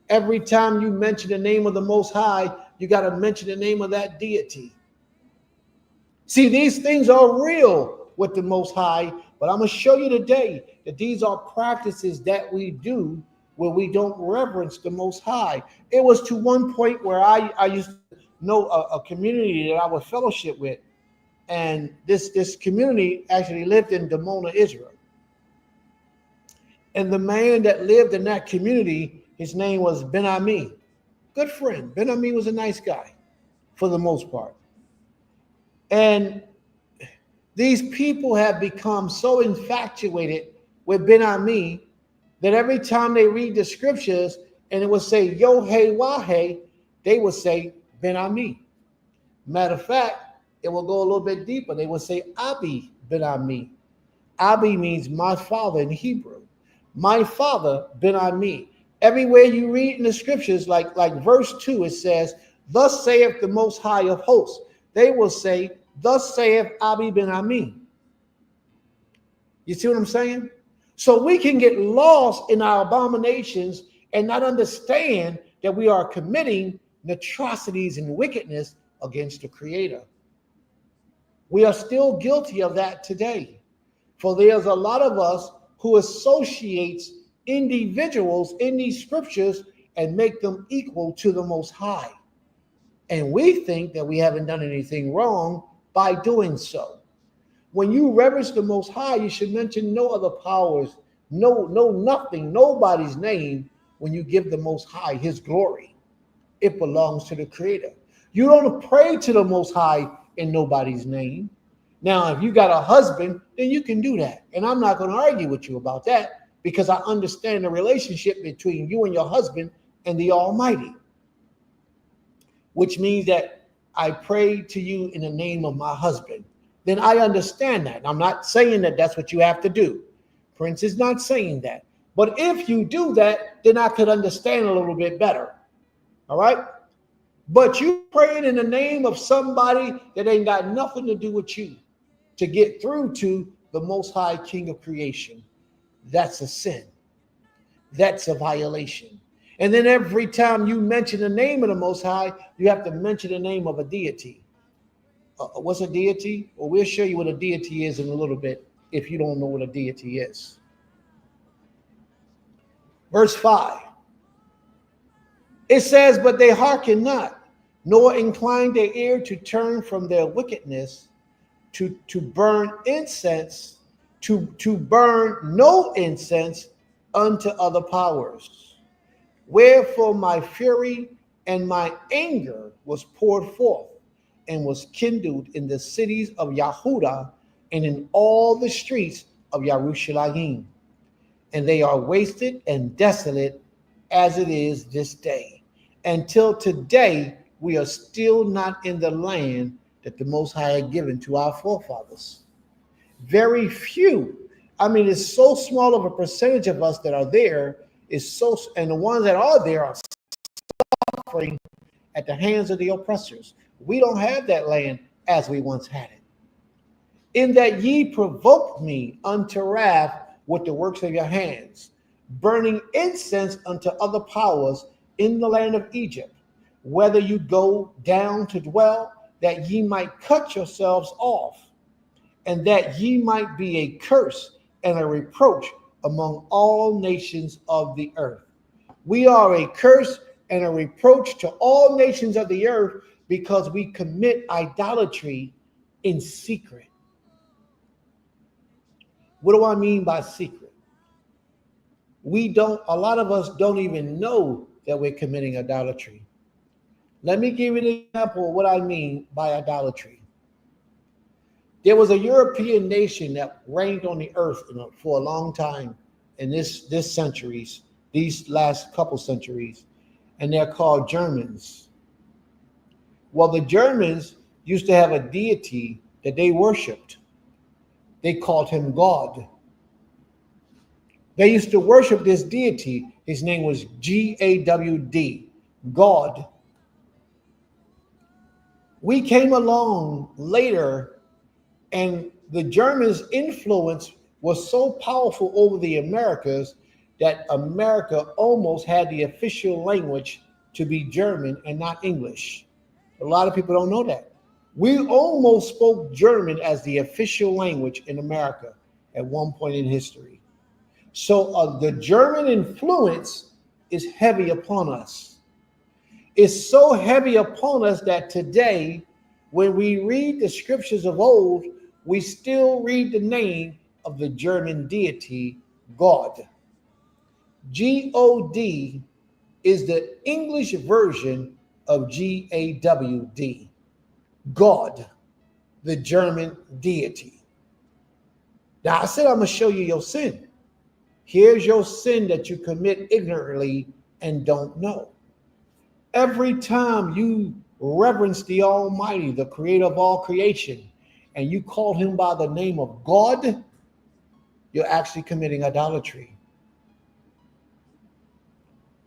Speaker 1: Every time you mention the name of the Most High, you got to mention the name of that deity. See, these things are real with the Most High, but I'm going to show you today that these are practices that we do where we don't reverence the Most High. It was to one point where I used to know a community that I would fellowship with, and this community actually lived in Dimona, Israel. And the man that lived in that community, His name was Ben Ami. Good friend. Ben Ami was a nice guy for the most part. And these people have become so infatuated with Ben Ami that every time they read the scriptures and it would say Yo Hey Wahe, they would say Ben Ami. Matter of fact, it will go a little bit deeper. They would say Abi Ben Ami. Abi means my father in Hebrew. My father Ben Ami. Everywhere you read in the scriptures, like verse 2, it says, Thus saith the Most High of hosts. They will say, Thus saith Abi Ben Ami. You see what I'm saying? So we can get lost in our abominations and not understand that we are committing atrocities and wickedness against the Creator. We are still guilty of that today. For there's a lot of us who associates individuals in these scriptures and make them equal to the Most High. And we think that we haven't done anything wrong by doing so. When you reverence the Most High, you should mention no other powers, nothing, nobody's name when you give the Most High his glory. It belongs to the Creator. You don't pray to the Most High in nobody's name. Now, if you got a husband, then you can do that. And I'm not going to argue with you about that because I understand the relationship between you and your husband and the Almighty, which means that I pray to you in the name of my husband. Then I understand that. I'm not saying that that's what you have to do. Prince is not saying that. But if you do that, then I could understand a little bit better. All right? But you praying in the name of somebody that ain't got nothing to do with you to get through to the Most High King of creation. That's a sin. That's a violation. And then every time you mention the name of the Most High, you have to mention the name of a deity. What's a deity? Well, we'll show you what a deity is in a little bit if you don't know what a deity is. Verse 5. It says, But they hearken not, nor incline their ear to turn from their wickedness, to burn incense, to burn no incense unto other powers. Wherefore my fury and my anger was poured forth, and was kindled in the cities of Yahudah and in all the streets of Yerushalayim. And they are wasted and desolate as it is this day. Until today, we are still not in the land that the Most High had given to our forefathers. Very few. I mean, it's so small of a percentage of us that are there, and the ones that are there are suffering at the hands of the oppressors. We don't have that land as we once had it. In that ye provoked me unto wrath with the works of your hands, burning incense unto other powers in the land of Egypt, whether you go down to dwell, that ye might cut yourselves off, and that ye might be a curse and a reproach among all nations of the earth. We are a curse and a reproach to all nations of the earth because we commit idolatry in secret. What do I mean by secret? A lot of us don't even know that we're committing idolatry. Let me give you an example of what I mean by idolatry. There was a European nation that reigned on the earth for a long time in this centuries, these last couple centuries, and they're called Germans. Well, the Germans used to have a deity that they worshipped. They called him God. They used to worship this deity. His name was G-A-W-D, God. We came along later, and the Germans' influence was so powerful over the Americas that America almost had the official language to be German and not English. A lot of people don't know that. We almost spoke German as the official language in America at one point in history. So the German influence is heavy upon us. It's so heavy upon us that today, when we read the scriptures of old, we still read the name of the German deity, God. G-O-D is the English version of GAWD, God, the German deity. Now, I said I'm going to show you your sin. Here's your sin that you commit ignorantly and don't know. Every time you reverence the Almighty, the creator of all creation, and you call him by the name of God, you're actually committing idolatry.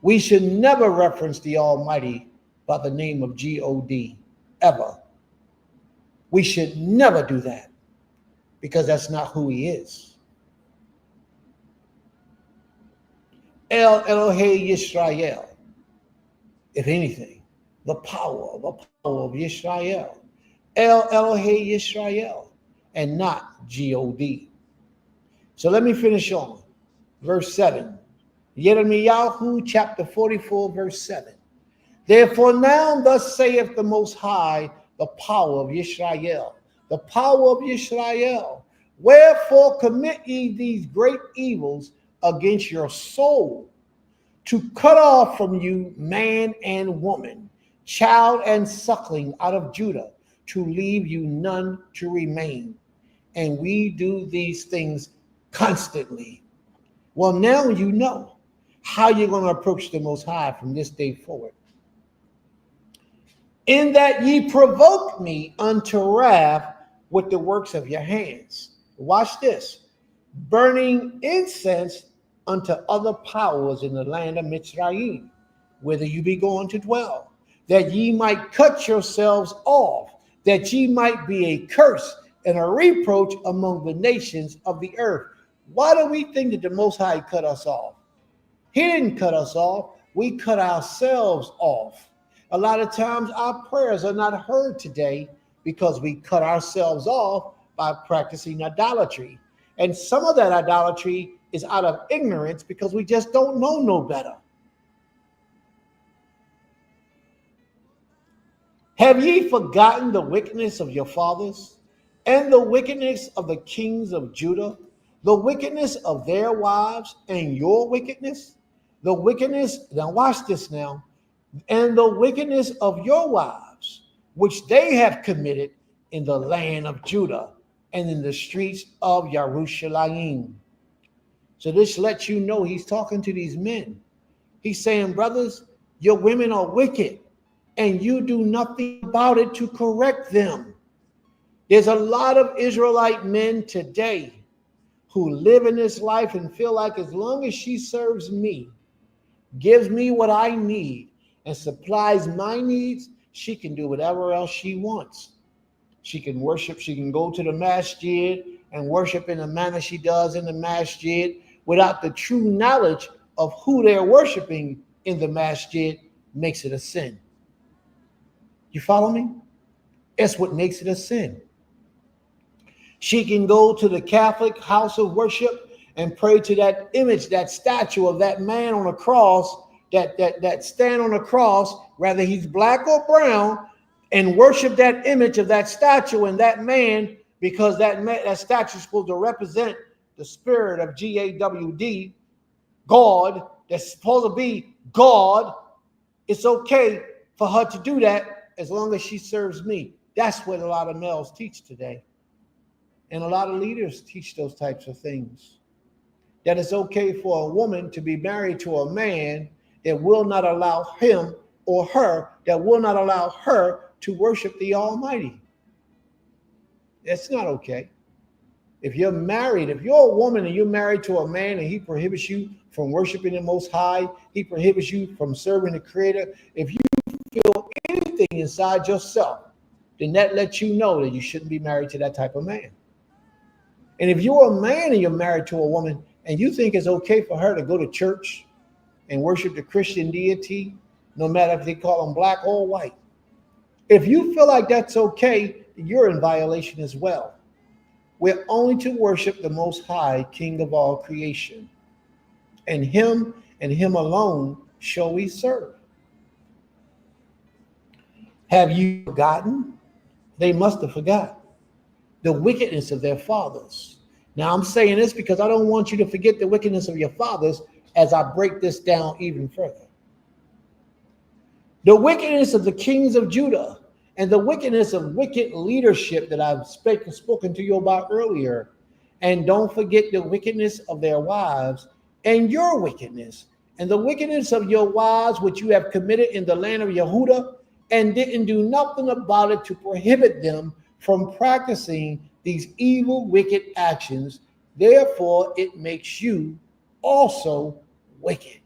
Speaker 1: We should never reference the Almighty by the name of God, ever. We should never do that, because that's not who he is. El Elohe Yisrael, if anything, the power of Yisrael. El Elohe Yisrael, and not God. So let me finish on. Verse 7. Yirmiyahu chapter 44, verse 7. Therefore now thus saith the Most High, the power of Yisrael, the power of Yisrael. Wherefore commit ye these great evils against your soul, to cut off from you man and woman, child and suckling out of Judah, to leave you none to remain. And we do these things constantly. Well, now you know how you're going to approach the Most High from this day forward. In that ye provoke me unto wrath with the works of your hands. Watch this. Burning incense unto other powers in the land of Mitzrayim, whither you be going to dwell, that ye might cut yourselves off, that ye might be a curse and a reproach among the nations of the earth. Why do we think that the Most High cut us off? He didn't cut us off. We cut ourselves off. A lot of times our prayers are not heard today because we cut ourselves off by practicing idolatry. And some of that idolatry is out of ignorance because we just don't know no better. Have ye forgotten the wickedness of your fathers and the wickedness of the kings of Judah, the wickedness of their wives and your wickedness, the wickedness, now watch this now, and the wickedness of your wives, which they have committed in the land of Judah and in the streets of Yerushalayim. So this lets you know he's talking to these men. He's saying, brothers, your women are wicked and you do nothing about it to correct them. There's a lot of Israelite men today who live in this life and feel like as long as she serves me, gives me what I need, and supplies my needs, she can do whatever else she wants. She can worship, she can go to the masjid and worship in the manner she does in the masjid without the true knowledge of who they're worshiping in the masjid makes it a sin. You follow me? That's what makes it a sin. She can go to the Catholic house of worship and pray to that image, that statue of that man on a cross, that stand on a cross, whether he's black or brown, and worship that image of that statue and that man, because that statue is supposed to represent the spirit of GAWD, God, that's supposed to be God. It's okay for her to do that as long as she serves me. That's what a lot of males teach today. And a lot of leaders teach those types of things. That it's okay for a woman to be married to a man that will not allow him or her, that will not allow her to worship the Almighty. That's not okay. If you're married, if you're a woman and you're married to a man and he prohibits you from worshiping the Most High, he prohibits you from serving the Creator, if you feel anything inside yourself, then that lets you know that you shouldn't be married to that type of man. And if you're a man and you're married to a woman and you think it's okay for her to go to church and worship the Christian deity, no matter if they call them black or white, if you feel like that's okay, you're in violation as well. We're only to worship the Most High, King of all creation. And him alone shall we serve. Have you forgotten? They must have forgot the wickedness of their fathers. Now I'm saying this because I don't want you to forget the wickedness of your fathers as I break this down even further. The wickedness of the kings of Judah and the wickedness of wicked leadership that I've spoken to you about earlier. And don't forget the wickedness of their wives and your wickedness and the wickedness of your wives, which you have committed in the land of Yehudah, and didn't do nothing about it to prohibit them from practicing these evil, wicked actions. Therefore, it makes you also wicked.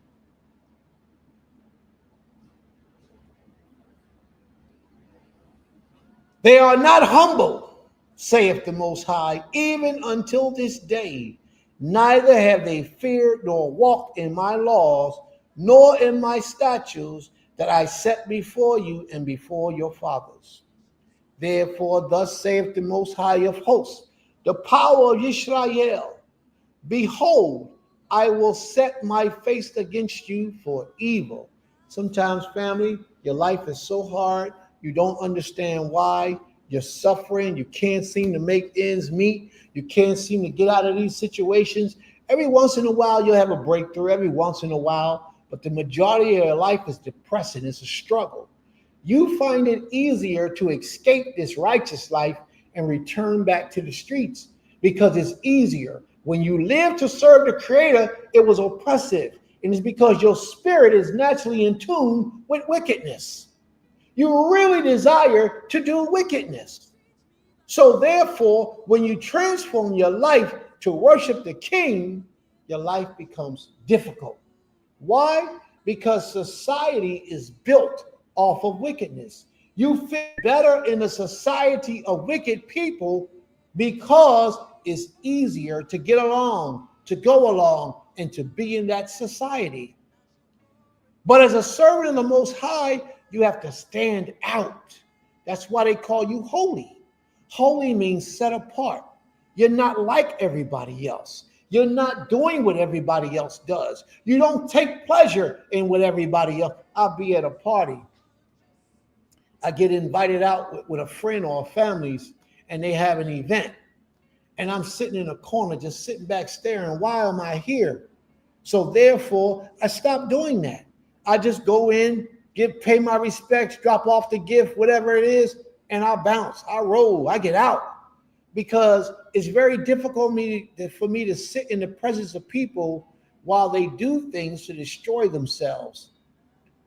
Speaker 1: They are not humble, saith the Most High, even until this day. Neither have they feared nor walked in my laws, nor in my statutes that I set before you and before your fathers. Therefore, thus saith the Most High of hosts, the power of Israel, behold, I will set my face against you for evil. Sometimes, family, your life is so hard, you don't understand why. You're suffering. You can't seem to make ends meet. You can't seem to get out of these situations. Every once in a while, you'll have a breakthrough, every once in a while, but the majority of your life is depressing. It's a struggle. You find it easier to escape this righteous life and return back to the streets because it's easier. When you live to serve the Creator, it was oppressive. And it's because your spirit is naturally in tune with wickedness. You really desire to do wickedness. So therefore, when you transform your life to worship the King, your life becomes difficult. Why? Because society is built off of wickedness. You fit better in a society of wicked people because it's easier to get along, to go along, and to be in that society. But as a servant of the Most High, you have to stand out. That's why they call you holy. Holy means set apart. You're not like everybody else. You're not doing what everybody else does. You don't take pleasure in what everybody else. I'll be at a party. I get invited out with a friend or families, and they have an event. And I'm sitting in a corner, just sitting back staring. Why am I here? So therefore, I stopped doing that. I just go in, pay my respects, drop off the gift, whatever it is, and I bounce, I roll, I get out. Because it's very difficult for me to sit in the presence of people while they do things to destroy themselves.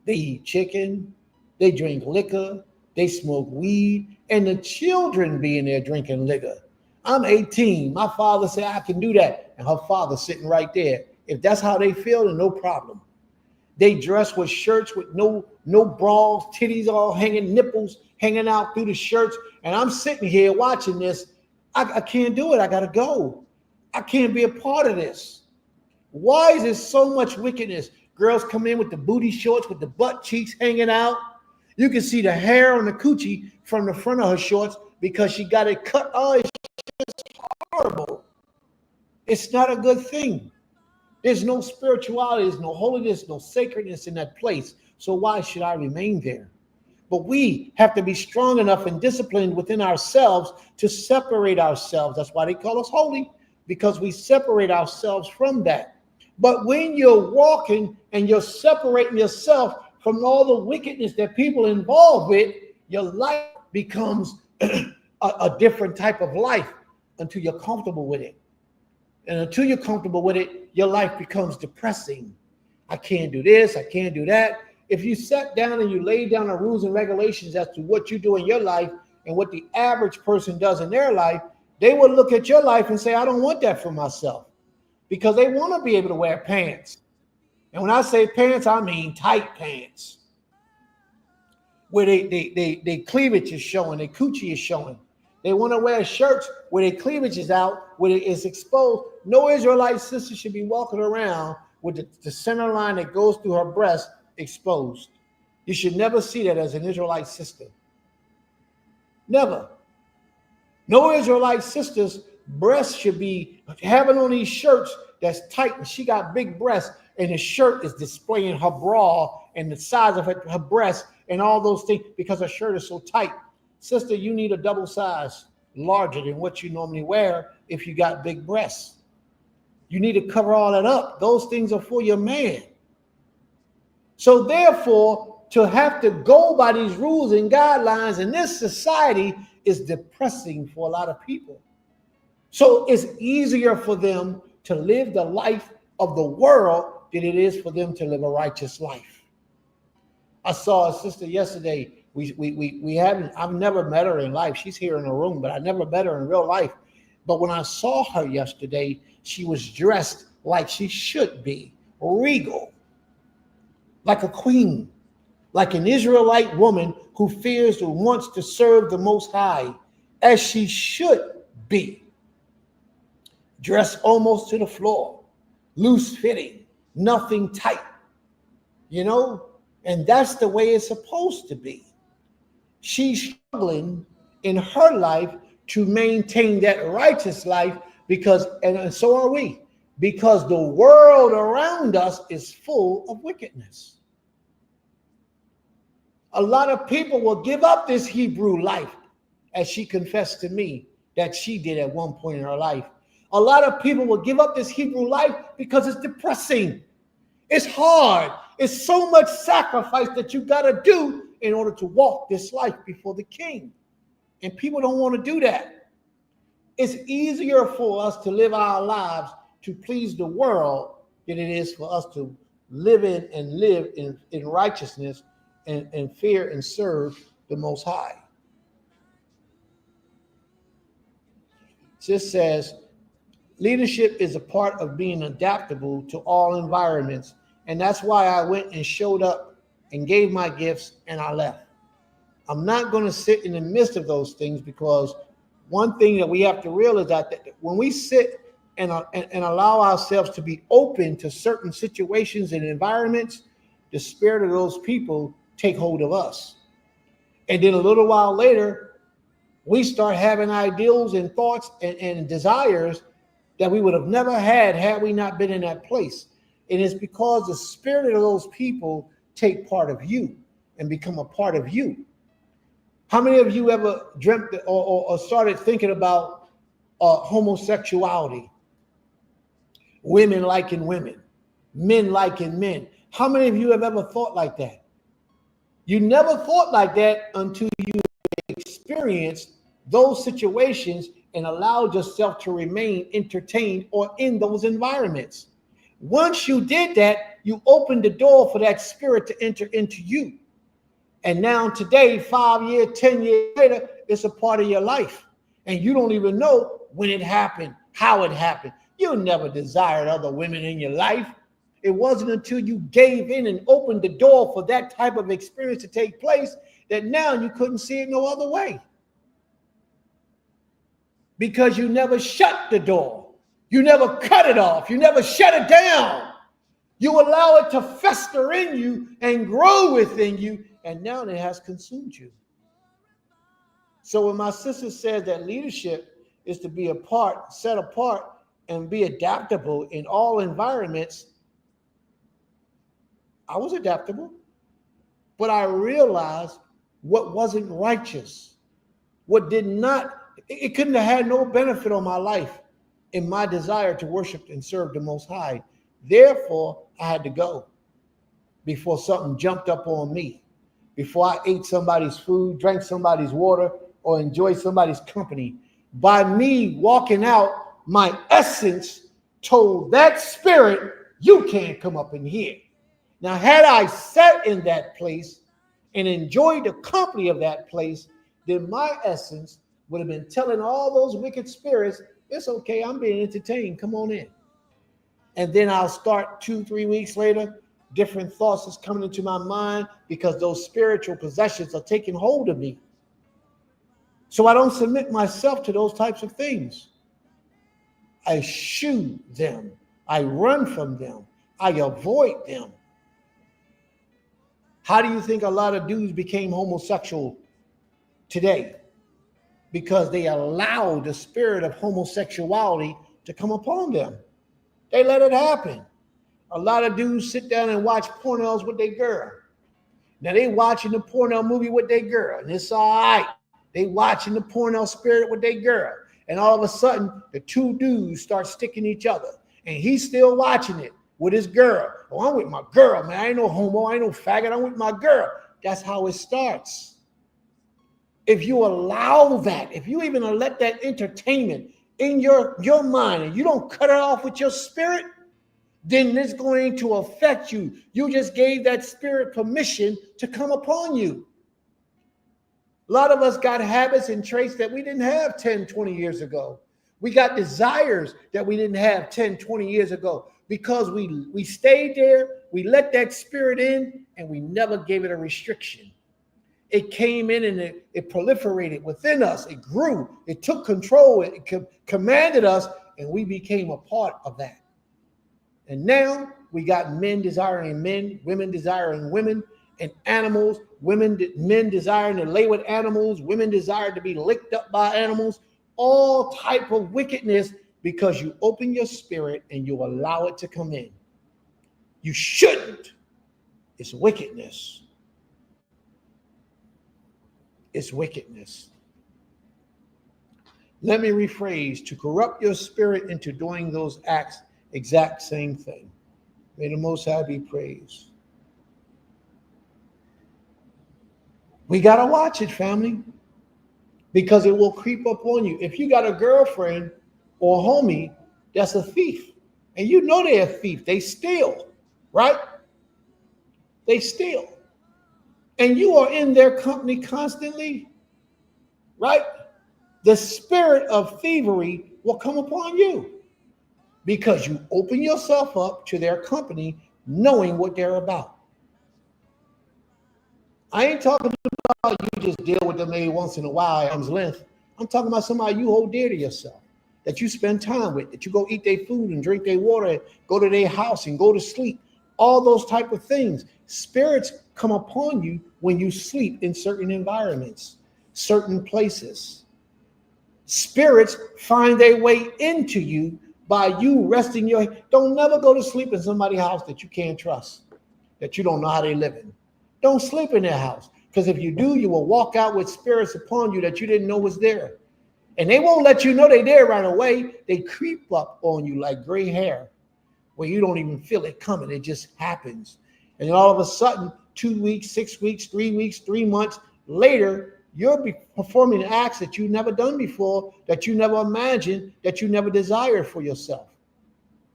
Speaker 1: They eat chicken, they drink liquor, they smoke weed, and the children be in there drinking liquor. I'm 18. My father said I can do that, and her father sitting right there. If that's how they feel, then no problem. They dress with shirts with no bras, titties all hanging, nipples hanging out through the shirts. And I'm sitting here watching this. I can't do it. I got to go. I can't be a part of this. Why is there so much wickedness? Girls come in with the booty shorts, with the butt cheeks hanging out. You can see the hair on the coochie from the front of her shorts because she got it cut. Oh, it's just horrible. It's not a good thing. There's no spirituality, there's no holiness, no sacredness in that place. So why should I remain there? But we have to be strong enough and disciplined within ourselves to separate ourselves. That's why they call us holy, because we separate ourselves from that. But when you're walking and you're separating yourself from all the wickedness that people involved with, your life becomes a different type of life until you're comfortable with it. And until you're comfortable with it, your life becomes depressing. I can't do this, I can't do that. If you sat down and you laid down the rules and regulations as to what you do in your life and what the average person does in their life, they would look at your life and say, I don't want that for myself. Because they want to be able to wear pants. And when I say pants, I mean tight pants. Where they cleavage is showing, their coochie is showing. They want to wear shirts where their cleavage is out, where it is exposed. No Israelite sister should be walking around with the center line that goes through her breast exposed. You should never see that as an Israelite sister. Never. No Israelite sister's breasts should be having on these shirts that's tight, and she got big breasts, and the shirt is displaying her bra and the size of her breast and all those things because her shirt is so tight. Sister, you need a double size larger than what you normally wear if you got big breasts. You need to cover all that up. Those things are for your man. So therefore, to have to go by these rules and guidelines in this society is depressing for a lot of people. So it's easier for them to live the life of the world than it is for them to live a righteous life. I saw a sister yesterday. I've never met her in life. She's here in the room, but I never met her in real life. But when I saw her yesterday, she was dressed like she should be, regal, like a queen, like an Israelite woman who fears and wants to serve the Most High, as she should be. Dressed almost to the floor, loose fitting, nothing tight, you know? And that's the way it's supposed to be. She's struggling in her life to maintain that righteous life because, and so are we, because the world around us is full of wickedness. A lot of people will give up this Hebrew life, as she confessed to me that she did at one point in her life. A lot of people will give up this Hebrew life because it's depressing. It's hard. It's so much sacrifice that you got to do in order to walk this life before the King. And people don't want to do that. It's easier for us to live our lives to please the world than it is for us to live in righteousness and fear and serve the Most High. It just says, leadership is a part of being adaptable to all environments. And that's why I went and showed up and gave my gifts and I left. I'm not going to sit in the midst of those things, because one thing that we have to realize that when we sit and allow ourselves to be open to certain situations and environments, the spirit of those people take hold of us. And then a little while later, we start having ideals and thoughts and desires that we would have never had we not been in that place. And it's because the spirit of those people take part of you and become a part of you. How many of you ever dreamt or started thinking about homosexuality? Women liking women, men liking men. How many of you have ever thought like that? You never thought like that until you experienced those situations and allowed yourself to remain entertained or in those environments. Once you did that, you opened the door for that spirit to enter into you. And now today, 5 years, 10 years later, it's a part of your life. And you don't even know when it happened, how it happened. You never desired other women in your life. It wasn't until you gave in and opened the door for that type of experience to take place that now you couldn't see it no other way. Because you never shut the door. You never cut it off. You never shut it down. You allow it to fester in you and grow within you, and now it has consumed you. So when my sister says that leadership is to be set apart, and be adaptable in all environments, I was adaptable, but I realized what wasn't righteous, what did not, it couldn't have had no benefit on my life in my desire to worship and serve the Most High. Therefore, I had to go before something jumped up on me, before I ate somebody's food, drank somebody's water, or enjoyed somebody's company. By me walking out, my essence told that spirit, you can't come up in here. Now, had I sat in that place and enjoyed the company of that place, then my essence would have been telling all those wicked spirits, it's okay, I'm being entertained, come on in. And then I'll start 2-3 weeks later, different thoughts is coming into my mind because those spiritual possessions are taking hold of me. So I don't submit myself to those types of things. I shun them. I run from them. I avoid them. How do you think a lot of dudes became homosexual today? Because they allowed the spirit of homosexuality to come upon them. They let it happen. A lot of dudes sit down and watch pornos with their girl. Now they watching the porno movie with their girl, and it's all right. They watching the porno spirit with their girl. And all of a sudden, the two dudes start sticking each other. And he's still watching it. with his girl. Oh, I'm with my girl, man. I ain't no homo. I ain't no faggot. I'm with my girl. That's how it starts. If you allow that, if you even let that entertainment in your mind and you don't cut it off with your spirit, then it's going to affect you. You just gave that spirit permission to come upon you. A lot of us got habits and traits that we didn't have 10, 20 years ago. We got desires that we didn't have 10, 20 years ago because we stayed there, we let that spirit in, and we never gave it a restriction. It came in and it proliferated within us. It grew. It took control. It commanded us, and we became a part of that. And now we got men desiring men, women desiring women, and animals, men desiring to lay with animals, women desire to be licked up by animals, all type of wickedness because you open your spirit and you allow it to come in. You shouldn't. It's wickedness. It's wickedness. Let me rephrase, to corrupt your spirit into doing those acts, exact same thing. May the Most High be praised. We got to watch it, family, because it will creep up on you. If you got a girlfriend or a homie that's a thief, and you know they're a thief, they steal, right? They steal. And you are in their company constantly, right? The spirit of thievery will come upon you because you open yourself up to their company knowing what they're about. I ain't talking about you just deal with them maybe once in a while, arm's length. I'm talking about somebody you hold dear to yourself, that you spend time with, that you go eat their food and drink their water, and go to their house and go to sleep. All those type of things. Spirits come upon you when you sleep in certain environments, certain places. Spirits find their way into you by you resting your head. Don't never go to sleep in somebody's house that you can't trust, that you don't know how they living. Don't sleep in their house, because if you do, you will walk out with spirits upon you that you didn't know was there. And they won't let you know they're there right away. They creep up on you like gray hair where you don't even feel it coming. It just happens. And then all of a sudden, 2 weeks, 6 weeks, 3 weeks, 3 months later, you'll be performing acts that you've never done before, that you never imagined, that you never desired for yourself.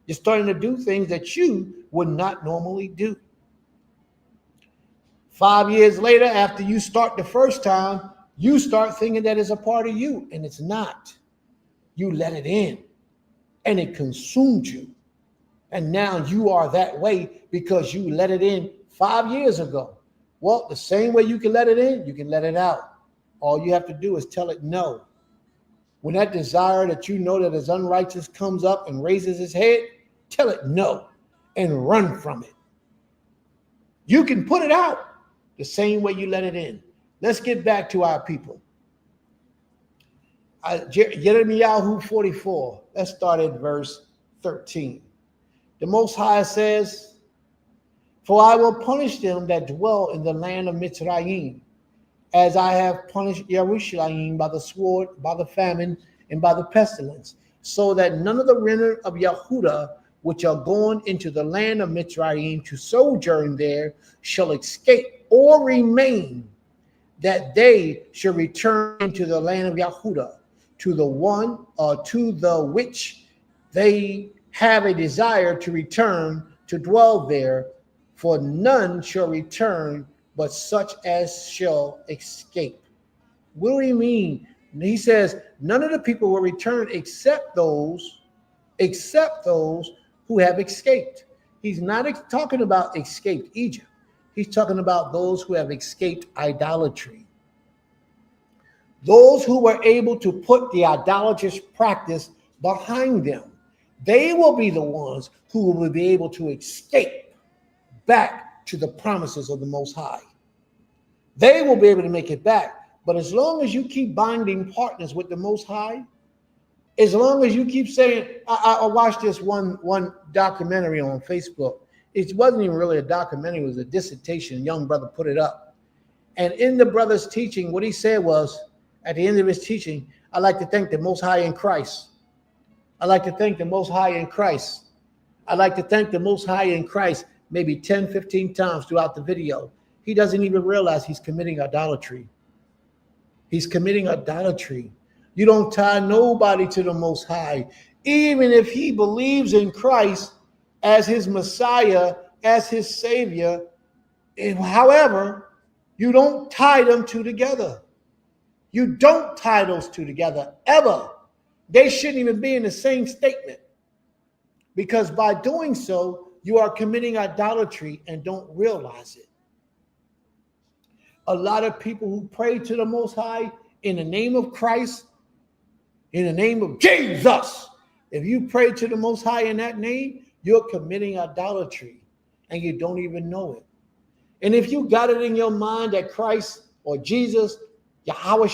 Speaker 1: You're starting to do things that you would not normally do. 5 years later, after you start the first time, you start thinking that it's a part of you, and it's not. You let it in, and it consumed you. And now you are that way because you let it in 5 years ago. Well, the same way you can let it in, you can let it out. All you have to do is tell it no. When that desire that you know that is unrighteous comes up and raises its head, tell it no and run from it. You can put it out the same way you let it in. Let's get back to our people. Jeremiah 44. Let's start at verse 13. The Most High says, "For I will punish them that dwell in the land of Mitzrayim, as I have punished Jerusalem by the sword, by the famine, and by the pestilence, so that none of the remnant of Yehudah, which are gone into the land of Mitzrayim to sojourn there, shall escape or remain, that they shall return into the land of Yehudah, to the one or to the which they have a desire to return to dwell there, for none shall return but such as shall escape." What do you mean? He says none of the people will return except those who have escaped. He's not talking about escaped Egypt. He's talking about those who have escaped idolatry. Those who were able to put the idolatrous practice behind them. They will be the ones who will be able to escape back to the promises of the Most High. They will be able to make it back. But as long as you keep binding partners with the Most High, as long as you keep saying, I watched this one documentary on Facebook. It wasn't even really a documentary. It was a dissertation. A young brother put it up. And in the brother's teaching, what he said was, at the end of his teaching, "I'd like to thank the Most High in Christ. I'd like to thank the Most High in Christ. I like to thank the Most High in Christ maybe 10, 15 times throughout the video. He doesn't even realize he's committing idolatry. He's committing idolatry. You don't tie nobody to the Most High. Even if he believes in Christ as his Messiah, as his Savior, however, you don't tie them two together. You don't tie those two together ever. They shouldn't even be in the same statement. Because by doing so, you are committing idolatry and don't realize it. A lot of people who pray to the Most High in the name of Christ, in the name of Jesus, if you pray to the Most High in that name, you're committing idolatry and you don't even know it. And if you got it in your mind that Christ or Jesus, Yahweh,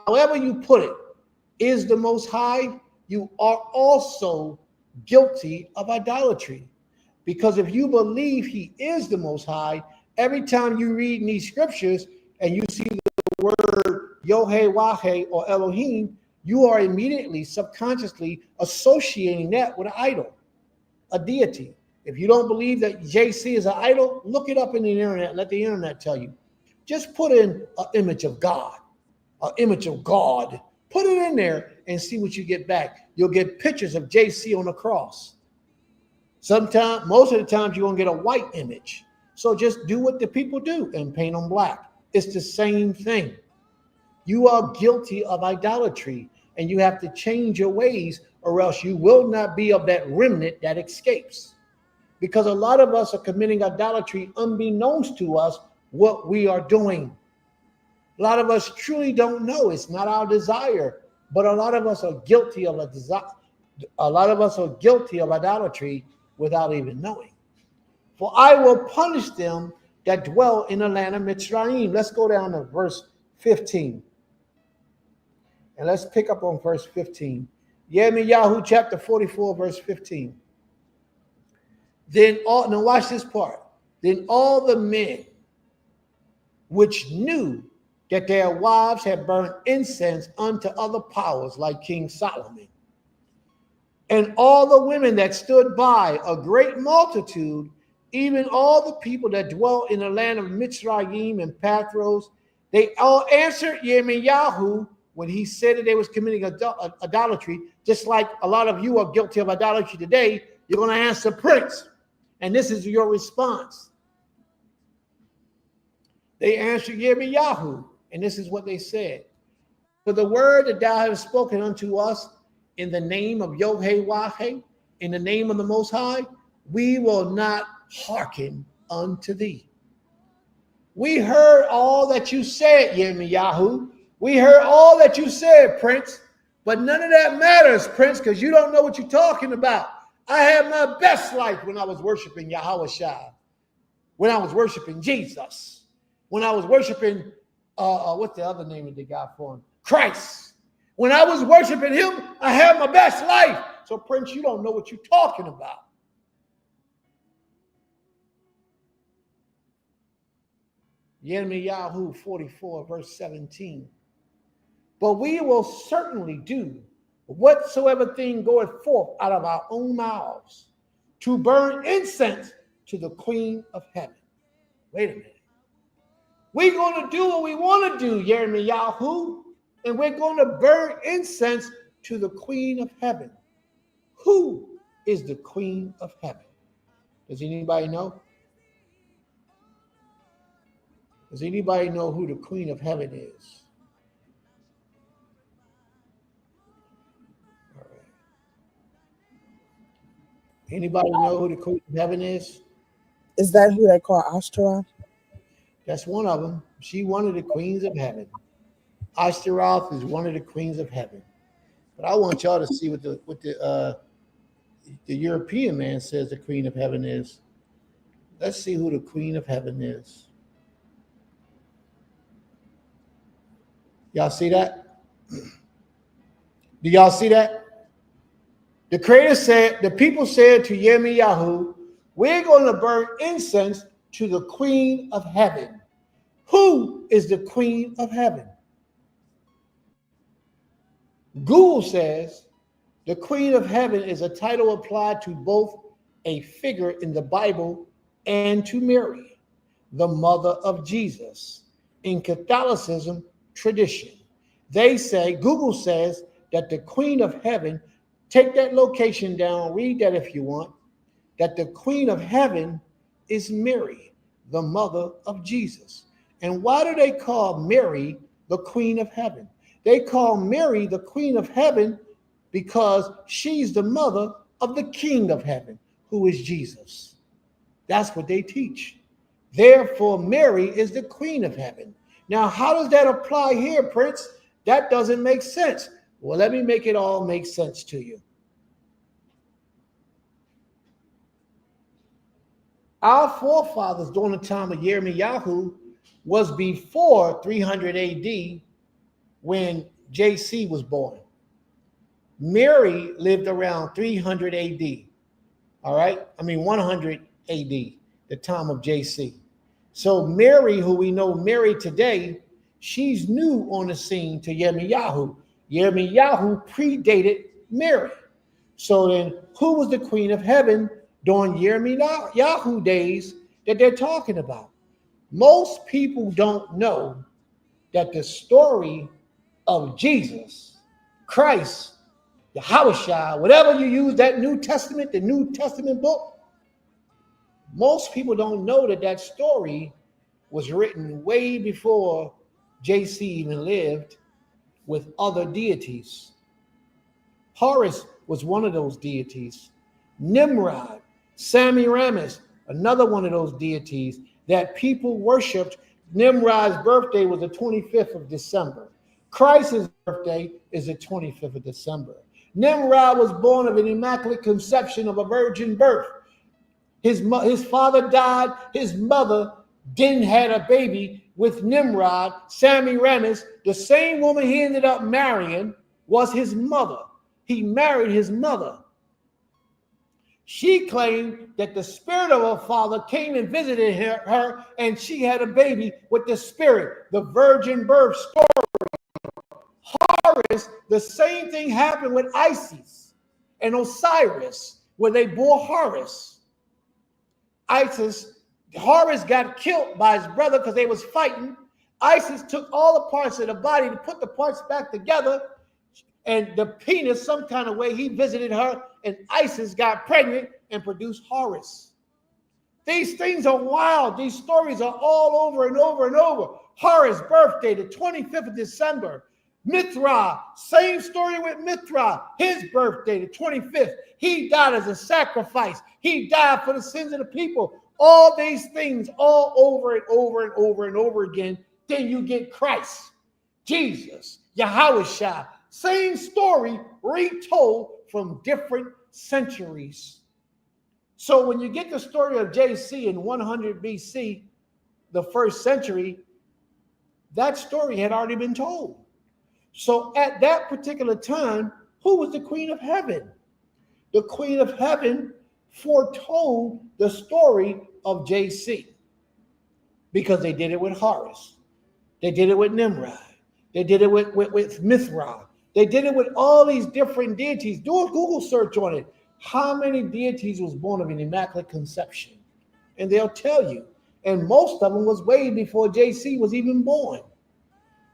Speaker 1: however you put it, is the Most High, you are also guilty of idolatry. Because if you believe he is the Most High, every time you read in these scriptures and you see the word Yod-Heh-Wah-Heh or Elohim, you are immediately, subconsciously associating that with an idol, a deity. If you don't believe that JC is an idol, look it up in the internet. Let the internet tell you. Just put in an image of God, an image of God. Put it in there and see what you get back. You'll get pictures of JC on the cross. Sometimes, most of the times, you're going to get a white image. So just do what the people do and paint them black. It's the same thing. You are guilty of idolatry and you have to change your ways or else you will not be of that remnant that escapes. Because a lot of us are committing idolatry unbeknownst to us what we are doing. A lot of us truly don't know. It's not our desire, but a lot of us are guilty of a lot of us are guilty of idolatry without even knowing. For I will punish them that dwell in the land of Mitzrayim. Let's go down to verse 15. And let's pick up on verse 15. Yirmiyahu chapter 44, verse 15. Now watch this part. Then all the men which knew that their wives had burned incense unto other powers like King Solomon, and all the women that stood by, a great multitude, even all the people that dwell in the land of Mitzrayim and Pathros, they all answered Yirmiyahu when he said that they was committing idolatry, just like a lot of you are guilty of idolatry today. You're going to answer Prince, and this is your response. They answered Yirmiyahu, and this is what they said. For the word that thou hast spoken unto us in the name of Yod-Heh-Wah-Heh, in the name of the Most High, we will not hearken unto thee. We heard all that you said, Yirmiyahu. We heard all that you said, Prince, but none of that matters, Prince, because you don't know what you're talking about. I had my best life when I was worshiping Yahweh Shai, when I was worshiping Jesus, when I was worshiping, what's the other name that they got for him? Christ. When I was worshiping him, I had my best life. So, Prince, you don't know what you're talking about. Yirmiyahu 44, verse 17. But we will certainly do whatsoever thing goeth forth out of our own mouths to burn incense to the Queen of Heaven. Wait a minute. We're going to do what we want to do, Yirmiyahu, and we're going to burn incense to the Queen of Heaven. Who is the Queen of Heaven? Does anybody know? Does anybody know who the Queen of Heaven is? All right. Anybody know who the Queen of Heaven is?
Speaker 2: Is that who they call Ashtaroth?
Speaker 1: That's one of them. She one of the queens of heaven. Ashtaroth is one of the queens of heaven. But I want y'all to see what the European man says the Queen of Heaven is. Let's see who the Queen of Heaven is. Y'all see that? Do y'all see that? The Creator said, the people said to Yirmiyahu, we're going to burn incense to the Queen of Heaven. Who is the Queen of Heaven? Google says the Queen of Heaven is a title applied to both a figure in the Bible, and to Mary, the mother of Jesus. In Catholicism tradition, they say, Google says that the Queen of Heaven, take that location down, read that if you want, that the Queen of Heaven is Mary, the mother of Jesus. And why do they call Mary the Queen of Heaven? They call Mary the Queen of Heaven because she's the mother of the King of Heaven, who is Jesus. That's what they teach. Therefore, Mary is the Queen of Heaven. Now, how does that apply here, Prince? That doesn't make sense. Well, let me make it all make sense to you. Our forefathers during the time of Yirmiyahu was before 300 AD when JC was born. Mary lived around 300 AD. All right? 100 AD, the time of JC. So Mary, who we know Mary today, she's new on the scene to Yirmiyahu. Yirmiyahu predated Mary. So then who was the Queen of Heaven during Yirmiyahu days that they're talking about? Most people don't know that the story of Jesus, Christ, Yahushua, whatever you use, that New Testament, the New Testament book, most people don't know that that story was written way before JC even lived with other deities. Horus was one of those deities. Nimrod, Semiramis, another one of those deities that people worshipped. Nimrod's birthday was the 25th of December. Christ's birthday is the 25th of December. Nimrod was born of an immaculate conception of a virgin birth. His father died. His mother didn't have a baby with Nimrod. Semiramis, the same woman he ended up marrying, was his mother. He married his mother. She claimed that the spirit of her father came and visited her, and she had a baby with the spirit, the virgin birth story. Horus, the same thing happened with Isis and Osiris, where they bore Horus. Horus got killed by his brother because they was fighting. Isis took all the parts of the body to put the parts back together, and the penis, some kind of way, he visited her, and Isis got pregnant and produced Horus. These things are wild. These stories are all over and over and over. Horus' birthday, the 25th of December. Mithra, same story with Mithra. His birthday, the 25th. He died as a sacrifice. He died for the sins of the people. All these things all over and over and over and over again. Then you get Christ, Jesus, Yahushua. Same story retold from different centuries. So when you get the story of JC in 100 BC, the first century, that story had already been told. So at that particular time, who was the Queen of Heaven? The Queen of Heaven foretold the story of JC because they did it with Horus. They did it with Nimrod. They did it with Mithra. They did it with all these different deities. Do a Google search on it. How many deities was born of an immaculate conception? And they'll tell you. And most of them was way before JC was even born.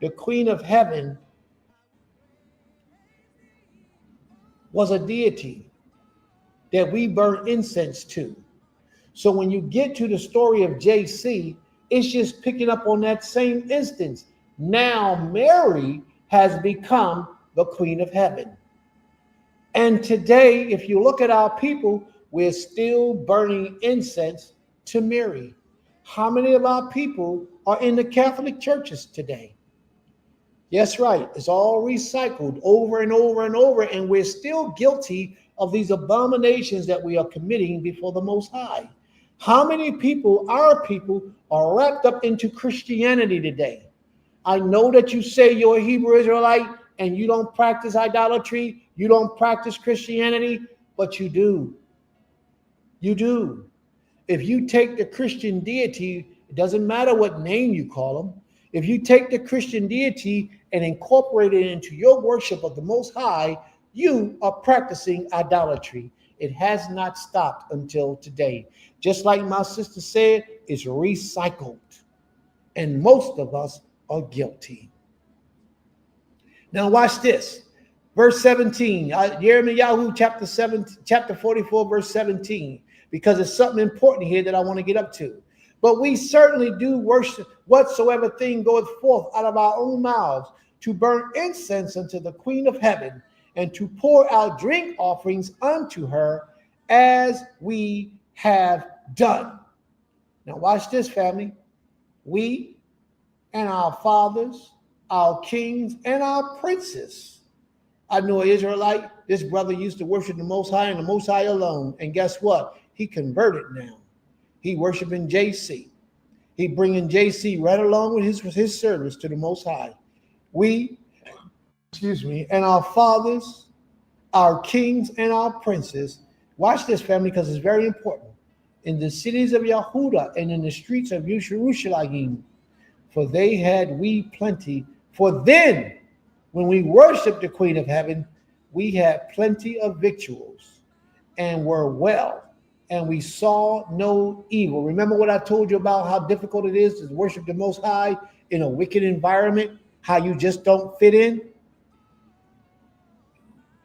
Speaker 1: The Queen of Heaven was a deity that we burn incense to. So when you get to the story of JC, it's just picking up on that same instance. Now Mary has become the Queen of Heaven. And today, if you look at our people, we're still burning incense to Mary. How many of our people are in the Catholic churches today? Yes, right. It's all recycled over and over and over, and we're still guilty of these abominations that we are committing before the Most High. How many people, our people, are wrapped up into Christianity today? I know that you say you're a Hebrew Israelite and you don't practice idolatry, you don't practice Christianity, but you do. You do. If you take the Christian deity, it doesn't matter what name you call them. If you take the Christian deity and incorporate it into your worship of the Most High, you are practicing idolatry. It has not stopped until today. Just like my sister said, it's recycled. And most of us are guilty. Now watch this. Verse 17, Yirmiyahu chapter 44, verse 17, because it's something important here that I want to get up to. But we certainly do worship whatsoever thing goeth forth out of our own mouths, to burn incense unto the Queen of Heaven, and to pour out drink offerings unto her, as we have done. Now watch this, family. We and our fathers, our kings, and our princes. I know an Israelite, this brother used to worship the Most High and the Most High alone. And guess what? He converted now. He worshiping JC. He bringing JC right along with his service to the Most High. We, and our fathers, our kings, and our princes. Watch this, family, because it's very important. In the cities of Yehuda and in the streets of Yerushalayim, for they had we plenty. For then, when we worshiped the Queen of Heaven, we had plenty of victuals and were well, and we saw no evil. Remember what I told you about how difficult it is to worship the Most High in a wicked environment, how you just don't fit in?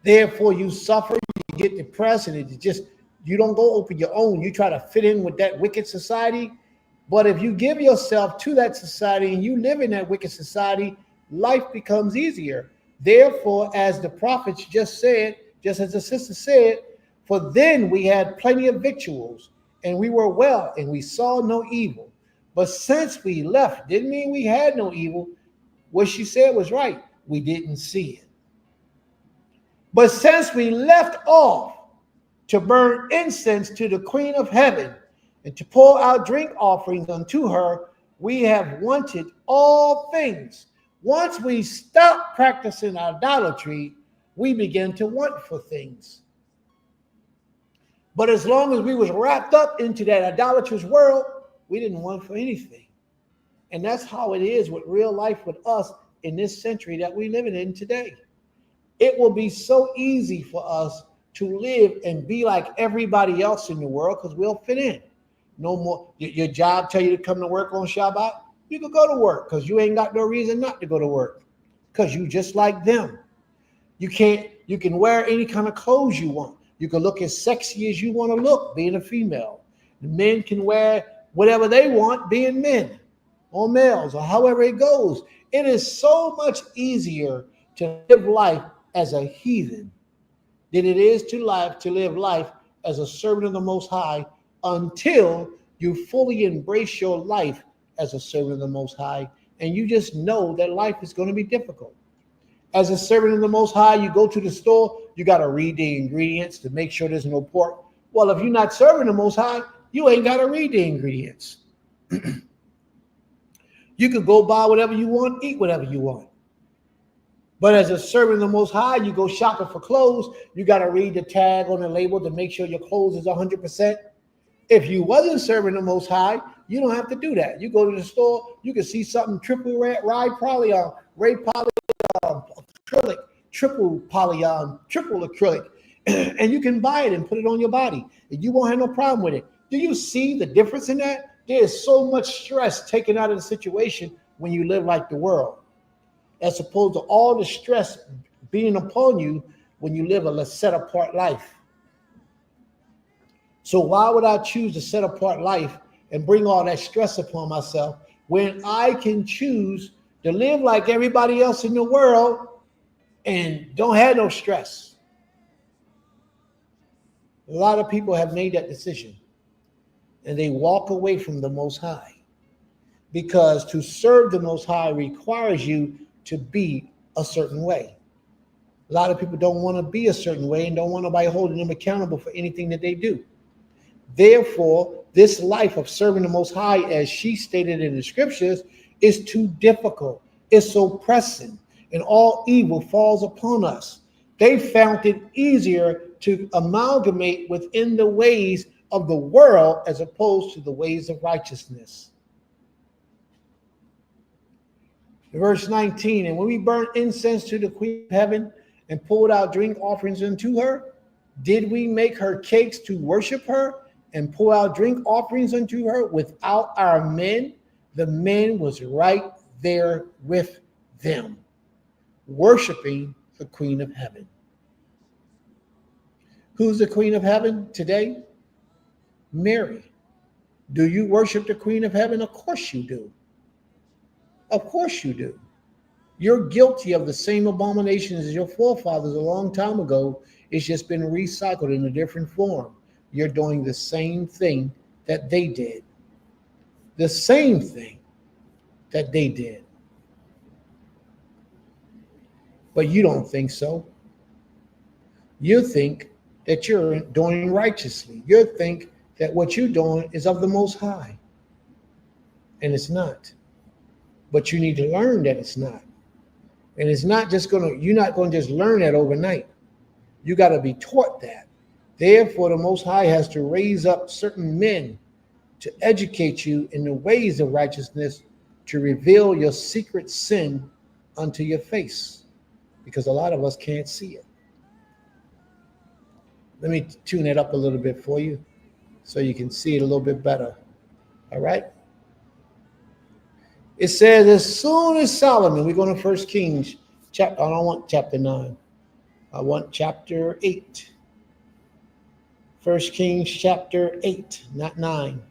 Speaker 1: Therefore, you suffer, you get depressed, and it just, you don't go open your own. You try to fit in with that wicked society. But if you give yourself to that society and you live in that wicked society, life becomes easier. Therefore, as the prophets just said, just as the sister said, for then we had plenty of victuals, and we were well, and we saw no evil. But since we left, didn't mean we had no evil. What she said was right. We didn't see it. But since we left off to burn incense to the Queen of Heaven and to pour out drink offerings unto her, we have wanted all things. Once we stopped practicing idolatry, we began to want for things. But as long as we was wrapped up into that idolatrous world, we didn't want for anything. And that's how it is with real life with us in this century that we're living in today. It will be so easy for us to live and be like everybody else in the world because we'll fit in. No more, your job tell you to come to work on Shabbat, you can go to work because you ain't got no reason not to go to work because you just like them. You can wear any kind of clothes you want. You can look as sexy as you want to look, being a female. The men can wear whatever they want, being men or males or however it goes. It is so much easier to live life as a heathen than it is to live life as a servant of the Most High until you fully embrace your life as a servant of the Most High, and you just know that life is going to be difficult. As a servant of the Most High, you go to the store, you got to read the ingredients to make sure there's no pork. Well, if you're not serving the Most High, you ain't got to read the ingredients. You could go buy whatever you want, eat whatever you want. But as a servant of the Most High, you go shopping for clothes, you got to read the tag on the label to make sure your clothes is 100%. If you wasn't serving the Most High, you don't have to do that. You go to the store, you can see something triple acrylic, triple acrylic, and you can buy it and put it on your body, and you won't have no problem with it. Do you see the difference in that? There is so much stress taken out of the situation when you live like the world, as opposed to all the stress being upon you when you live a set-apart life. So why would I choose to set apart life and bring all that stress upon myself when I can choose to live like everybody else in the world and don't have no stress? A lot of people have made that decision and they walk away from the Most High, because to serve the Most High requires you to be a certain way. A lot of people don't want to be a certain way and don't want nobody holding them accountable for anything that they do. Therefore, this life of serving the Most High, as she stated in the scriptures, is too difficult. It's so pressing, and all evil falls upon us. They found it easier to amalgamate within the ways of the world as opposed to the ways of righteousness. Verse 19, and when we burnt incense to the Queen of Heaven and poured out drink offerings unto her, Did we make her cakes to worship her and pour out drink offerings unto her without our men? The men was right there with them, worshiping the Queen of Heaven. Who's the Queen of Heaven today? Mary. Do you worship the Queen of Heaven? Of course you do. Of course you do. You're guilty of the same abominations as your forefathers a long time ago. It's just been recycled in a different form. You're doing the same thing that they did. The same thing that they did. But you don't think so. You think that you're doing righteously. You think that what you're doing is of the Most High. And it's not. But you need to learn that it's not. And it's not just you're not going to just learn that overnight. You got to be taught that. Therefore, the Most High has to raise up certain men to educate you in the ways of righteousness, to reveal your secret sin unto your face, because a lot of us can't see it. Let me tune it up a little bit for you so you can see it a little bit better. All right? It says, as soon as Solomon, we're going to 1 Kings, I don't want chapter 9. I want chapter 8. 1 Kings chapter 8, not 9.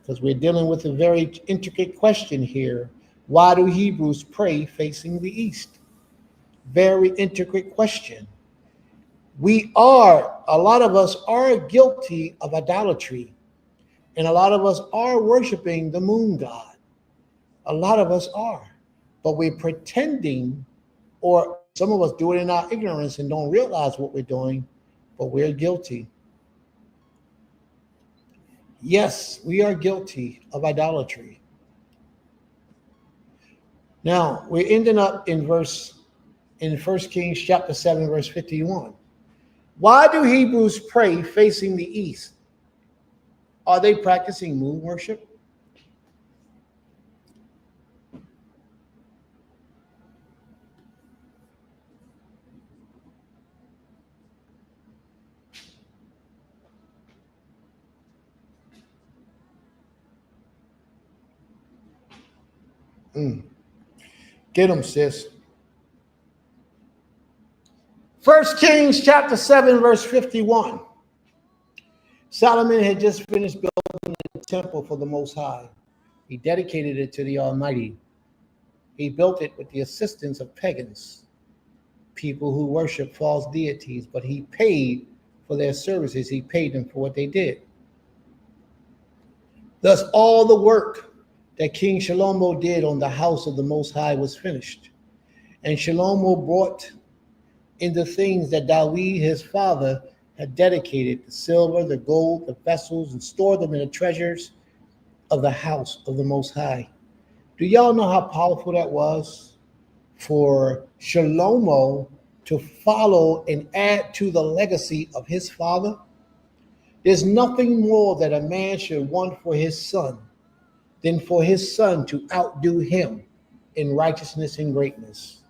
Speaker 1: Because we're dealing with a very intricate question here. Why do Hebrews pray facing the east? Very intricate question. A lot of us are guilty of idolatry. And a lot of us are worshiping the moon god. A lot of us are. But we're pretending, or some of us do it in our ignorance and don't realize what we're doing, but we're guilty. Yes, we are guilty of idolatry. Now, we're ending up in 1 Kings chapter 7, verse 51. Why do Hebrews pray facing the east? Are they practicing moon worship? Get them, sis. 1 Kings chapter 7, verse 51. Solomon had just finished building the temple for the Most High. He dedicated it to the Almighty. He built it with the assistance of pagans, people who worship false deities, but he paid for their services. He paid them for what they did. Thus, all the work that King Shlomo did on the house of the Most High was finished. And Shlomo brought in the things that David, his father, had dedicated, the silver, the gold, the vessels, and stored them in the treasures of the house of the Most High. Do y'all know how powerful that was for Shlomo to follow and add to the legacy of his father? There's nothing more that a man should want for his son than for his son to outdo him in righteousness and greatness.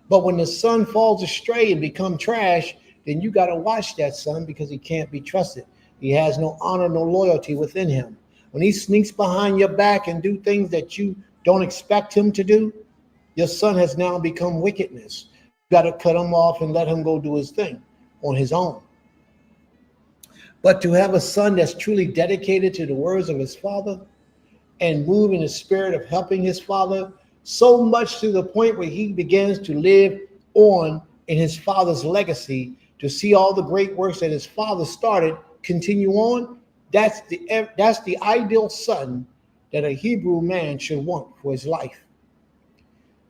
Speaker 1: But when the son falls astray and become trash, then you got to watch that son, because he can't be trusted. He has no honor, no loyalty within him. When he sneaks behind your back and do things that you don't expect him to do, your son has now become wickedness. You got to cut him off and let him go do his thing on his own. But to have a son that's truly dedicated to the words of his father and move in the spirit of helping his father, so much to the point where he begins to live on in his father's legacy, to see all the great works that his father started continue on. That's the ideal son that a Hebrew man should want for his life.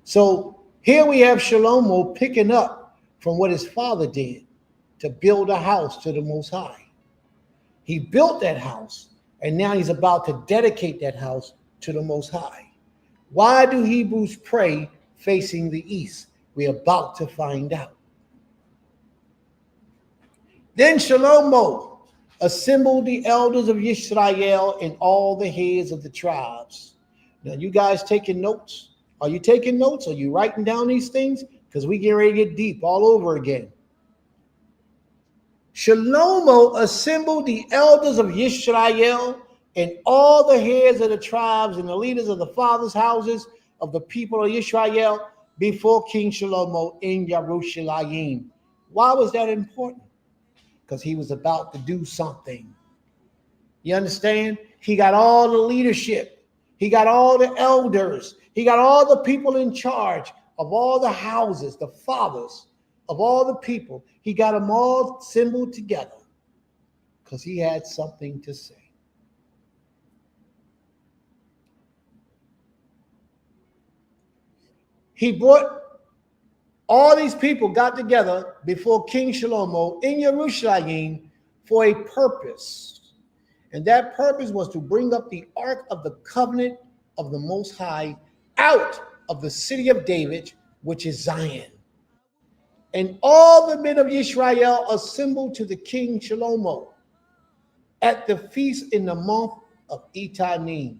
Speaker 1: So here we have Shlomo picking up from what his father did to build a house to the Most High. He built that house, and now he's about to dedicate that house to the Most High. Why do Hebrews pray facing the east? We're about to find out. Then Shlomo assembled the elders of Yisrael and all the heads of the tribes. Now, you guys taking notes? Are you taking notes? Are you writing down these things? Because we get ready to get deep all over again. Shlomo assembled the elders of Yisrael and all the heads of the tribes and the leaders of the fathers' houses of the people of Israel before King Shlomo in Jerusalem. Why was that important? Because he was about to do something. You understand? He got all the leadership. He got all the elders. He got all the people in charge of all the houses, the fathers of all the people. He got them all assembled together because he had something to say. He brought all these people got together before King Shlomo in Jerusalem for a purpose. And that purpose was to bring up the Ark of the Covenant of the Most High out of the city of David, which is Zion. And all the men of Israel assembled to the king Shlomo at the feast in the month of Etanim.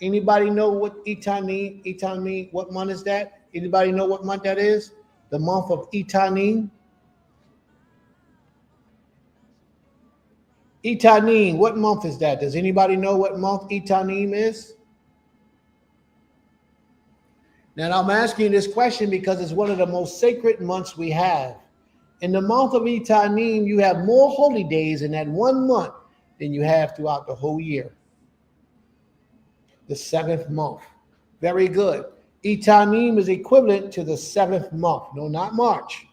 Speaker 1: Anybody know what Etanim, what month is that? Anybody know what month that is? The month of Etanim. Etanim, what month is that? Does anybody know what month Etanim is? Now, I'm asking this question because it's one of the most sacred months we have. In the month of Etanim, you have more holy days in that 1 month than you have throughout the whole year. The 7th month. Very good. Etanim is equivalent to the 7th month. No, not March.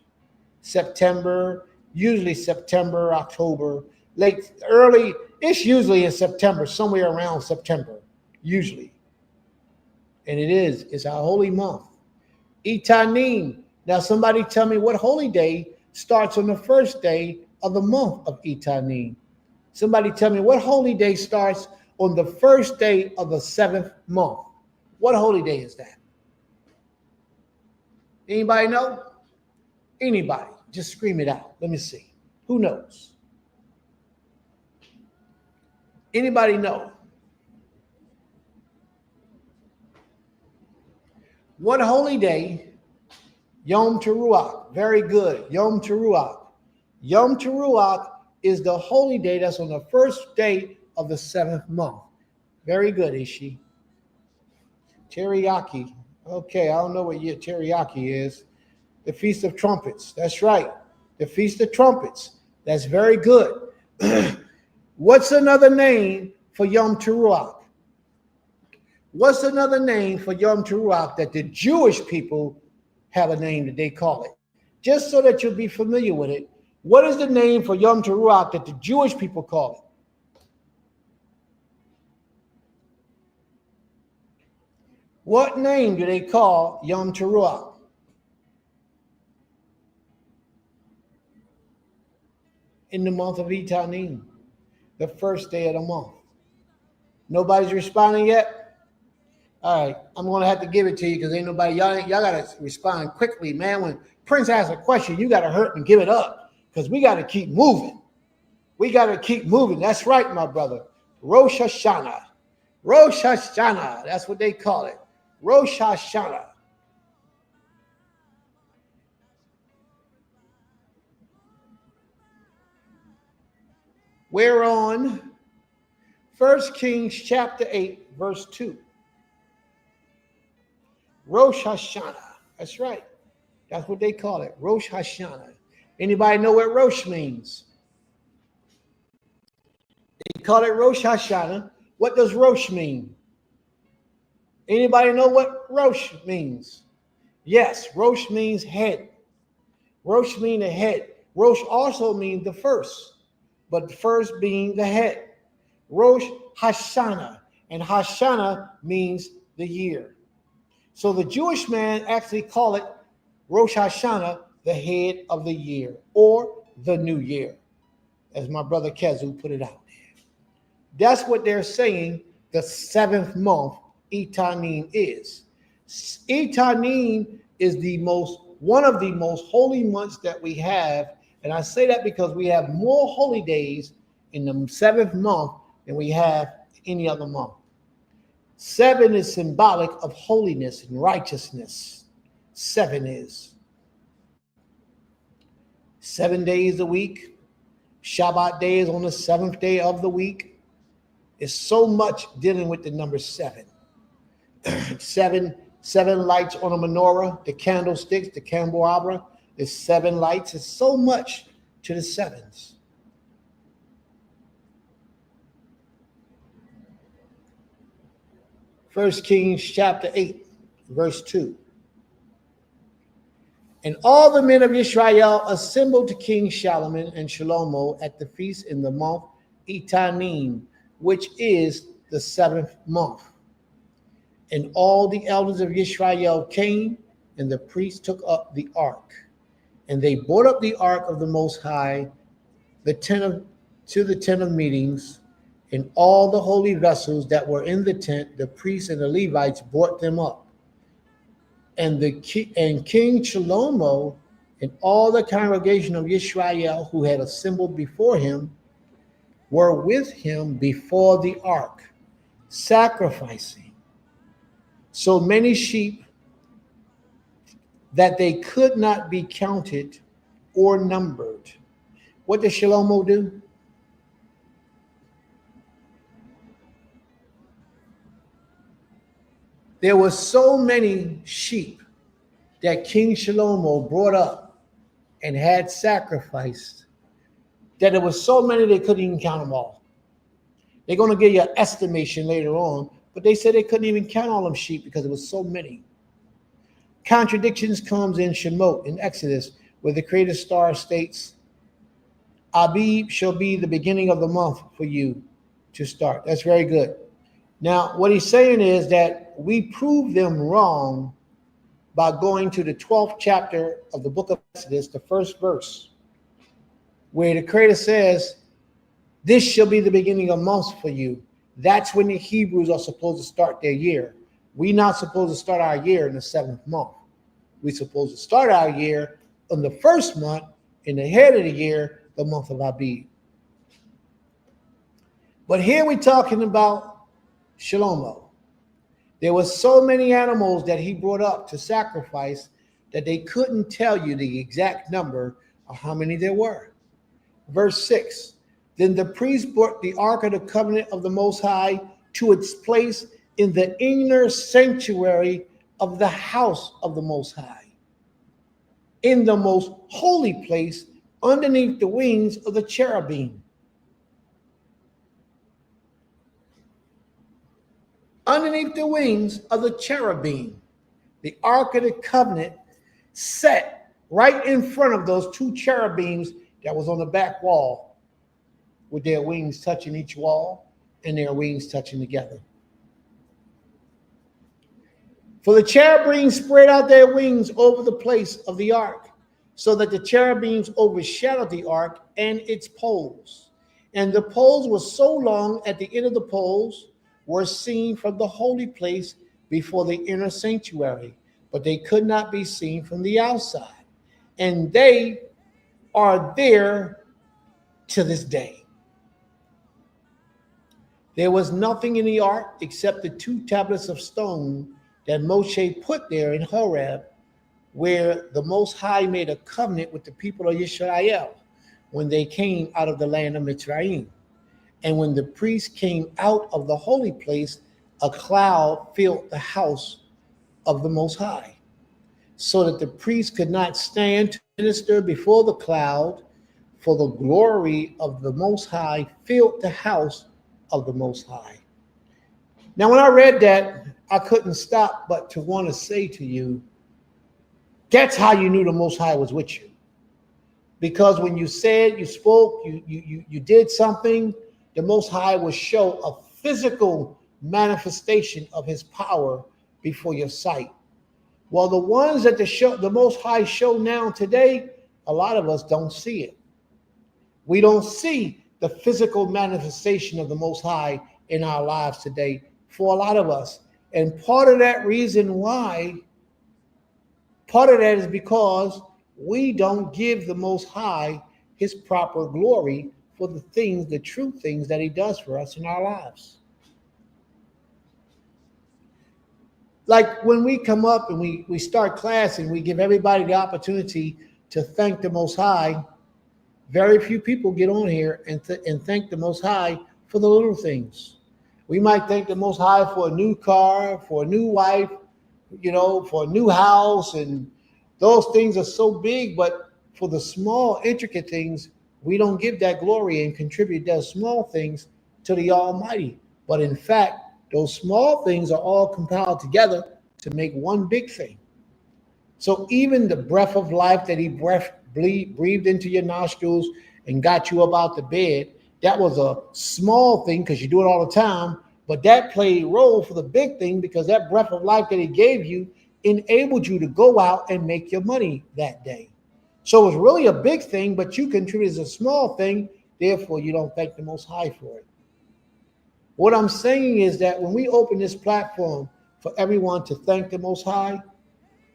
Speaker 1: September, usually September, October, early. It's usually in September, somewhere around September, usually. And it's our holy month. Etanim. Now, somebody tell me what holy day starts on the first day of the month of Etanim. Somebody tell me what holy day starts on the first day of the 7th month. What holy day is that? Anybody know? Anybody? Just scream it out. Let me see. Who knows? Anybody know? What holy day? Yom Teruah. Very good. Yom Teruah. Yom Teruah is the holy day that's on the first day of the 7th month. Very good, Ishi. Teriyaki. Okay, I don't know what your teriyaki is. The Feast of Trumpets. That's right. The Feast of Trumpets. That's very good. What's another name for Yom Teruah? What's another name for Yom Teruah that the Jewish people have a name that they call it? Just so that you'll be familiar with it. What is the name for Yom Teruah that the Jewish people call it? What name do they call Yom Teruah? In the month of Etanim, the first day of the month. Nobody's responding yet? All right, I'm going to have to give it to you because ain't nobody, y'all got to respond quickly, man. When Prince asks a question, you got to hurt and give it up because we got to keep moving. We got to keep moving. That's right, my brother. Rosh Hashanah. Rosh Hashanah. That's what they call it. Rosh Hashanah. We're on 1 Kings chapter 8, verse 2. Rosh Hashanah. That's right. That's what they call it. Rosh Hashanah. Anybody know what Rosh means? They call it Rosh Hashanah. What does Rosh mean? Anybody know what Rosh means? Yes, Rosh means head. Rosh means the head. Rosh also means the first, but the first being the head. Rosh Hashanah, and Hashanah means the year. So the Jewish man actually call it Rosh Hashanah, the head of the year, or the new year, as my brother Kezu put it out there. That's what they're saying the 7th month Etanim is. Etanim is one of the most holy months that we have, and I say that because we have more holy days in the 7th month than we have any other month. 7 is symbolic of holiness and righteousness. 7 is 7 days a week, Shabbat day is on the 7th day of the week. It's so much dealing with the number 7. seven lights on a menorah, the candlesticks, the candelabra is 7 lights. It's so much to the sevens. First Kings chapter 8, verse 2. And all the men of Israel assembled to King Solomon and Shlomo at the feast in the month Etanim, which is the 7th month. And all the elders of Israel came, and the priests took up the ark. And they brought up the ark of the Most High, to the tent of meetings, and all the holy vessels that were in the tent, the priests and the Levites brought them up. And King Shlomo and all the congregation of Israel who had assembled before him were with him before the ark, sacrificing so many sheep that they could not be counted or numbered. What did Shlomo do? There were so many sheep that King Shlomo brought up and had sacrificed that there were so many they couldn't even count them all. They're going to give you an estimation later on, but they said they couldn't even count all them sheep because there was so many. Contradictions comes in Shemot, in Exodus, where the Creator Star states, Abib shall be the beginning of the month for you to start. That's very good. Now, what he's saying is that we prove them wrong by going to the 12th chapter of the book of Exodus, the first verse, where the Creator says, this shall be the beginning of months for you. That's when the Hebrews are supposed to start their year. We're not supposed to start our year in the 7th month. We're supposed to start our year in the 1st month, in the head of the year, the month of Abib. But here we're talking about Shlomo. There were so many animals that he brought up to sacrifice that they couldn't tell you the exact number of how many there were. Verse 6, then the priest brought the ark of the covenant of the Most High to its place in the inner sanctuary of the house of the Most High, in the most holy place underneath the wings of the cherubim. Underneath the wings of the cherubim, the Ark of the Covenant set right in front of those 2 cherubims that was on the back wall, with their wings touching each wall and their wings touching together. For the cherubims spread out their wings over the place of the ark, so that the cherubims overshadowed the ark and its poles. And the poles were so long at the end of the poles were seen from the holy place before the inner sanctuary, but they could not be seen from the outside. And they are there to this day. There was nothing in the ark except the 2 tablets of stone that Moshe put there in Horeb, where the Most High made a covenant with the people of Israel when they came out of the land of Mitzrayim. And when the priest came out of the holy place, a cloud filled the house of the Most High, so that the priest could not stand to minister before the cloud, for the glory of the Most High filled the house of the Most High. Now, when I read that, I couldn't stop but to want to say to you, that's how you knew the Most High was with you. Because when you said, you spoke, you did something, the Most High will show a physical manifestation of his power before your sight. Well, the ones that the Most High show now today, a lot of us don't see it. We don't see the physical manifestation of the Most High in our lives today for a lot of us. And part of that reason why, part of that is because we don't give the Most High his proper glory for the things, the true things that he does for us in our lives. Like when we come up and we start class and we give everybody the opportunity to thank the Most High, Very few people get on here and thank the Most High for the little things. We might thank the Most High for a new car, for a new wife, for a new house, and those things are so big, but for the small, intricate things, we don't give that glory and contribute those small things to the Almighty. But in fact, those small things are all compiled together to make one big thing. So even the breath of life that he breathed into your nostrils and got you up out the bed, that was a small thing because you do it all the time, but that played a role for the big thing because that breath of life that he gave you enabled you to go out and make your money that day. So it's really a big thing, but you contributed a small thing, therefore you don't thank the Most High for it. What I'm saying is that when we open this platform for everyone to thank the Most High,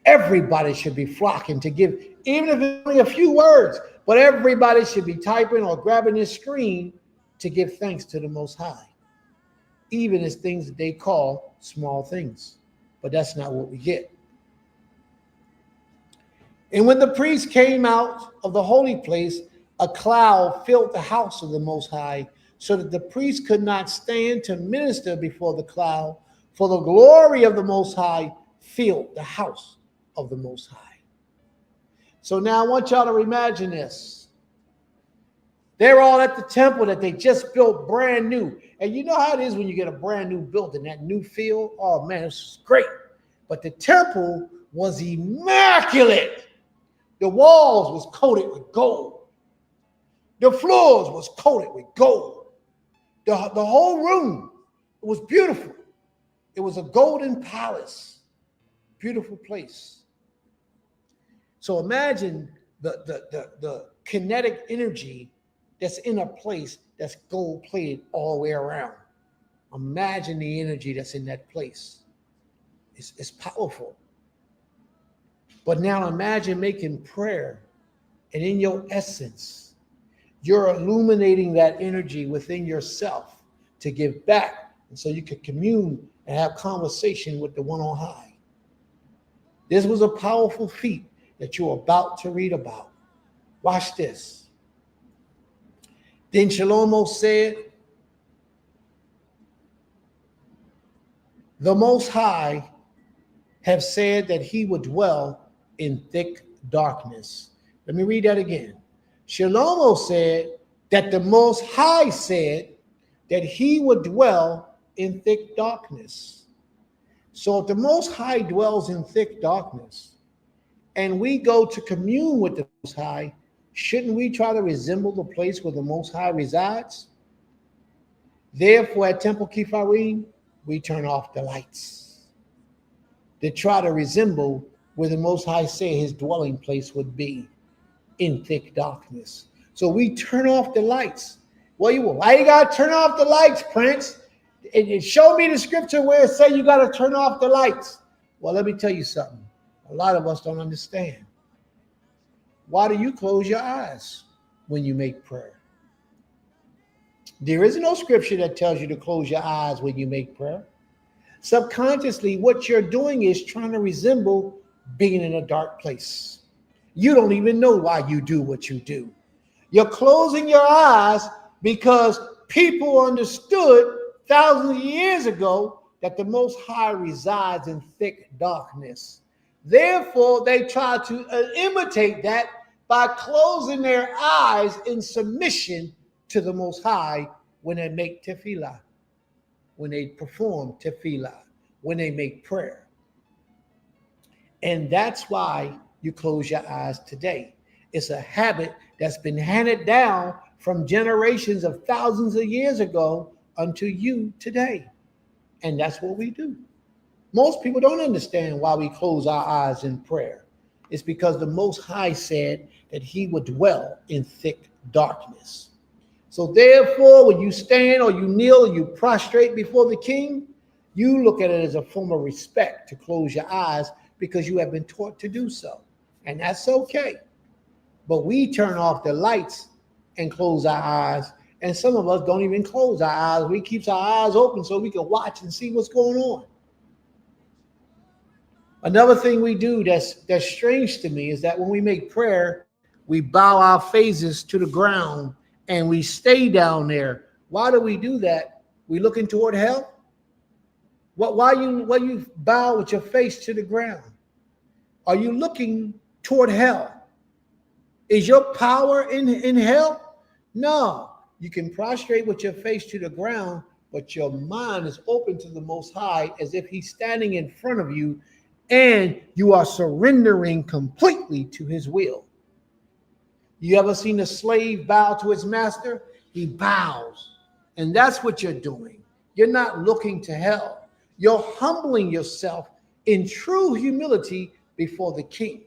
Speaker 1: everybody should be flocking to give, even if it's only a few words, but everybody should be typing or grabbing this screen to give thanks to the Most High, even as things that they call small things. But that's not what we get. And when the priest came out of the holy place, a cloud filled the house of the Most High, so that the priest could not stand to minister before the cloud, for the glory of the Most High filled the house of the Most High. So now I want y'all to imagine this. They're all at the temple that they just built brand new. And you know how it is when you get a brand new building, that new feel? Oh man, this is great. But the temple was immaculate. The walls was coated with gold. The floors was coated with gold. The whole room, it was beautiful. It was a golden palace. Beautiful place. So imagine the kinetic energy that's in a place that's gold plated all the way around. Imagine the energy that's in that place. It's powerful. But now imagine making prayer, and in your essence, you're illuminating that energy within yourself to give back, and so you could commune and have conversation with the one on high. This was a powerful feat that you're about to read about. Watch this. Then Shlomo said, the Most High have said that he would dwell in thick darkness. Let me read that again. Shlomo said that the Most High said that he would dwell in thick darkness. So if the Most High dwells in thick darkness and we go to commune with the Most High, shouldn't we try to resemble the place where the Most High resides? Therefore, at Temple Kifarim, we turn off the lights to try to resemble where the Most High said his dwelling place would be, in thick darkness. So we turn off the lights. Why you got to turn off the lights, Prince? And show me the scripture where it says you got to turn off the lights. Well, let me tell you something. A lot of us don't understand. Why do you close your eyes when you make prayer? There is no scripture that tells you to close your eyes when you make prayer. Subconsciously, what you're doing is trying to resemble being in a dark place. You don't even know why you do what you do. You're closing your eyes because people understood thousands of years ago that the Most High resides in thick darkness. Therefore, they try to imitate that by closing their eyes in submission to the Most High when they make tefillah, when they perform tefillah, when they make prayer. And that's why you close your eyes today. It's a habit that's been handed down from generations of thousands of years ago unto you today. And that's what we do. Most people don't understand why we close our eyes in prayer. It's because the Most High said that he would dwell in thick darkness. So therefore, when you stand or you kneel or you prostrate before the king, you look at it as a form of respect to close your eyes because you have been taught to do so. And that's okay. But we turn off the lights and close our eyes. And some of us don't even close our eyes. We keep our eyes open so we can watch and see what's going on. Another thing we do that's strange to me is that when we make prayer, we bow our faces to the ground and we stay down there. Why do we do that? We looking toward hell? Why you bow with your face to the ground? Are you looking toward hell? Is your power in hell? No. You can prostrate with your face to the ground, but your mind is open to the Most High as if he's standing in front of you and you are surrendering completely to his will. You ever seen a slave bow to his master? He bows. And that's what you're doing. You're not looking to hell. You're humbling yourself in true humility before the king.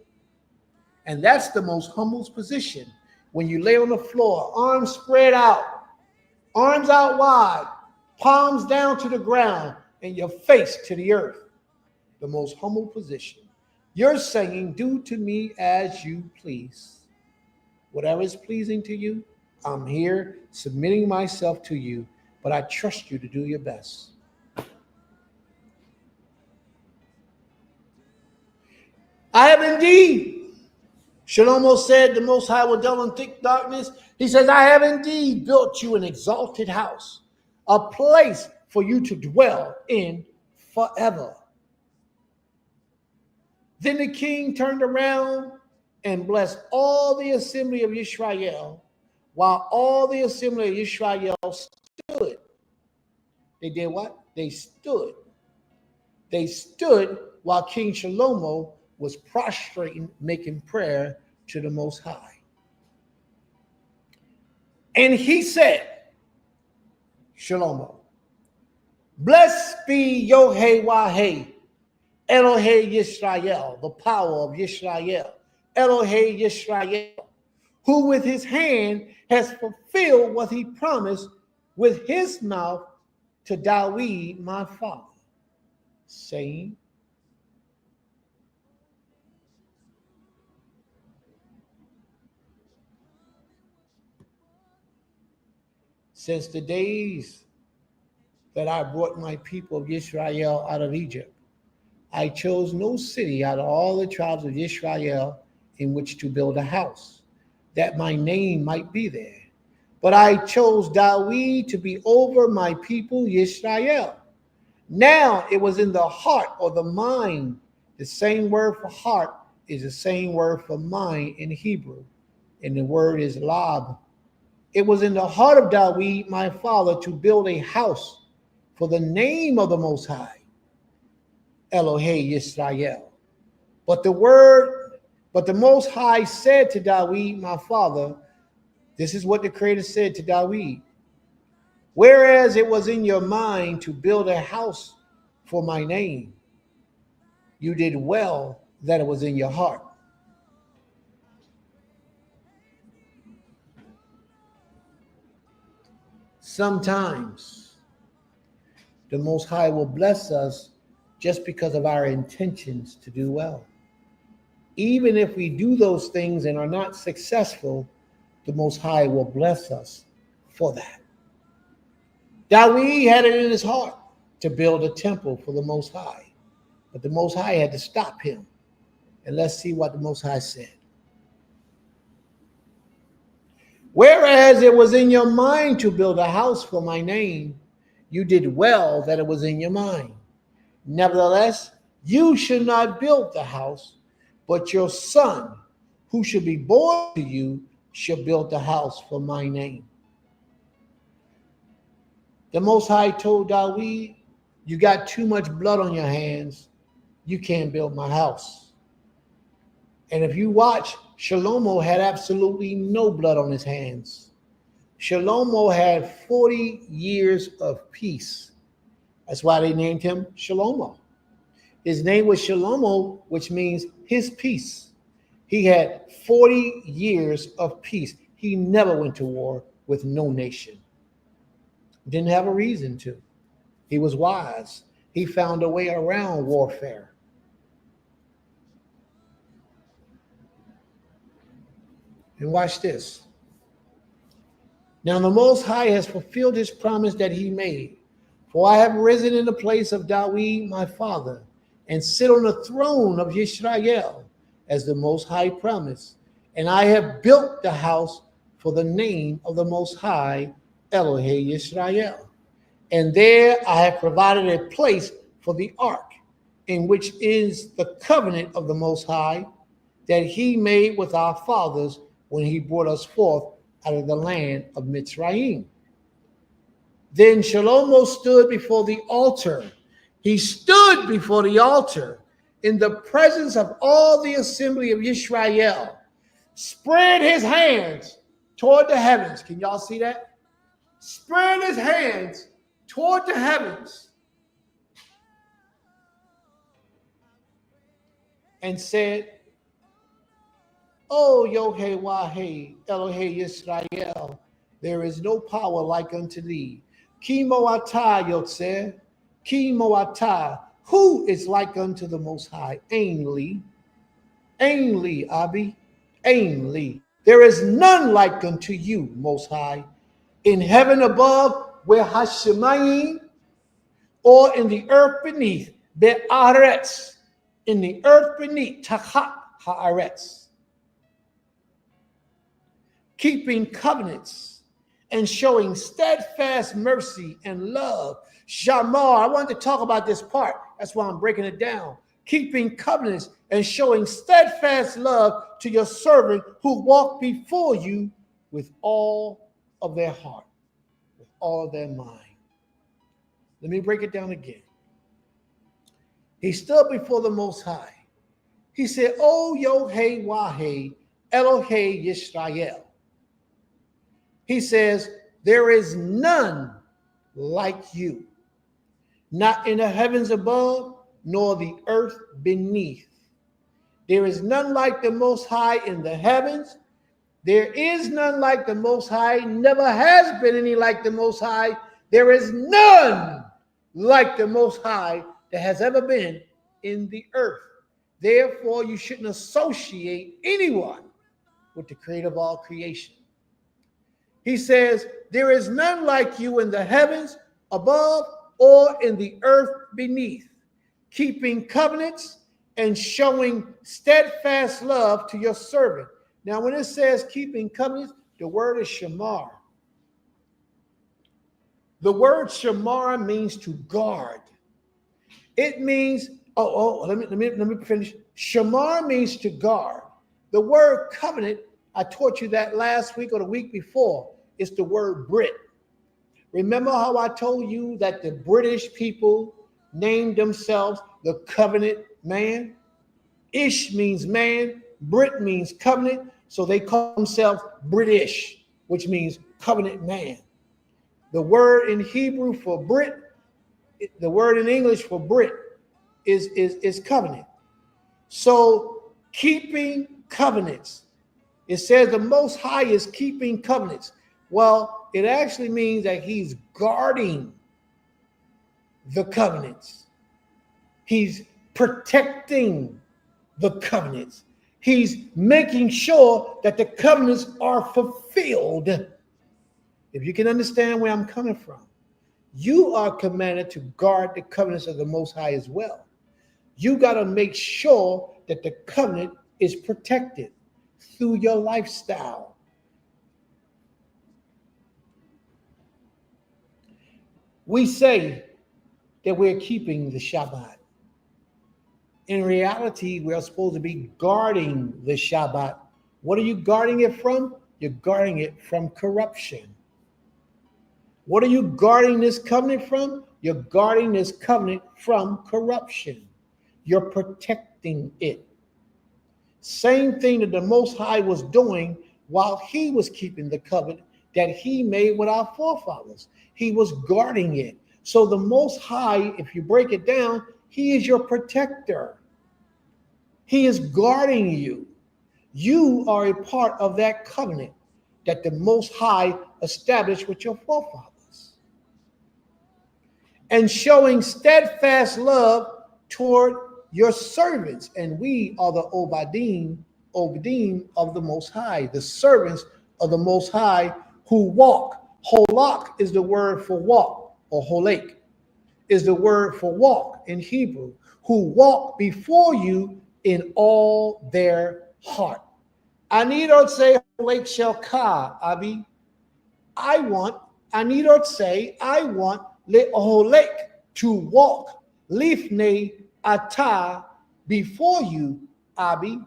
Speaker 1: And that's the most humble position. When you lay on the floor, arms spread out, arms out wide, palms down to the ground, and your face to the earth. The most humble position. You're saying, do to me as you please. Whatever is pleasing to you, I'm here submitting myself to you, but I trust you to do your best. I have indeed. Shlomo said, the Most High will dwell in thick darkness. He says, I have indeed built you an exalted house, a place for you to dwell in forever. Then the king turned around and blessed all the assembly of Israel, while all the assembly of Israel stood. They did what? They stood. They stood while King Shlomo was prostrating, making prayer to the Most High. And he said, Shlomo, blessed be Yod-Heh-Wah-Heh, Elohei Yisrael, the power of Yisrael, Elohei Yisrael, who with his hand has fulfilled what he promised with his mouth to David my father, saying, since the days that I brought my people of Israel out of Egypt, I chose no city out of all the tribes of Israel in which to build a house, that my name might be there. But I chose David to be over my people Israel. Now it was in the heart or the mind. The same word for heart is the same word for mind in Hebrew, and the word is lab. It was in the heart of David, my father, to build a house for the name of the Most High, Elohei Yisrael. But the Most High said to David, my father, this is what the Creator said to David, whereas it was in your mind to build a house for my name, you did well that it was in your heart. Sometimes the Most High will bless us just because of our intentions to do well. Even if we do those things and are not successful, the Most High will bless us for that. David had it in his heart to build a temple for the Most High, but the Most High had to stop him. And let's see what the Most High said. Whereas it was in your mind to build a house for my name, you did well that it was in your mind. Nevertheless, you should not build the house, but your son, who should be born to you, shall build the house for my name. The Most High told David, you got too much blood on your hands. You can't build my house. And if you watch, Shlomo had absolutely no blood on his hands. Shlomo had 40 years of peace. That's why they named him Shlomo. His name was Shlomo, which means his peace. He had 40 years of peace. He never went to war with no nation. Didn't have a reason to. He was wise. He found a way around warfare. And watch this. Now the Most High has fulfilled his promise that he made. For I have risen in the place of David my father, and sit on the throne of Israel, as the Most High promised. and I have built the house for the name of the Most High, Elohei Yisrael. And there I have provided a place for the ark, in which is the covenant of the Most High that he made with our fathers when he brought us forth out of the land of Mitzrayim. Then Shlomo stood before the altar. He stood before the altar in the presence of all the assembly of Yisrael, spread his hands toward the heavens. Can y'all see that? Spread his hands toward the heavens and said, "O Yod-Heh-Wah-Heh, Elohei Yisrael, there is no power like unto thee. Ki mo'atah Yotzer, ki mo'atah. Who is like unto the Most High? Ainli, Ainli, Abi, Ainli. There is none like unto you, Most High, in heaven above, where Hashemayim, or in the earth beneath, Be'aretz, in the earth beneath, Tachat Haaretz, keeping covenants and showing steadfast mercy and love. Shamar, I wanted to talk about this part. That's why I'm breaking it down. Keeping covenants and showing steadfast love to your servant who walked before you with all of their heart, with all of their mind. Let me break it down again. He stood before the Most High. He said, "O Yod-Heh-Wah-Heh, Elohei Yisrael." He says, there is none like you, not in the heavens above, nor the earth beneath. There is none like the Most High in the heavens. There is none like the Most High. Never has been any like the Most High. There is none like the Most High that has ever been in the earth. Therefore, you shouldn't associate anyone with the creator of all creation. He says, there is none like you in the heavens above or in the earth beneath, keeping covenants and showing steadfast love to your servant. Now, when it says keeping covenants, the word is shamar. The word shamar means to guard. It means, let me finish. Shamar means to guard. The word covenant, I taught you that last week or the week before. It's the word Brit. Remember how I told you that the British people named themselves the covenant man? Ish means man, Brit means covenant, so they call themselves British, which means covenant man. The word in Hebrew for Brit, the word in English for Brit is covenant. So keeping covenants. It says the Most High is keeping covenants. Well, it actually means that he's guarding the covenants. He's protecting the covenants. He's making sure that the covenants are fulfilled. If you can understand where I'm coming from, you are commanded to guard the covenants of the Most High as well. You got to make sure that the covenant is protected through your lifestyle. We say that we're keeping the Shabbat. In reality, we are supposed to be guarding the Shabbat. What are you guarding it from? You're guarding it from corruption. What are you guarding this covenant from? You're guarding this covenant from corruption. You're protecting it. Same thing that the Most High was doing while he was keeping the covenant that he made with our forefathers. He was guarding it. So the Most High, if you break it down, he is your protector. He is guarding you. You are a part of that covenant that the Most High established with your forefathers. And showing steadfast love toward your servants. And we are the Obadim of the Most High, the servants of the Most High who walk. Holak is the word for walk, or holek is the word for walk in Hebrew, who walk before you in all their heart. Anidot say Lake Shelka, Abi. I need to say, I want Le Oholek to walk Lifne Ata before you, Abi.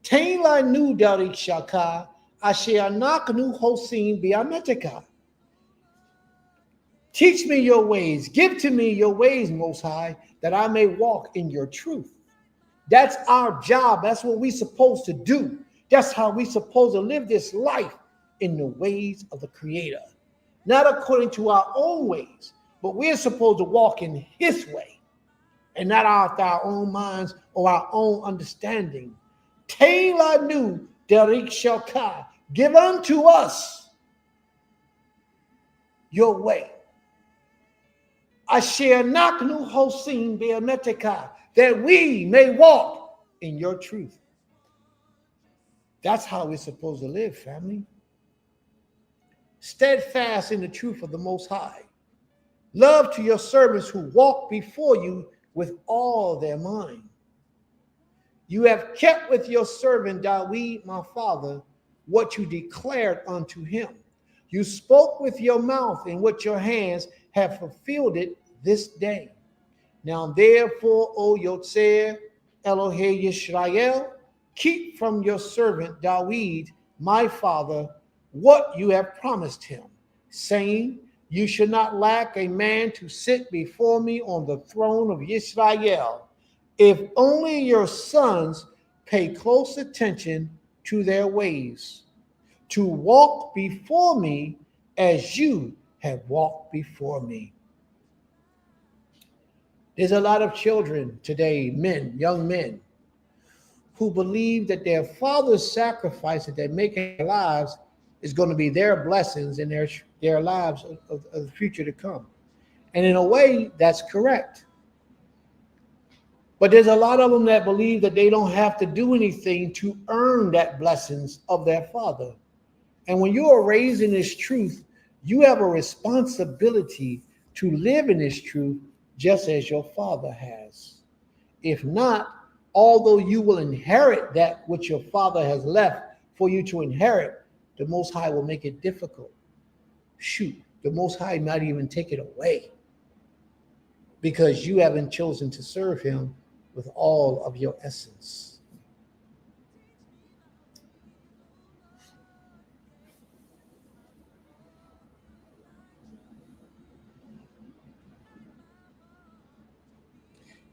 Speaker 1: Tainla nu Darik Shaka, Asheanak nu Hosin Biametika. Teach me your ways, give to me your ways, Most High, that I may walk in your truth. That's our job. That's what we're supposed to do. That's how we're supposed to live this life, in the ways of the Creator. Not according to our own ways, but we're supposed to walk in His way and not out our own minds or our own understanding. Taylor nu Derek Shelka, give unto us your way. Asher naknu hosim beametika, that we may walk in your truth. That's how we're supposed to live, family. Steadfast in the truth of the Most High. Love to your servants who walk before you with all their mind. You have kept with your servant Dawid, my father, what you declared unto him. You spoke with your mouth, and what your hands have fulfilled it this day. Now therefore, O Yotzer, Elohei Yisrael, keep from your servant Dawid, my father, what you have promised him, saying, you should not lack a man to sit before me on the throne of Israel, if only your sons pay close attention to their ways, to walk before me as you have walked before me. There's a lot of children today, men, young men, who believe that their father's sacrifice that they make in their lives is going to be their blessings in their lives of the future to come. And in a way, that's correct. But there's a lot of them that believe that they don't have to do anything to earn that blessings of their father. And when you are raised in this truth, you have a responsibility to live in this truth just as your father has. If not, although you will inherit that which your father has left for you to inherit, the Most High will make it difficult. Shoot, the Most High might even take it away because you haven't chosen to serve him with all of your essence.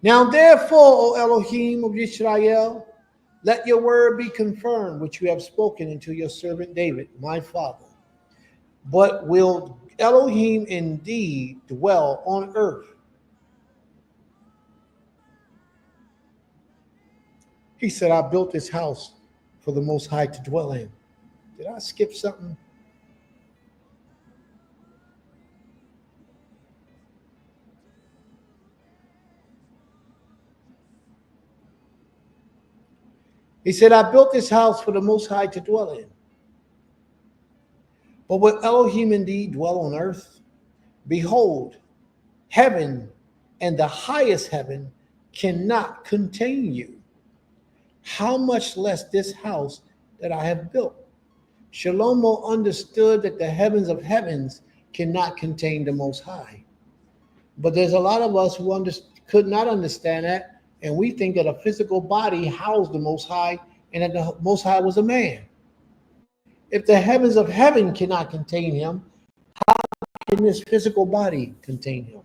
Speaker 1: Now therefore, O Elohim of Israel, let your word be confirmed, which you have spoken unto your servant David, my father. But will Elohim indeed dwell on earth? He said, I built this house for the Most High to dwell in. Did I skip something? He said, I built this house for the Most High to dwell in. But will Elohim indeed dwell on earth? Behold, heaven and the highest heaven cannot contain you. How much less this house that I have built? Shlomo understood that the heavens of heavens cannot contain the Most High. But there's a lot of us who could not understand that, and we think that a physical body housed the Most High and that the Most High was a man. If the heavens of heaven cannot contain him, how can this physical body contain him?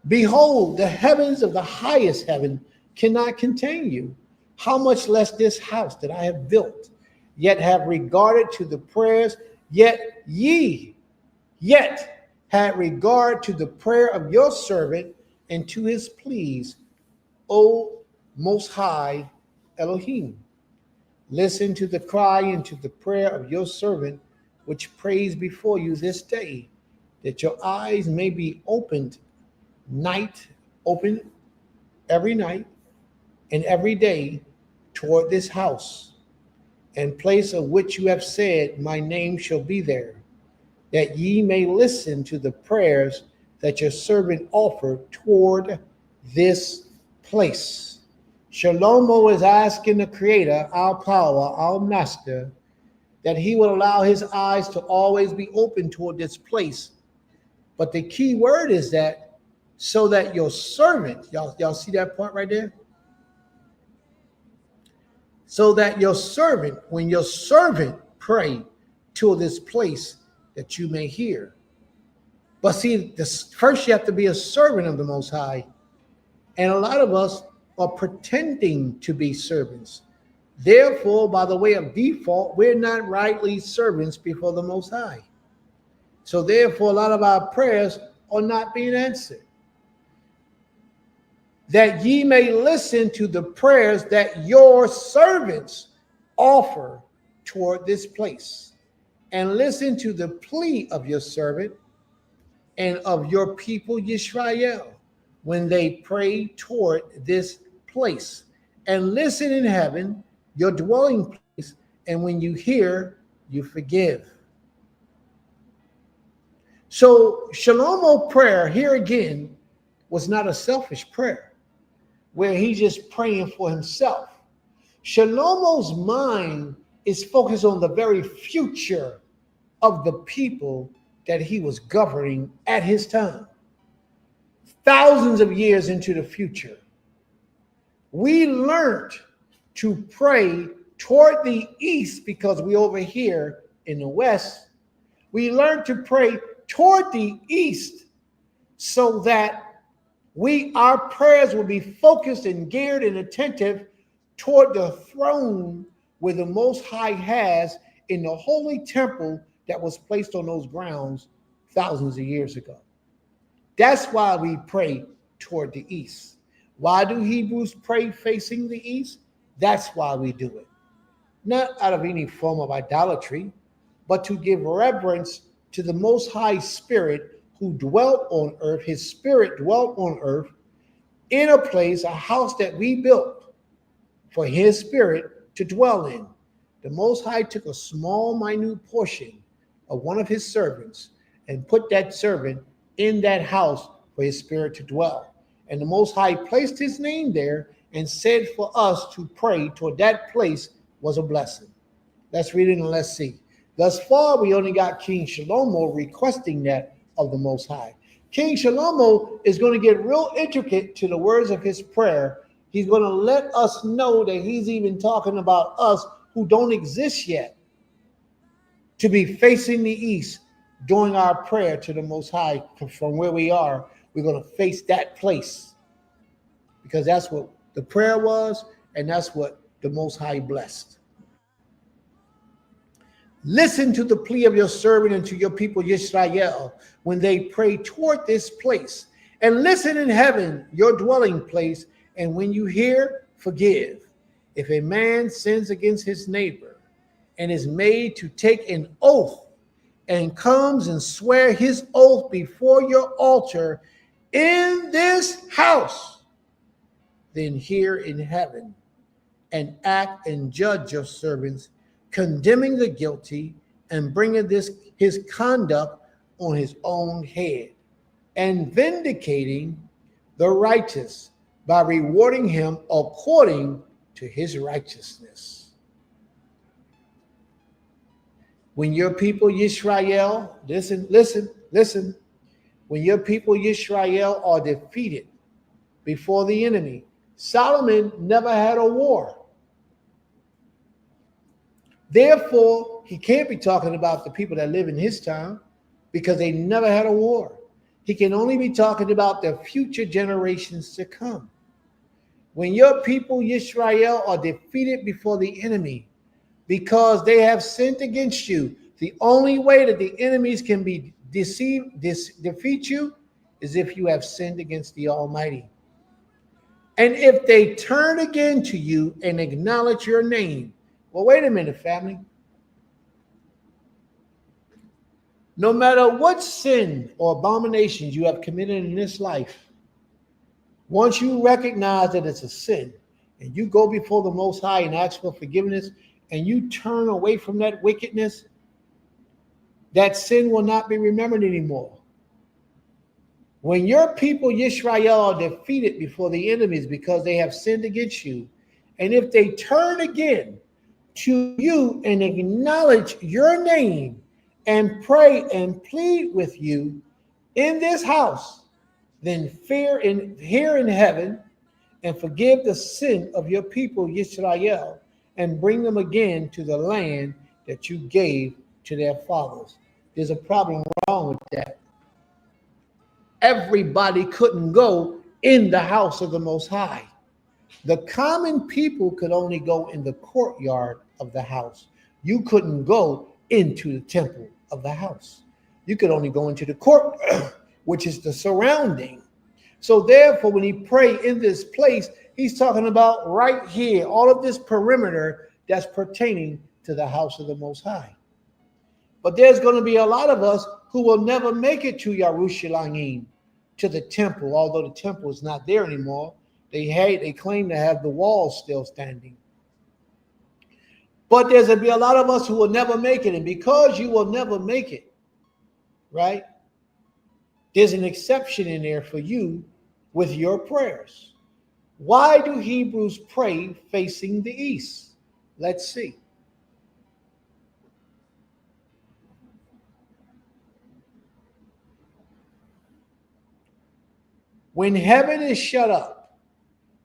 Speaker 1: Behold, the heavens of the highest heaven cannot contain you. How much less this house that I have built, yet have regarded to the prayers, yet had regard to the prayer of your servant and to his pleas, O Most High Elohim. Listen to the cry and to the prayer of your servant, which prays before you this day, that your eyes may be open every night and every day toward this house, and place of which you have said, my name shall be there, that ye may listen to the prayers that your servant offered toward this place. Shalomo is asking the Creator, our power, our Master, that he will allow his eyes to always be open toward this place. But the key word is that so that your servant, y'all see that part right there? So that your servant, when your servant pray to this place, that you may hear. But see, first you have to be a servant of the Most High. And a lot of us are pretending to be servants. Therefore, by the way of default, we're not rightly servants before the Most High. So therefore, a lot of our prayers are not being answered. That ye may listen to the prayers that your servants offer toward this place, and listen to the plea of your servant and of your people Yisrael when they pray toward this place. And listen in heaven, your dwelling place, and when you hear, you forgive. So Shalomo prayer here again was not a selfish prayer where he's just praying for himself. Shalomo's mind is focused on the very future of the people that he was governing at his time. Thousands of years into the future, we learned to pray toward the east because we over here in the west. We learned to pray toward the east so that our prayers will be focused and geared and attentive toward the throne where the Most High has in the holy temple that was placed on those grounds thousands of years ago. That's why we pray toward the east. Why do Hebrews pray facing the east? That's why we do it. Not out of any form of idolatry, but to give reverence to the Most High Spirit who dwelt on earth. His Spirit dwelt on earth in a place, a house that we built for his Spirit to dwell in. The Most High took a small, minute portion of one of his servants and put that servant in that house for his Spirit to dwell. And the Most High placed his name there and said for us to pray toward that place was a blessing. Let's read it and let's see. Thus far, we only got King Shalomo requesting that of the Most High. King Shalomo is going to get real intricate to the words of his prayer. He's going to let us know that he's even talking about us who don't exist yet to be facing the east during our prayer to the Most High. From where we are, we're going to face that place because that's what the prayer was, and that's what the Most High blessed. Listen to the plea of your servant and to your people Yisrael when they pray toward this place, and listen in heaven, your dwelling place, and when you hear, forgive. If a man sins against his neighbor and is made to take an oath and comes and swear his oath before your altar in this house, then hear in heaven and act and judge your servants, condemning the guilty and bringing his conduct on his own head, and vindicating the righteous by rewarding him according to his righteousness. When your people Yisrael, listen, when your people Yisrael are defeated before the enemy, Solomon never had a war. Therefore, he can't be talking about the people that live in his time because they never had a war. He can only be talking about the future generations to come. When your people Yisrael are defeated before the enemy because they have sinned against you, the only way that the enemies can be defeat you is if you have sinned against the Almighty. And if they turn again to you and acknowledge your name. Well, wait a minute, family. No matter what sin or abominations you have committed in this life, once you recognize that it's a sin and you go before the Most High and ask for forgiveness and you turn away from that wickedness, that sin will not be remembered anymore. When your people Yisrael are defeated before the enemies because they have sinned against you, and if they turn again to you and acknowledge your name and pray and plead with you in this house, then hear in heaven and forgive the sin of your people Yisrael and bring them again to the land that you gave to their fathers. There's a problem wrong with that. Everybody couldn't go in the house of the Most High. The common people could only go in the courtyard of the house. You couldn't go into the temple of the house. You could only go into the court, which is the surrounding. So therefore, when he prayed in this place, he's talking about right here, all of this perimeter that's pertaining to the house of the Most High. But there's going to be a lot of us who will never make it to Yerushalayim, to the temple, although the temple is not there anymore. They claim to have the walls still standing. But there's going to be a lot of us who will never make it. And because you will never make it, right, there's an exception in there for you with your prayers. Why do Hebrews pray facing the east? Let's see. When heaven is shut up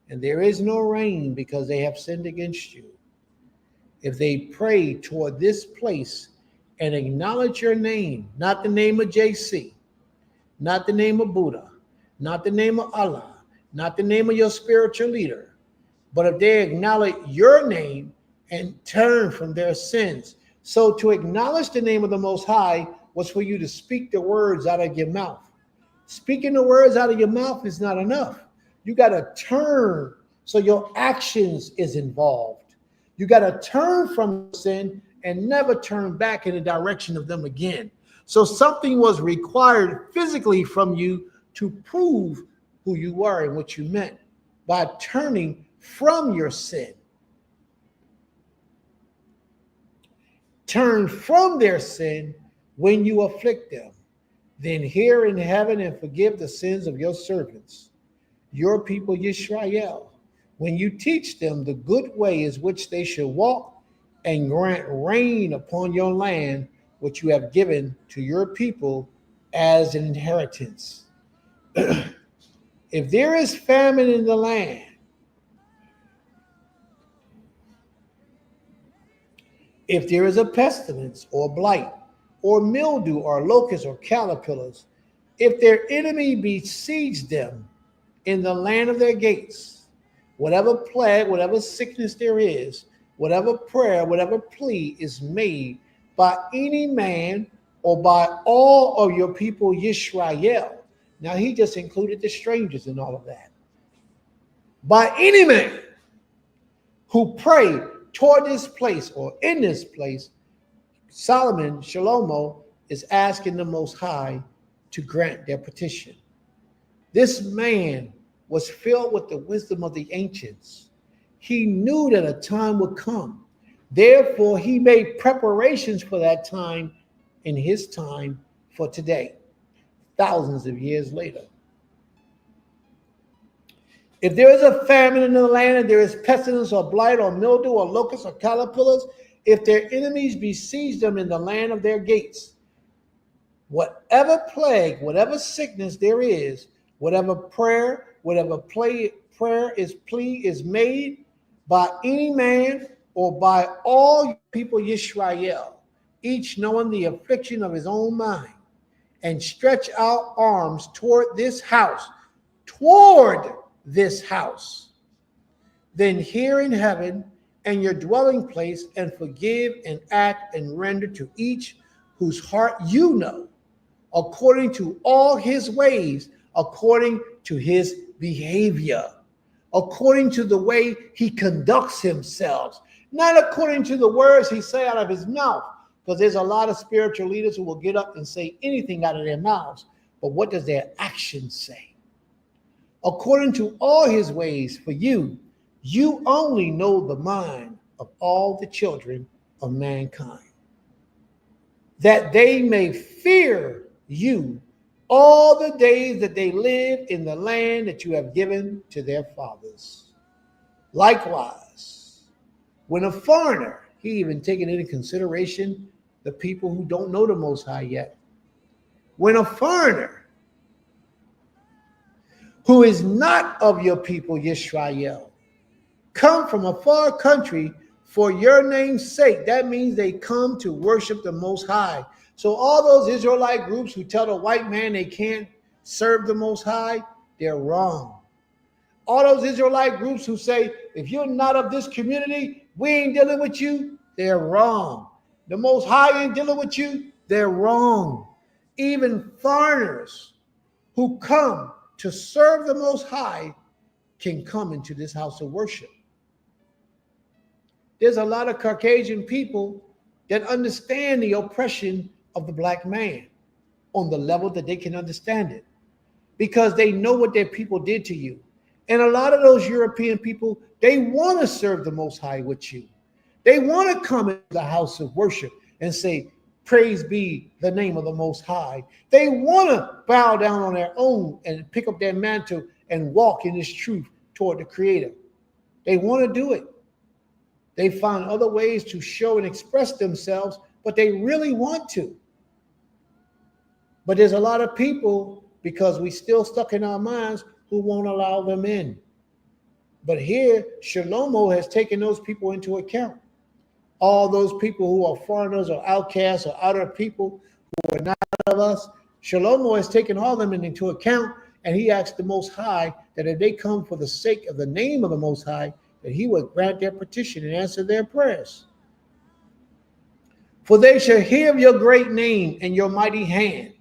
Speaker 1: and there is no rain because they have sinned against you, if they pray toward this place and acknowledge your name, not the name of JC, not the name of Buddha, not the name of Allah, not the name of your spiritual leader, but if they acknowledge your name and turn from their sins. So to acknowledge the name of the Most High was for you to speak the words out of your mouth. Speaking the words out of your mouth is not enough. You got to turn, so your actions is involved. You got to turn from sin and never turn back in the direction of them again. So something was required physically from you to prove who you were and what you meant by turning from your sin. Turn from their sin when you afflict them. Then hear in heaven and forgive the sins of your servants, your people Yisrael, when you teach them the good ways which they should walk, and grant rain upon your land, which you have given to your people as an inheritance. If there is famine in the land, if there is a pestilence or blight, or mildew, or locusts, or caterpillars, if their enemy besiege them in the land of their gates, whatever plague, whatever sickness there is, whatever prayer, whatever plea is made by any man or by all of your people Yisrael. Now he just included the strangers in all of that. By any man who pray toward this place or in this place, Solomon, Shlomo, is asking the Most High to grant their petition. This man was filled with the wisdom of the ancients. He knew that a time would come. Therefore, he made preparations for that time in his time for today, thousands of years later. If there is a famine in the land and there is pestilence or blight or mildew or locusts or caterpillars, if their enemies besiege them in the land of their gates, whatever plague, whatever sickness there is, whatever prayer, whatever plea is made by any man or by all people Yisrael, each knowing the affliction of his own mind, and stretch out arms toward this house, then hear in heaven and your dwelling place, and forgive and act and render to each whose heart you know, according to all his ways, according to his behavior, according to the way he conducts himself, not according to the words he say out of his mouth, because there's a lot of spiritual leaders who will get up and say anything out of their mouths, but what does their actions say? According to all his ways, for you only know the mind of all the children of mankind, that they may fear you all the days that they live in the land that you have given to their fathers. Likewise, when a foreigner, he even taken into consideration the people who don't know the Most High yet. When a foreigner who is not of your people, Yisrael, come from a far country for your name's sake, that means they come to worship the Most High. So all those Israelite groups who tell the white man they can't serve the Most High, they're wrong. All those Israelite groups who say, if you're not of this community, we ain't dealing with you, they're wrong. The Most High ain't dealing with you, they're wrong. Even foreigners who come to serve the Most High can come into this house of worship. There's a lot of Caucasian people that understand the oppression of the black man on the level that they can understand it, because they know what their people did to you. And a lot of those European people, they want to serve the Most High with you. They want to come into the house of worship and say, praise be the name of the Most High. They want to bow down on their own and pick up their mantle and walk in this truth toward the Creator. They want to do it. They find other ways to show and express themselves, but they really want to. But there's a lot of people, because we still stuck in our minds, who won't allow them in. But here, Shlomo has taken those people into account. All those people who are foreigners or outcasts or outer people who are not of us, Shlomo has taken all of them into account, and he asked the Most High that if they come for the sake of the name of the Most High, that he would grant their petition and answer their prayers. For they shall hear of your great name and your mighty hand,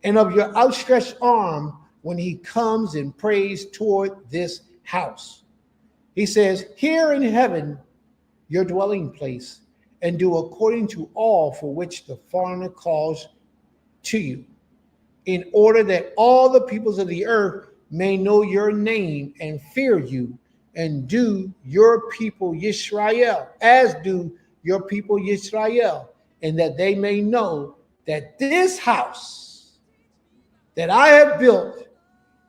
Speaker 1: and of your outstretched arm when he comes and prays toward this house. He says, here in heaven, your dwelling place, and do according to all for which the foreigner calls to you, in order that all the peoples of the earth may know your name and fear you, and do your people Yisrael, as do your people Yisrael, and that they may know that this house that I have built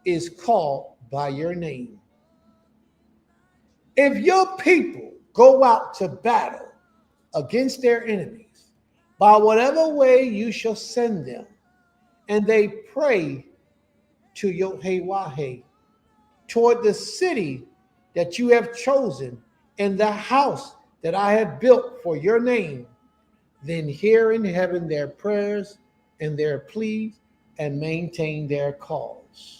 Speaker 1: is called by your name. If your people go out to battle against their enemies, by whatever way you shall send them, and they pray to Yod-Heh-Wah-Heh, toward the city that you have chosen, and the house that I have built for your name, then hear in heaven their prayers and their pleas, and maintain their cause.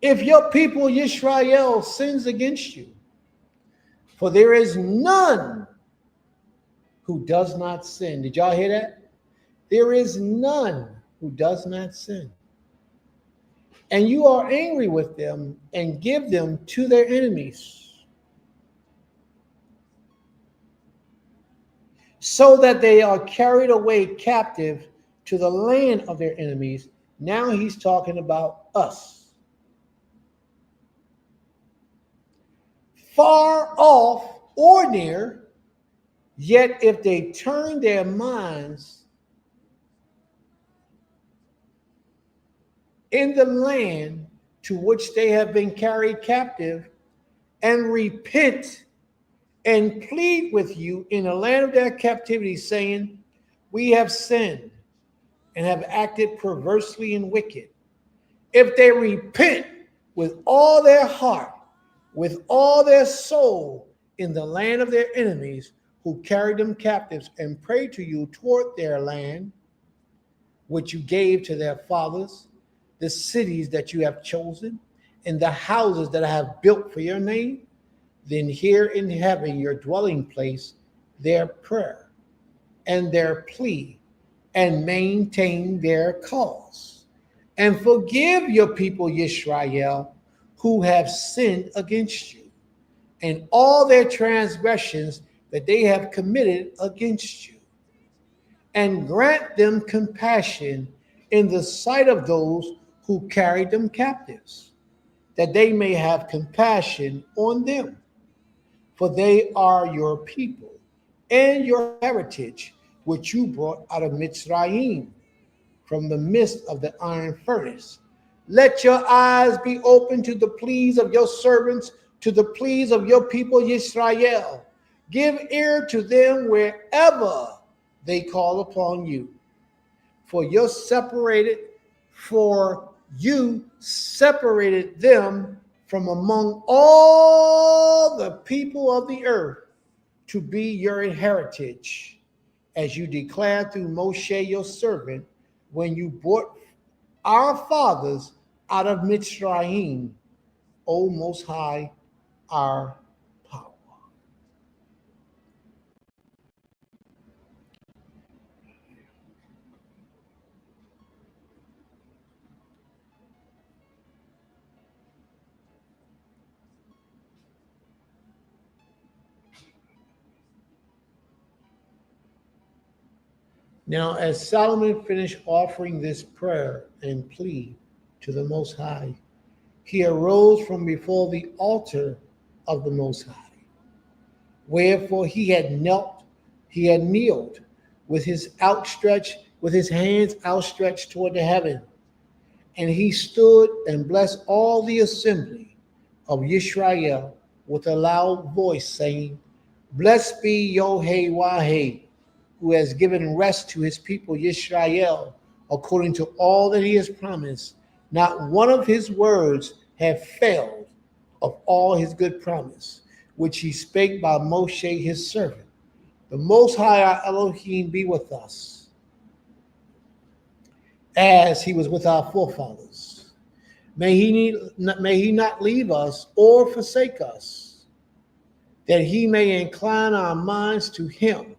Speaker 1: If your people Yisrael sins against you, for there is none who does not sin. Did y'all hear that? There is none who does not sin. And you are angry with them and give them to their enemies, so that they are carried away captive to the land of their enemies. Now he's talking about us. Far off or near, yet if they turn their minds in the land to which they have been carried captive, and repent and plead with you in the land of their captivity, saying, we have sinned and have acted perversely and wicked. If they repent with all their heart, with all their soul, in the land of their enemies who carried them captives, and pray to you toward their land, which you gave to their fathers, the cities that you have chosen, and the houses that I have built for your name, then hear in heaven your dwelling place their prayer and their plea, and maintain their cause, and forgive your people Yisrael who have sinned against you, and all their transgressions that they have committed against you, and grant them compassion in the sight of those who carried them captives, that they may have compassion on them. For they are your people and your heritage, which you brought out of Mitzrayim, from the midst of the iron furnace. Let your eyes be open to the pleas of your servants, to the pleas of your people Yisrael. Give ear to them wherever they call upon you. For you separated them from among all the people of the earth to be your heritage, as you declared through Moshe your servant, when you brought our fathers out of Mitzrayim, O Most High, our power. Now, as Solomon finished offering this prayer and plea to the Most High, he arose from before the altar of the Most High. Wherefore he had kneeled with his hands outstretched toward the heaven. And he stood and blessed all the assembly of Yisrael with a loud voice, saying, Blessed be Yod-Heh-Wah-Heh, who has given rest to his people Yisrael, according to all that he has promised. Not one of his words have failed of all his good promise, which he spake by Moshe his servant. The Most High our Elohim be with us, as he was with our forefathers. May he not leave us or forsake us, that he may incline our minds to him,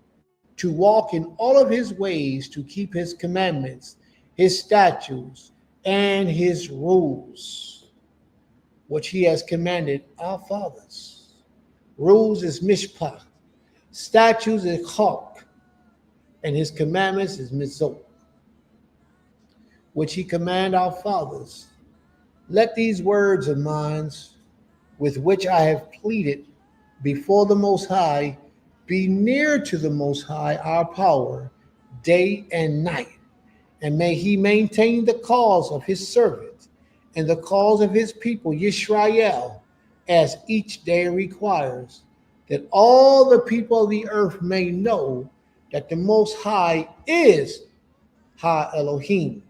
Speaker 1: to walk in all of his ways, to keep his commandments, his statutes, and his rules, which he has commanded our fathers. Rules is mishpach, statutes is chok, and his commandments is mitzvot, which he commanded our fathers. Let these words of mine, with which I have pleaded before the Most High, be near to the Most High, our power, day and night. And may he maintain the cause of his servant and the cause of his people, Yisrael, as each day requires, that all the people of the earth may know that the Most High is Ha Elohim.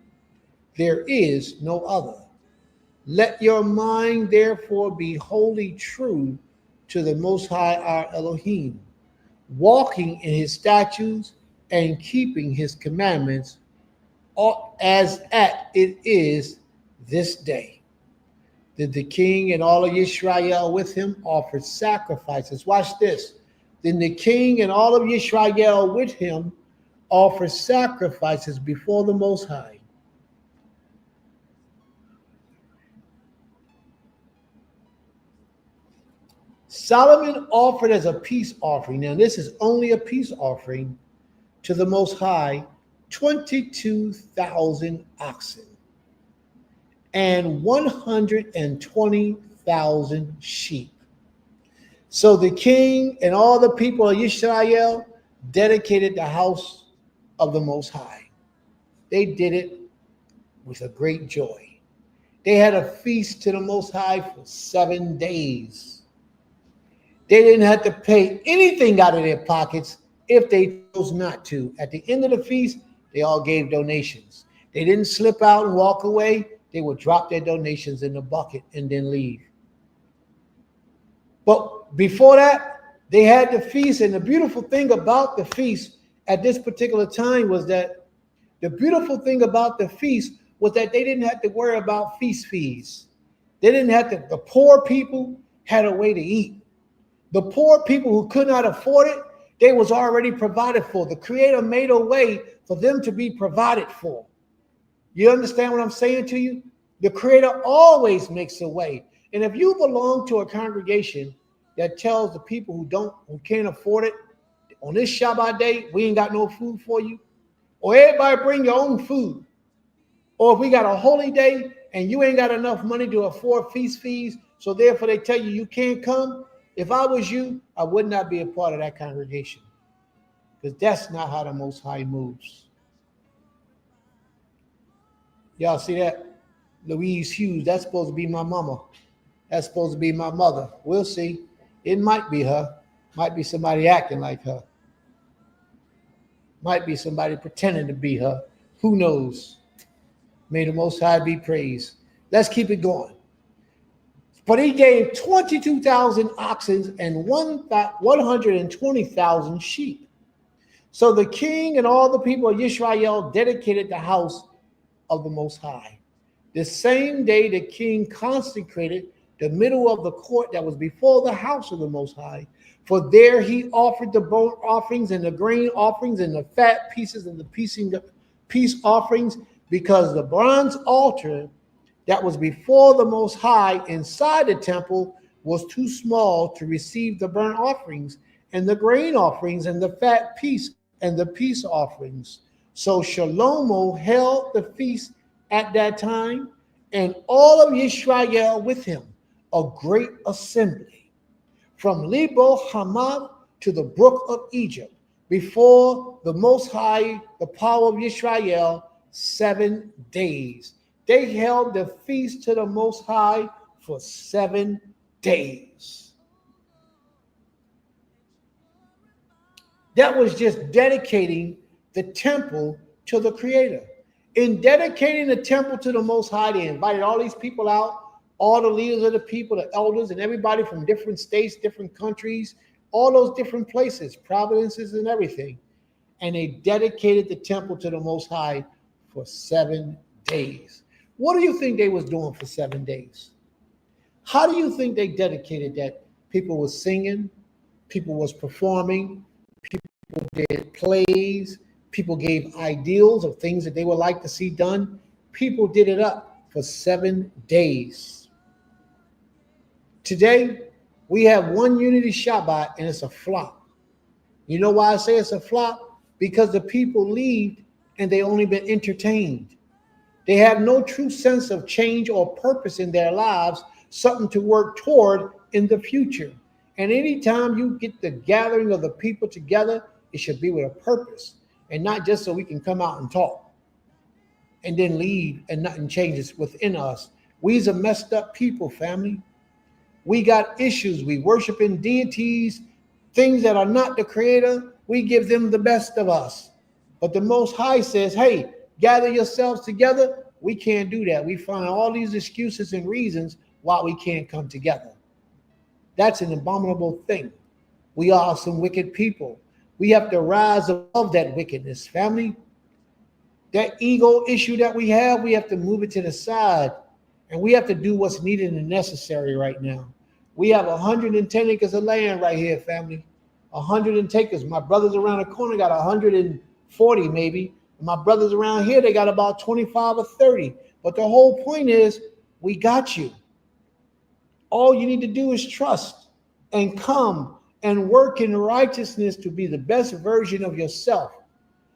Speaker 1: There is no other. Let your mind therefore be wholly true to the Most High our Elohim, walking in his statutes and keeping his commandments, as at it is this day. Did the king and all of Yisrael with him offer sacrifices? Watch this. Then the king and all of Yisrael with him offer sacrifices before the Most High. Solomon offered as a peace offering, now this is only a peace offering, to the Most High 22,000 oxen and 120,000 sheep. So the king and all the people of Israel dedicated the house of the Most High. They did it with a great joy. They had a feast to the Most High for 7 days. They didn't have to pay anything out of their pockets if they chose not to. At the end of the feast, they all gave donations. They didn't slip out and walk away. They would drop their donations in the bucket and then leave. But before that, they had the feast. And the beautiful thing about the feast at this particular time was that they didn't have to worry about feast fees. They didn't have to, the poor people had a way to eat. The poor people who could not afford it, they was already provided for. The Creator made a way for them to be provided for. You understand what I'm saying to you? The Creator always makes a way. And if you belong to a congregation that tells the people who can't afford it, on this Shabbat day, we ain't got no food for you, or everybody bring your own food, Or if we got a holy day and you ain't got enough money to afford feast fees, so therefore they tell you you can't come. If I was you, I would not be a part of that congregation, because that's not how the Most High moves. Y'all see that? Louise Hughes, that's supposed to be my mama. That's supposed to be my mother. We'll see. It might be her. Might be somebody acting like her. Might be somebody pretending to be her. Who knows? May the Most High be praised. Let's keep it going. But he gave 22,000 oxen and 120,000 sheep. So the king and all the people of Israel dedicated the house of the Most High. The same day the king consecrated the middle of the court that was before the house of the Most High. For there he offered the burnt offerings and the grain offerings and the fat pieces and the peace offerings, because the bronze altar that was before the Most High inside the temple was too small to receive the burnt offerings and the grain offerings and the fat piece and the peace offerings. So Shlomo held the feast at that time, and all of Israel with him, a great assembly, from Lebo Hamath to the brook of Egypt, before the Most High, the power of Israel, 7 days. They held the feast to the Most High for 7 days. That was just dedicating the temple to the Creator. In dedicating the temple to the Most High, they invited all these people out, all the leaders of the people, the elders, and everybody from different states, different countries, all those different places, provinces and everything. And they dedicated the temple to the Most High for 7 days. What do you think they was doing for 7 days? How do you think they dedicated that? People was singing, people was performing, people did plays, people gave ideals of things that they would like to see done. People did it up for 7 days. Today, we have one unity Shabbat and it's a flop. You know why I say it's a flop? Because the people leave and they only been entertained. They have no true sense of change or purpose in their lives, something to work toward in the future. And anytime you get the gathering of the people together, it should be with a purpose and not just so we can come out and talk and then leave and nothing changes within us. We's a messed up people, family. We got issues. We worshiping deities, things that are not the Creator. We give them the best of us. But the Most High says, hey, gather yourselves together. We can't do that. We find all these excuses and reasons why we can't come together. That's an abominable thing. We are some wicked people. We have to rise above that wickedness, family. That ego issue that we have to move it to the side. And we have to do what's needed and necessary right now. We have 110 acres of land right here, family. 100 acres. My brothers around the corner got 140 maybe. My brothers around here, they got about 25 or 30. But the whole point is, we got you. All you need to do is trust and come and work in righteousness to be the best version of yourself.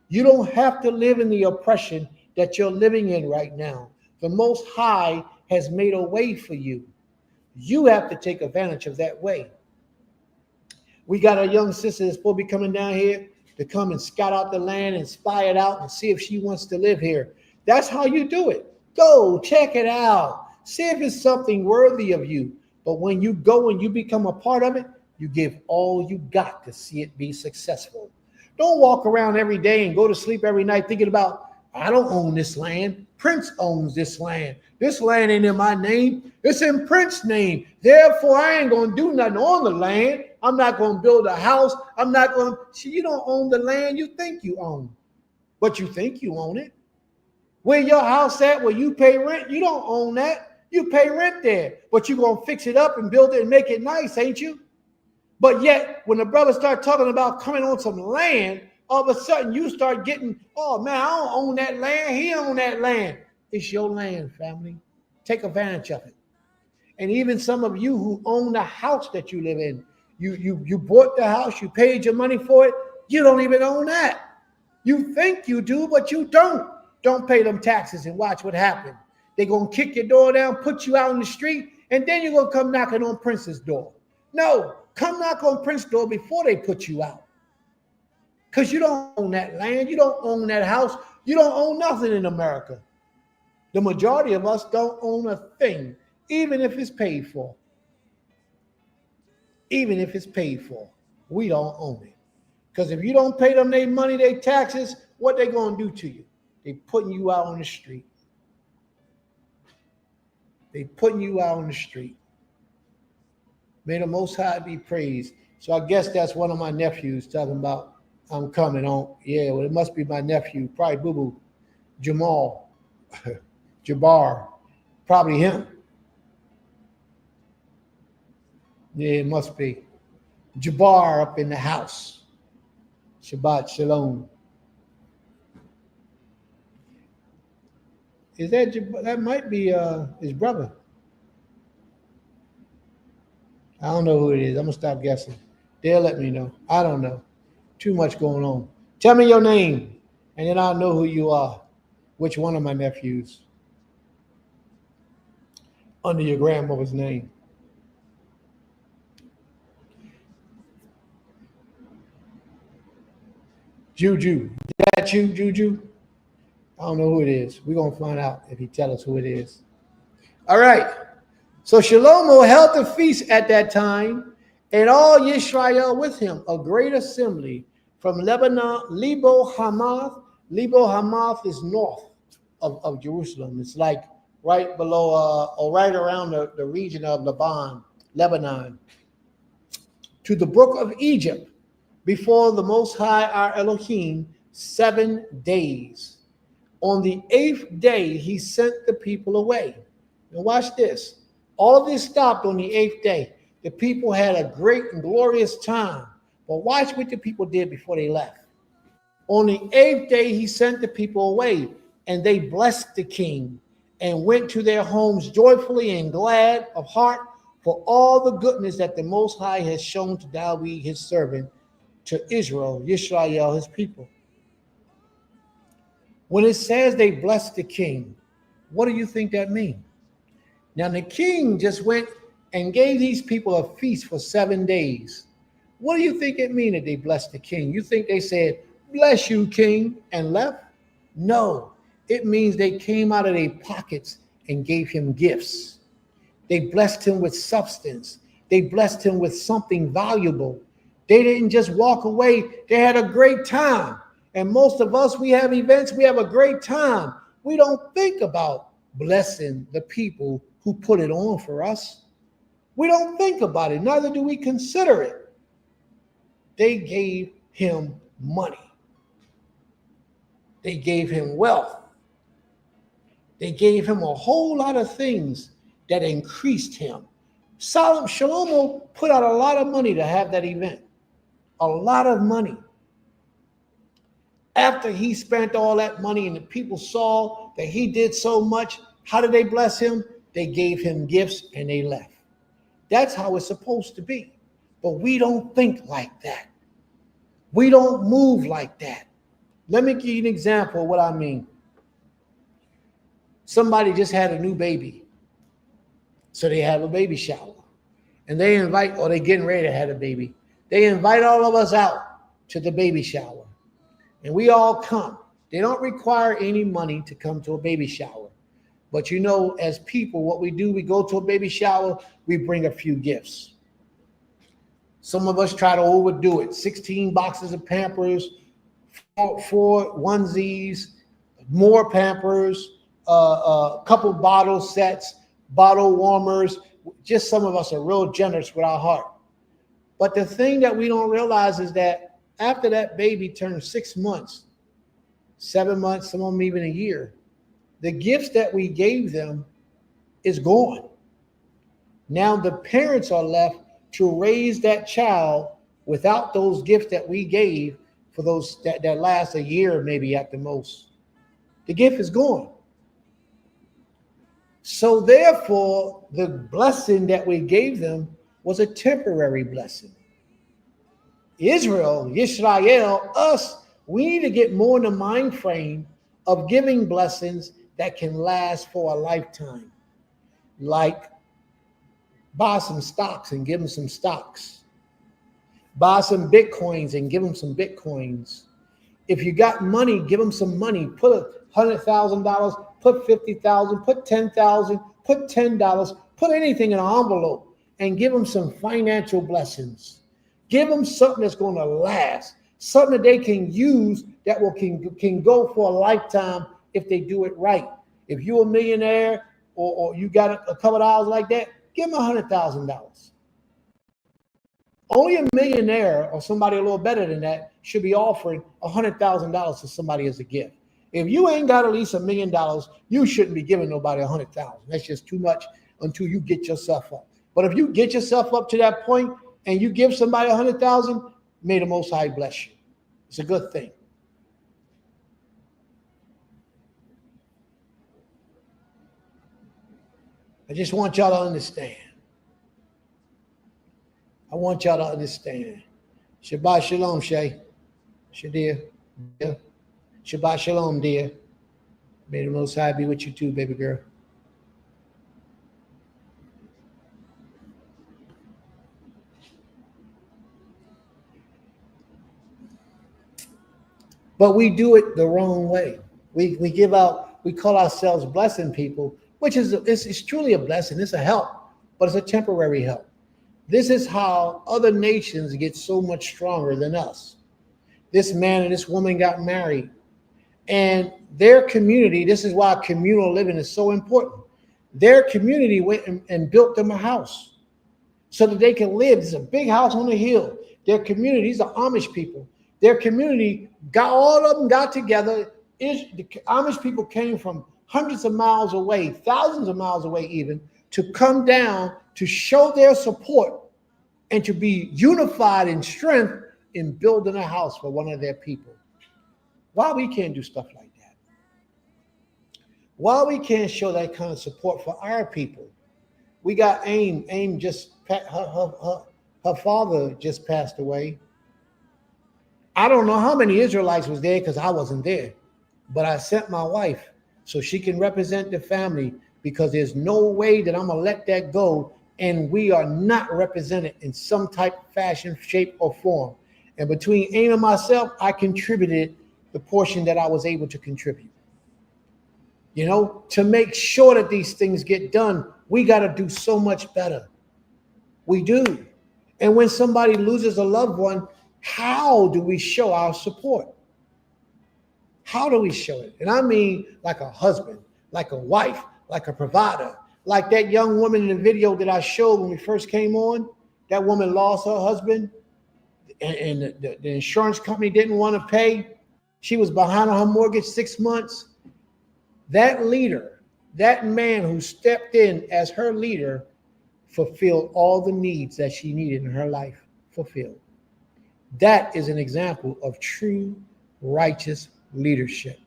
Speaker 1: You don't have to live in the oppression that you're living in right now. The Most High has made a way for you. You have to take advantage of that way. We got a young sister that's supposed to be coming down here to come and scout out the land and spy it out and see if she wants to live here. That's how you do it. Go check it out. See if it's something worthy of you. But when you go and you become a part of it, you give all you got to see it be successful. Don't walk around every day and go to sleep every night thinking about, I don't own this land. Prince owns this land. This land ain't in my name. It's in Prince's name. Therefore, I ain't going to do nothing on the land. I'm not going to build a house. I'm not going to. See, you don't own the land you think you own. But you think you own it. Where your house at, where you pay rent, you don't own that. You pay rent there. But you're going to fix it up and build it and make it nice, ain't you? But yet, when the brothers start talking about coming on some land, all of a sudden you start getting, oh man, I don't own that land. He own that land. It's your land, family. Take advantage of it. And even some of you who own the house that you live in, you bought the house, you paid your money for it. You don't even own that. You think you do, but you don't. don't pay them taxes and watch what happens. They're going to kick your door down, put you out in the street, and then you're going to come knocking on Prince's door. No, come knock on Prince's door before they put you out. Because you don't own that land. You don't own that house. You don't own nothing in America. The majority of us don't own a thing, even if it's paid for. Even if it's paid for, we don't own it. Because if you don't pay them their money, their taxes, what they going to do to you? They putting you out on the street. They putting you out on the street. May the Most High be praised. So I guess that's one of my nephews talking about, I'm coming on. Yeah, well, it must be my nephew, probably Boo-Boo, Jamal, Jabbar, probably him. Yeah, it must be. Jabbar up in the house. Shabbat Shalom. Is that Jabbar? That might be his brother. I don't know who it is. I'm going to stop guessing. They'll let me know. I don't know. Too much going on. Tell me your name, and then I'll know who you are. Which one of my nephews? Under your grandmother's name. Juju. Is that you, Juju? I don't know who it is. We're going to find out if he tell us who it is. All right. So Shlomo held the feast at that time, and all Yisrael with him, a great assembly from Lebanon, Lebo Hamath. Lebo Hamath is north of Jerusalem. It's like right below, or right around the region of Lebanon, to the brook of Egypt, before the Most High, our Elohim, 7 days. On the 8th day, he sent the people away. Now watch this. All of this stopped on the 8th day. The people had a great and glorious time. But watch what the people did before they left. On the 8th day, he sent the people away, and they blessed the king and went to their homes joyfully and glad of heart for all the goodness that the Most High has shown to David, his servant, to Israel, Yisrael, his people. When it says they blessed the king, what do you think that means? Now, the king just went and gave these people a feast for 7 days. What do you think it means that they blessed the king? You think they said, bless you, king, and left? No, it means they came out of their pockets and gave him gifts. They blessed him with substance. They blessed him with something valuable. They didn't just walk away. They had a great time. And most of us, we have events, we have a great time. We don't think about blessing the people who put it on for us. We don't think about it. Neither do we consider it. They gave him money. They gave him wealth. They gave him a whole lot of things that increased him. Shlomo put out a lot of money to have that event. A lot of money. After he spent all that money and the people saw that he did so much, how did they bless him? They gave him gifts and they left. That's how it's supposed to be. But we don't think like that. We don't move like that. Let me give you an example of what I mean. Somebody just had a new baby. So they have a baby shower. And they invite, or they're getting ready to have a baby. They invite all of us out to the baby shower. And we all come. They don't require any money to come to a baby shower. But you know, as people, what we do, we go to a baby shower, we bring a few gifts. Some of us try to overdo it. 16 boxes of Pampers, four onesies, more Pampers, a couple bottle sets, bottle warmers. Just some of us are real generous with our heart. But the thing that we don't realize is that after that baby turns 6 months, 7 months, some of them even a year, the gifts that we gave them is gone. Now the parents are left to raise that child without those gifts that we gave for those that last a year, maybe at the most. The gift is gone. So therefore, the blessing that we gave them was a temporary blessing. Israel, Yisrael, us, we need to get more in the mind frame of giving blessings that can last for a lifetime. Like buy some stocks and give them some stocks. Buy some Bitcoins and give them some Bitcoins. If you got money, give them some money. Put $100,000, put $50,000, put $10,000, put $10, put anything in an envelope and give them some financial blessings. Give them something that's going to last, something that they can use that can go for a lifetime if they do it right. If you're a millionaire or you got a couple of dollars like that, give them $100,000. Only a millionaire or somebody a little better than that should be offering $100,000 to somebody as a gift. If you ain't got at least $1 million, you shouldn't be giving nobody $100,000. That's just too much until you get yourself up. But if you get yourself up to that point and you give somebody $100,000, may the Most High bless you. It's a good thing. I just want y'all to understand. I want y'all to understand. Shabbat shalom, Shay. Shadir. Yeah. Shabbat shalom, dear. May the Most High be with you too, baby girl. But we do it the wrong way. We call ourselves blessing people, which is it's truly a blessing. It's a help, but it's a temporary help. This is how other nations get so much stronger than us. This man and this woman got married, and their community, this is why communal living is so important. Their community went and built them a house so that they can live. It's a big house on the hill. Their community, these are Amish people. Their community all of them got together. The Amish people came from hundreds of miles away, thousands of miles away even, to come down to show their support and to be unified in strength in building a house for one of their people. Why we can't do stuff like that? Why we can't show that kind of support for our people? We got Aim. Aim just, her father just passed away. I don't know how many Israelites was there because I wasn't there, but I sent my wife so she can represent the family, because there's no way that I'm going to let that go and we are not represented in some type of fashion, shape, or form. And between Aim and myself, I contributed the portion that I was able to contribute. You know, to make sure that these things get done, we got to do so much better. We do. And when somebody loses a loved one, how do we show our support? How do we show it? And I mean like a husband, like a wife, like a provider, like that young woman in the video that I showed when we first came on. That woman lost her husband and the insurance company didn't want to pay. She was behind on her mortgage 6 months. That leader, that man who stepped in as her leader, fulfilled all the needs that she needed in her life fulfilled. That is an example of true righteous leadership.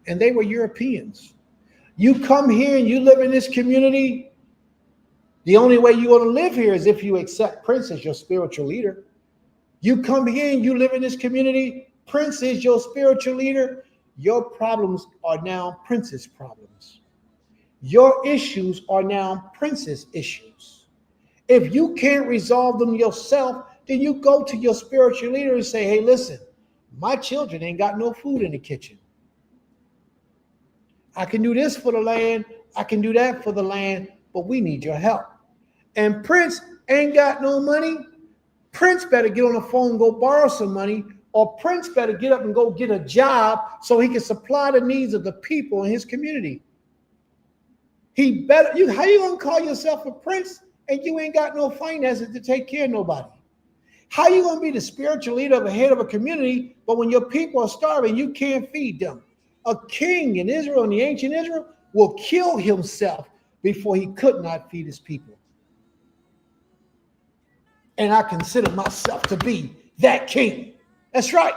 Speaker 1: And they were Europeans. You come here and you live in this community, the only way you're going to live here is if you accept Prince as your spiritual leader. You come here and you live in this community, Prince is your spiritual leader, your problems are now Prince's problems. Your issues are now Prince's issues. If you can't resolve them yourself, then you go to your spiritual leader and say, hey, listen, my children ain't got no food in the kitchen. I can do this for the land, I can do that for the land, but we need your help. And Prince ain't got no money. Prince better get on the phone and go borrow some money, or Prince better get up and go get a job so he can supply the needs of the people in his community. He better, how you gonna call yourself a prince and you ain't got no finances to take care of nobody? How you gonna be the spiritual leader of a head of a community, but when your people are starving, you can't feed them? A king in Israel, in the ancient Israel, will kill himself before he could not feed his people. And I consider myself to be that king. That's right.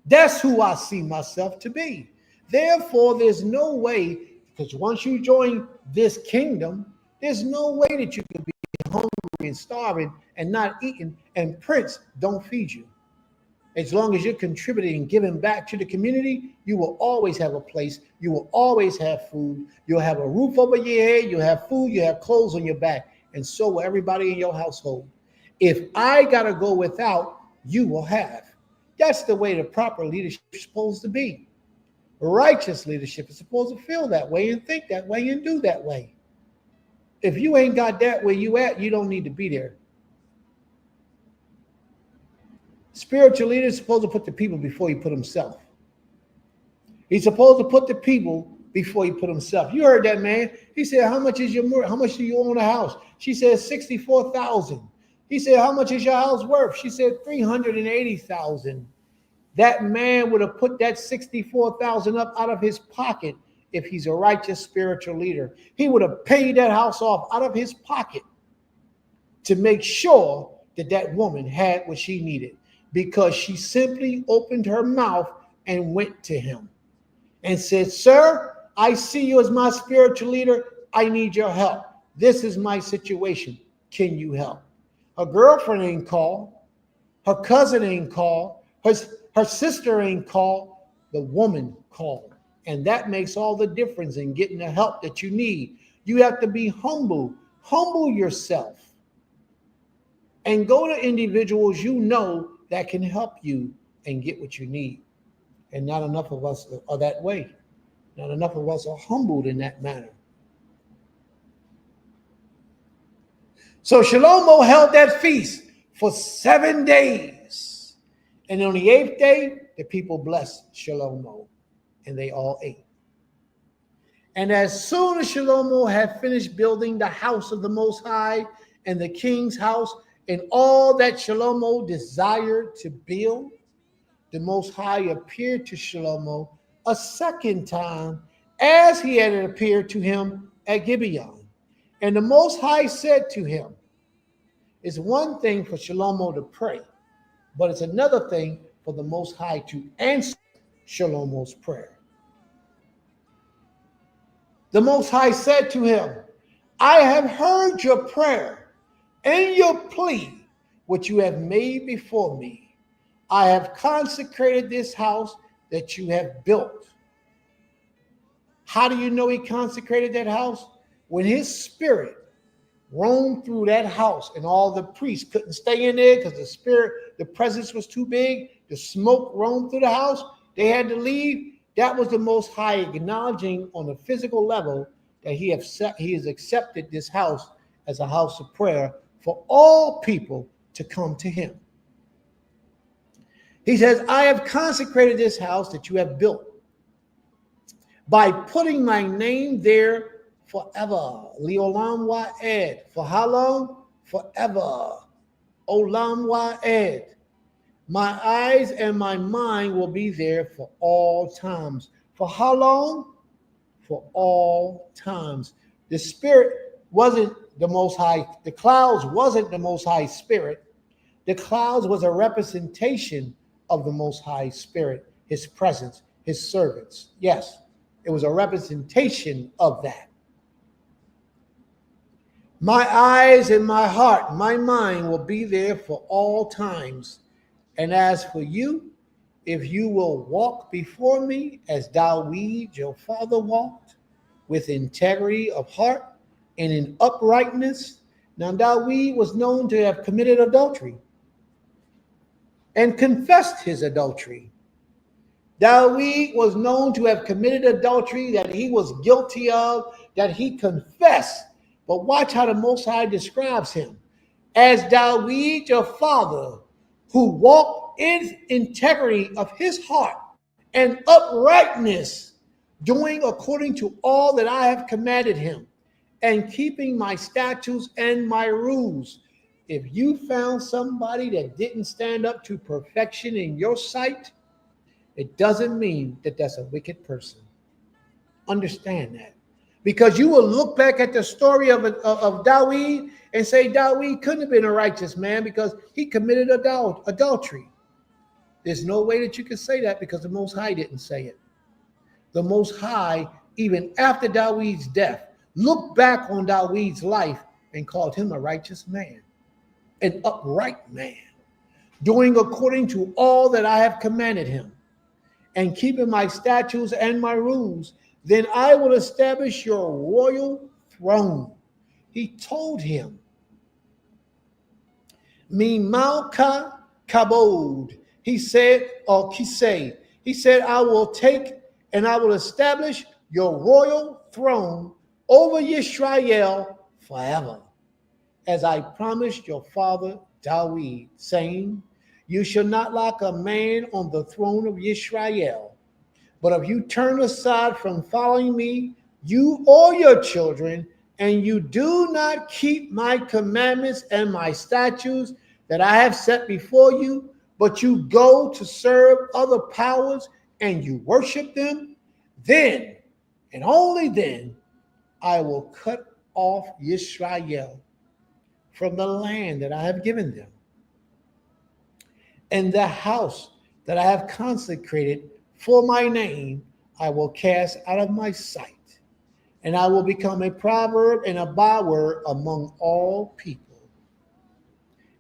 Speaker 1: That's who I see myself to be. Therefore, there's no way, because once you join this kingdom, there's no way that you can be hungry and starving and not eating, and Prince don't feed you. as long as you're contributing and giving back to the community, you will always have a place. You will always have food. You'll have a roof over your head. You'll have food. You have clothes on your back. And so will everybody in your household. If I got to go without, you will have. That's the way the proper leadership is supposed to be. Righteous leadership is supposed to feel that way and think that way and do that way. If you ain't got that where you at, you don't need to be there. Spiritual leader is supposed to put the people before he put himself. He's supposed to put the people before he put himself. You heard that man. He said, how much do you own a house? She said, $64,000. He said, how much is your house worth? She said, $380,000. That man would have put that $64,000 up out of his pocket if he's a righteous spiritual leader. He would have paid that house off out of his pocket to make sure that that woman had what she needed, because she simply opened her mouth and went to him and said, sir, I see you as my spiritual leader. I need your help. This is my situation. Can you help? Her girlfriend ain't called. Her cousin ain't called. Her sister ain't called. The woman called. And that makes all the difference in getting the help that you need. You have to be humble. Humble yourself. And go to individuals you know that can help you and get what you need. And not enough of us are that way. Not enough of us are humbled in that manner. So Shlomo held that feast for 7 days. And on the 8th day, the people blessed Shlomo, and they all ate. And as soon as Shlomo had finished building the house of the Most High and the king's house and all that Shlomo desired to build, the Most High appeared to Shlomo a second time as he had appeared to him at Gibeon. And the Most High said to him, it's one thing for Shlomo to pray, but it's another thing for the Most High to answer Shlomo's prayer. The Most High said to him, I have heard your prayer and your plea, which you have made before me. I have consecrated this house that you have built. How do you know he consecrated that house? When his spirit roamed through that house and all the priests couldn't stay in there because the presence was too big. The smoke roamed through the house. They had to leave. That was the Most High acknowledging on a physical level that he has accepted this house as a house of prayer for all people to come to him. He says, I have consecrated this house that you have built by putting my name there forever. Leolam wa'ed. For how long? Forever. Olam wa'ed. My eyes and my mind will be there for all times. For how long? For all times. The Spirit wasn't the Most High. The clouds wasn't the Most High Spirit. The clouds was a representation of the Most High Spirit, his presence, his servants. Yes, it was a representation of that. My eyes and my heart, my mind will be there for all times. And as for you, if you will walk before me as Dawid, your father, walked, with integrity of heart and in uprightness. Now, Dawid was known to have committed adultery and confessed his adultery. Dawid was known to have committed adultery that he was guilty of, that he confessed. But watch how the Most High describes him. As Dawid, your father, who walked in integrity of his heart and uprightness, doing according to all that I have commanded him, and keeping my statutes and my rules. If you found somebody that didn't stand up to perfection in your sight, it doesn't mean that that's a wicked person. Understand that. Because you will look back at the story of Dawid and say Dawid couldn't have been a righteous man because he committed adultery. There's no way that you can say that because the Most High didn't say it. The Most High, even after Dawid's death, looked back on Dawid's life and called him a righteous man, an upright man. doing according to all that I have commanded him, and keeping my statutes and my rules, then I will establish your royal throne. He told him, Mimalka kabod. He said, or kisei. He said, I will take and I will establish your royal throne over Yisrael forever, as I promised your father David, saying, you shall not lack a man on the throne of Yisrael. But if you turn aside from following me, you or your children, and you do not keep my commandments and my statutes that I have set before you, but you go to serve other powers and you worship them, then and only then I will cut off Yisrael from the land that I have given them, and the house that I have consecrated for my name I will cast out of my sight, and I will become a proverb and a byword among all people.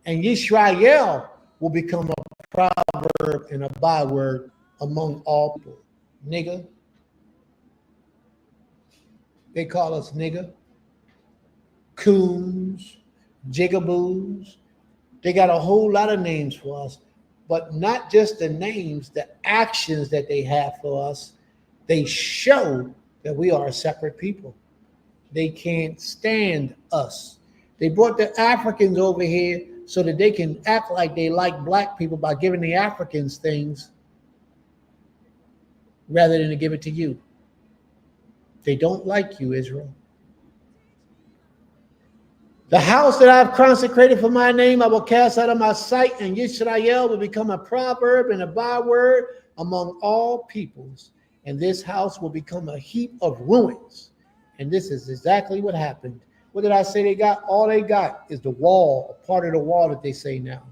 Speaker 1: And Yisrael will become a proverb and a byword among all people. Nigger. They call us nigger. Coons, jigaboos. They got a whole lot of names for us, but not just the names, the actions that they have for us. They show that we are a separate people. They can't stand us. They brought the Africans over here so that they can act like they like black people by giving the Africans things rather than to give it to you. They don't like you, Israel. The house that I've consecrated for my name, I will cast out of my sight, and Yisrael will become a proverb and a byword among all peoples. And this house will become a heap of ruins. And this is exactly what happened. What did I say they got? All they got is the wall, a part of the wall that they say now,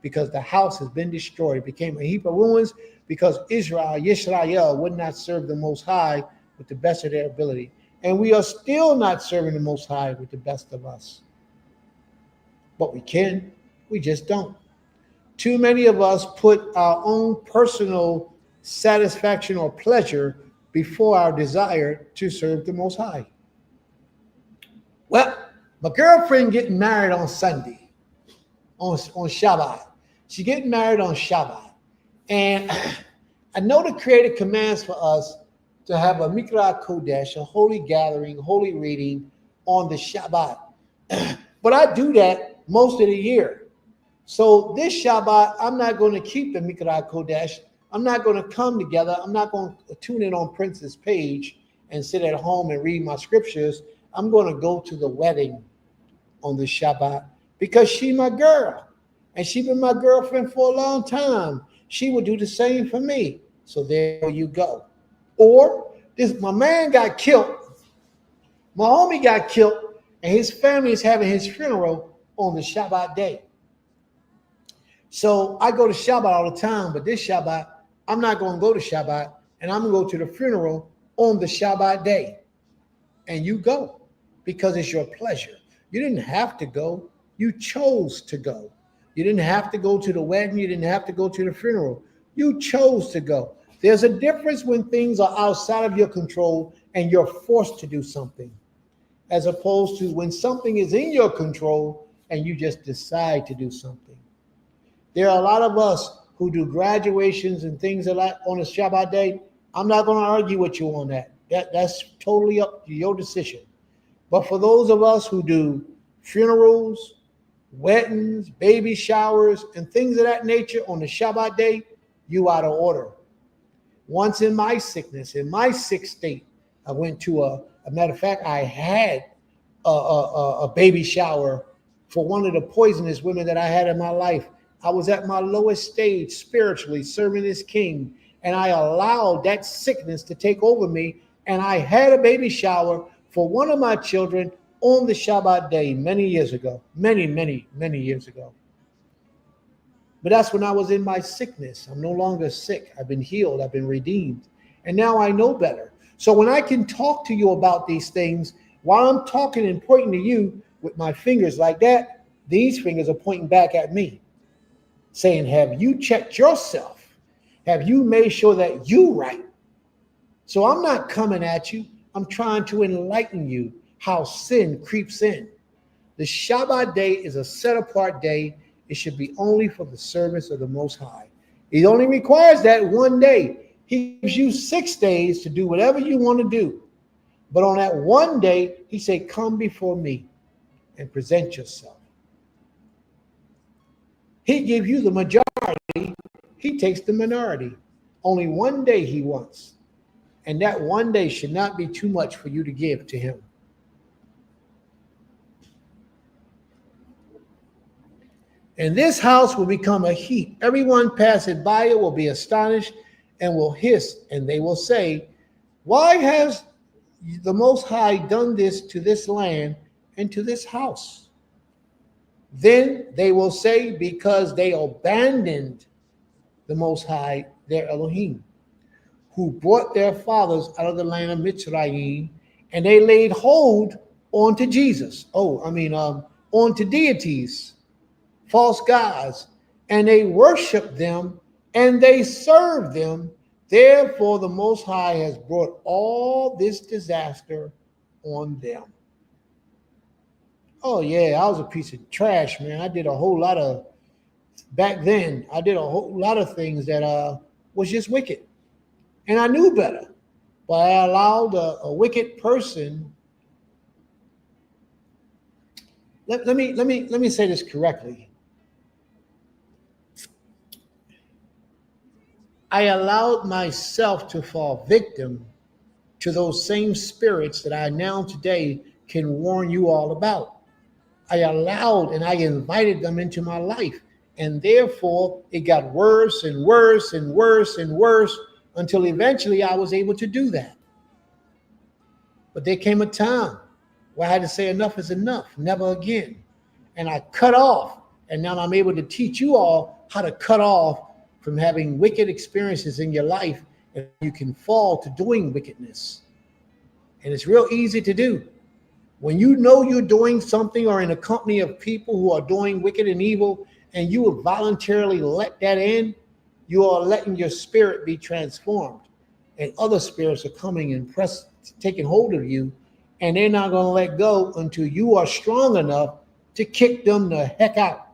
Speaker 1: because the house has been destroyed. It became a heap of ruins because Yisrael would not serve the Most High with the best of their ability. And we are still not serving the Most High with the best of us. But we can, we just don't. Too many of us put our own personal satisfaction or pleasure before our desire to serve the Most High. Well, my girlfriend getting married on Sunday, on Shabbat. She getting married on Shabbat. And I know the Creator commands for us to have a Mikra Kodesh, a holy gathering, holy reading on the Shabbat. But I do that most of the year. So this Shabbat, I'm not going to keep the Mikra Kodesh. I'm not going to come together. I'm not going to tune in on Prince's page and sit at home and read my scriptures. I'm going to go to the wedding on the Shabbat because she my girl. And she been my girlfriend for a long time. She would do the same for me. So there you go. Or my man got killed. My homie got killed, and his family is having his funeral on the Shabbat day. So I go to Shabbat all the time, but this Shabbat, I'm not going to go to Shabbat, and I'm going to go to the funeral on the Shabbat day. And you go because it's your pleasure. You didn't have to go. You chose to go. You didn't have to go to the wedding. You didn't have to go to the funeral. You chose to go. There's a difference when things are outside of your control and you're forced to do something, as opposed to when something is in your control and you just decide to do something. There are a lot of us who do graduations and things like on a Shabbat day. I'm not going to argue with you on that. That's totally up to your decision. But for those of us who do funerals, weddings, baby showers, and things of that nature on the Shabbat day, you out of order. Once in my sickness, in my sick state, I went to a matter of fact, I had a baby shower for one of the poisonous women that I had in my life. I was at my lowest stage spiritually, serving this king, and I allowed that sickness to take over me, and I had a baby shower for one of my children on the Shabbat day many years ago, many years ago. But that's when I was in my sickness. I'm no longer sick. I've been healed. I've been redeemed. And now I know better. So when I can talk to you about these things, while I'm talking and pointing to you with my fingers like that, these fingers are pointing back at me. saying, have you checked yourself? Have you made sure that you right? So I'm not coming at you. I'm trying to enlighten you how sin creeps in. The Shabbat day is a set apart day. It should be only for the service of the Most High. He only requires that one day. He gives you 6 days to do whatever you want to do. But on that one day, he said, come before me and present yourself. He gives you the majority. He takes the minority. Only one day he wants. And that one day should not be too much for you to give to him. And this house will become a heap. Everyone passing by it will be astonished and will hiss, and they will say, why has the Most High done this to this land and to this house? Then they will say, because they abandoned the Most High, their Elohim, who brought their fathers out of the land of Mitzrayim, and they laid hold onto Jesus. Onto deities, false gods, and they worshiped them and they served them. Therefore, the Most High has brought all this disaster on them. Oh, yeah, I was a piece of trash, man. I did a whole lot of, back then, I did a whole lot of things that was just wicked. And I knew better. But I allowed a wicked person. Let me say this correctly. I allowed myself to fall victim to those same spirits that I now today can warn you all about. I allowed and I invited them into my life. And therefore, it got worse and worse and worse and worse until eventually I was able to do that. But there came a time where I had to say enough is enough, never again. And I cut off. And now I'm able to teach you all how to cut off from having wicked experiences in your life, and you can fall to doing wickedness. And it's real easy to do. When you know you're doing something or in a company of people who are doing wicked and evil, and you would voluntarily let that in, you are letting your spirit be transformed. And other spirits are coming and taking hold of you, and they're not going to let go until you are strong enough to kick them the heck out.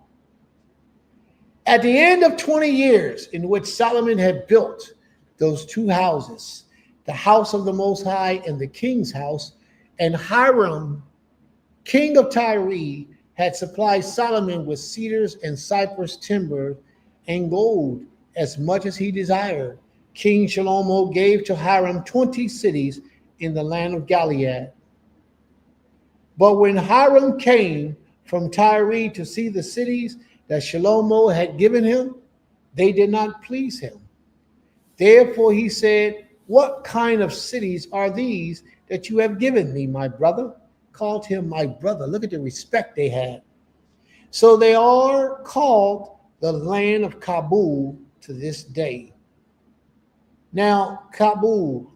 Speaker 1: At the end of 20 years in which Solomon had built those 2 houses, the house of the Most High and the king's house, and Hiram, king of Tyre, had supplied Solomon with cedars and cypress timber and gold as much as he desired, King Shlomo gave to Hiram 20 cities in the land of Gilead. But when Hiram came from Tyre to see the cities that Shlomo had given him, they did not please him. Therefore he said, what kind of cities are these that you have given me, my brother? Called him my brother. Look at the respect they had. So they are called the land of Kabul to this day. Now, Kabul,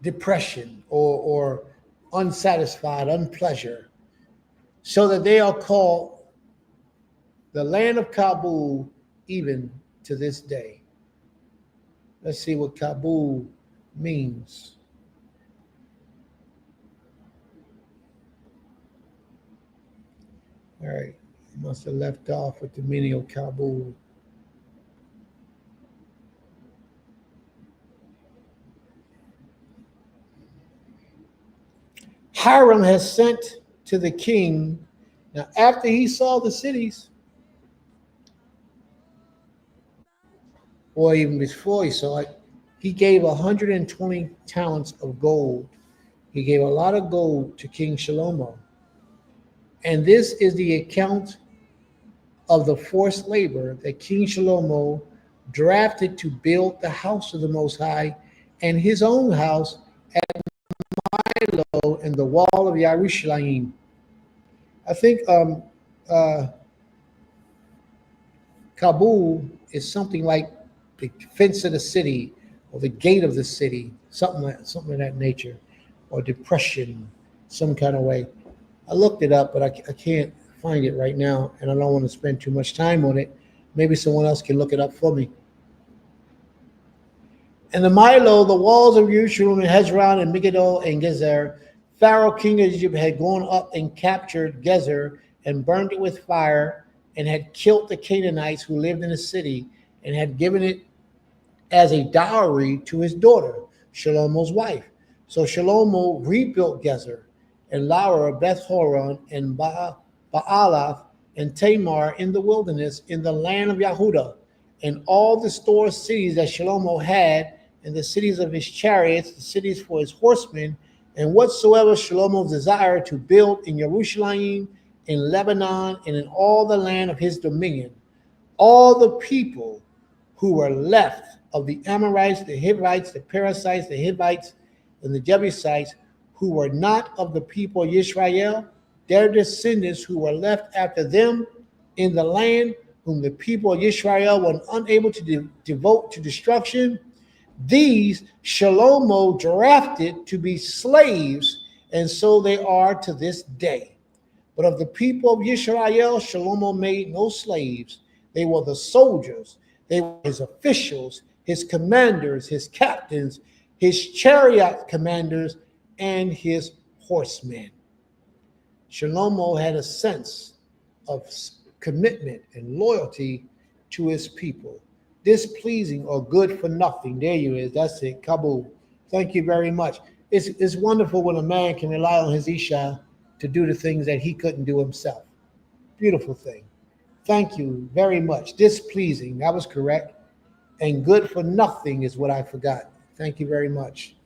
Speaker 1: depression or unsatisfied, unpleasure, so that they are called the land of Kabul even to this day. Let's see what Kabul means. All right, I must have left off with the meaning of Kabul. Hiram has sent to the king. Now, after he saw the cities, or even before he saw it, he gave 120 talents of gold. He gave a lot of gold to King Shlomo. And this is the account of the forced labor that King Shlomo drafted to build the house of the Most High and his own house at Milo and the wall of Yerushalayim. I think Kabul is something like the fence of the city or the gate of the city, something of that nature, or depression, some kind of way. I looked it up, but I can't find it right now, and I don't want to spend too much time on it. Maybe someone else can look it up for me. And the Milo, the walls of Jerusalem and Hezron and Megiddo and Gezer, Pharaoh king of Egypt had gone up and captured Gezer and burned it with fire and had killed the Canaanites who lived in the city and had given it as a dowry to his daughter, Shlomo's wife. So Shlomo rebuilt Gezer and Laura, Beth Horon, and Baalath and Tamar in the wilderness in the land of Yehudah, and all the store cities that Shlomo had, and the cities of his chariots, the cities for his horsemen, and whatsoever Shlomo desired to build in Jerusalem, in Lebanon, and in all the land of his dominion. All the people who were left of the Amorites, the Hittites, the Perizzites, the Hivites, and the Jebusites, who were not of the people of Israel, their descendants who were left after them in the land, whom the people of Israel were unable to devote to destruction, these Shlomo drafted to be slaves, and so they are to this day. But of the people of Israel, Shlomo made no slaves. They were the soldiers. They were his officials, his commanders, his captains, his chariot commanders, and his horsemen. Shlomo had a sense of commitment and loyalty to his people. Displeasing or good for nothing. There you is. That's it. Kabul. Thank you very much. It's wonderful when a man can rely on his Isha to do the things that he couldn't do himself. Beautiful thing. Thank you very much. Displeasing. That was correct. And good for nothing is what I forgot. Thank you very much.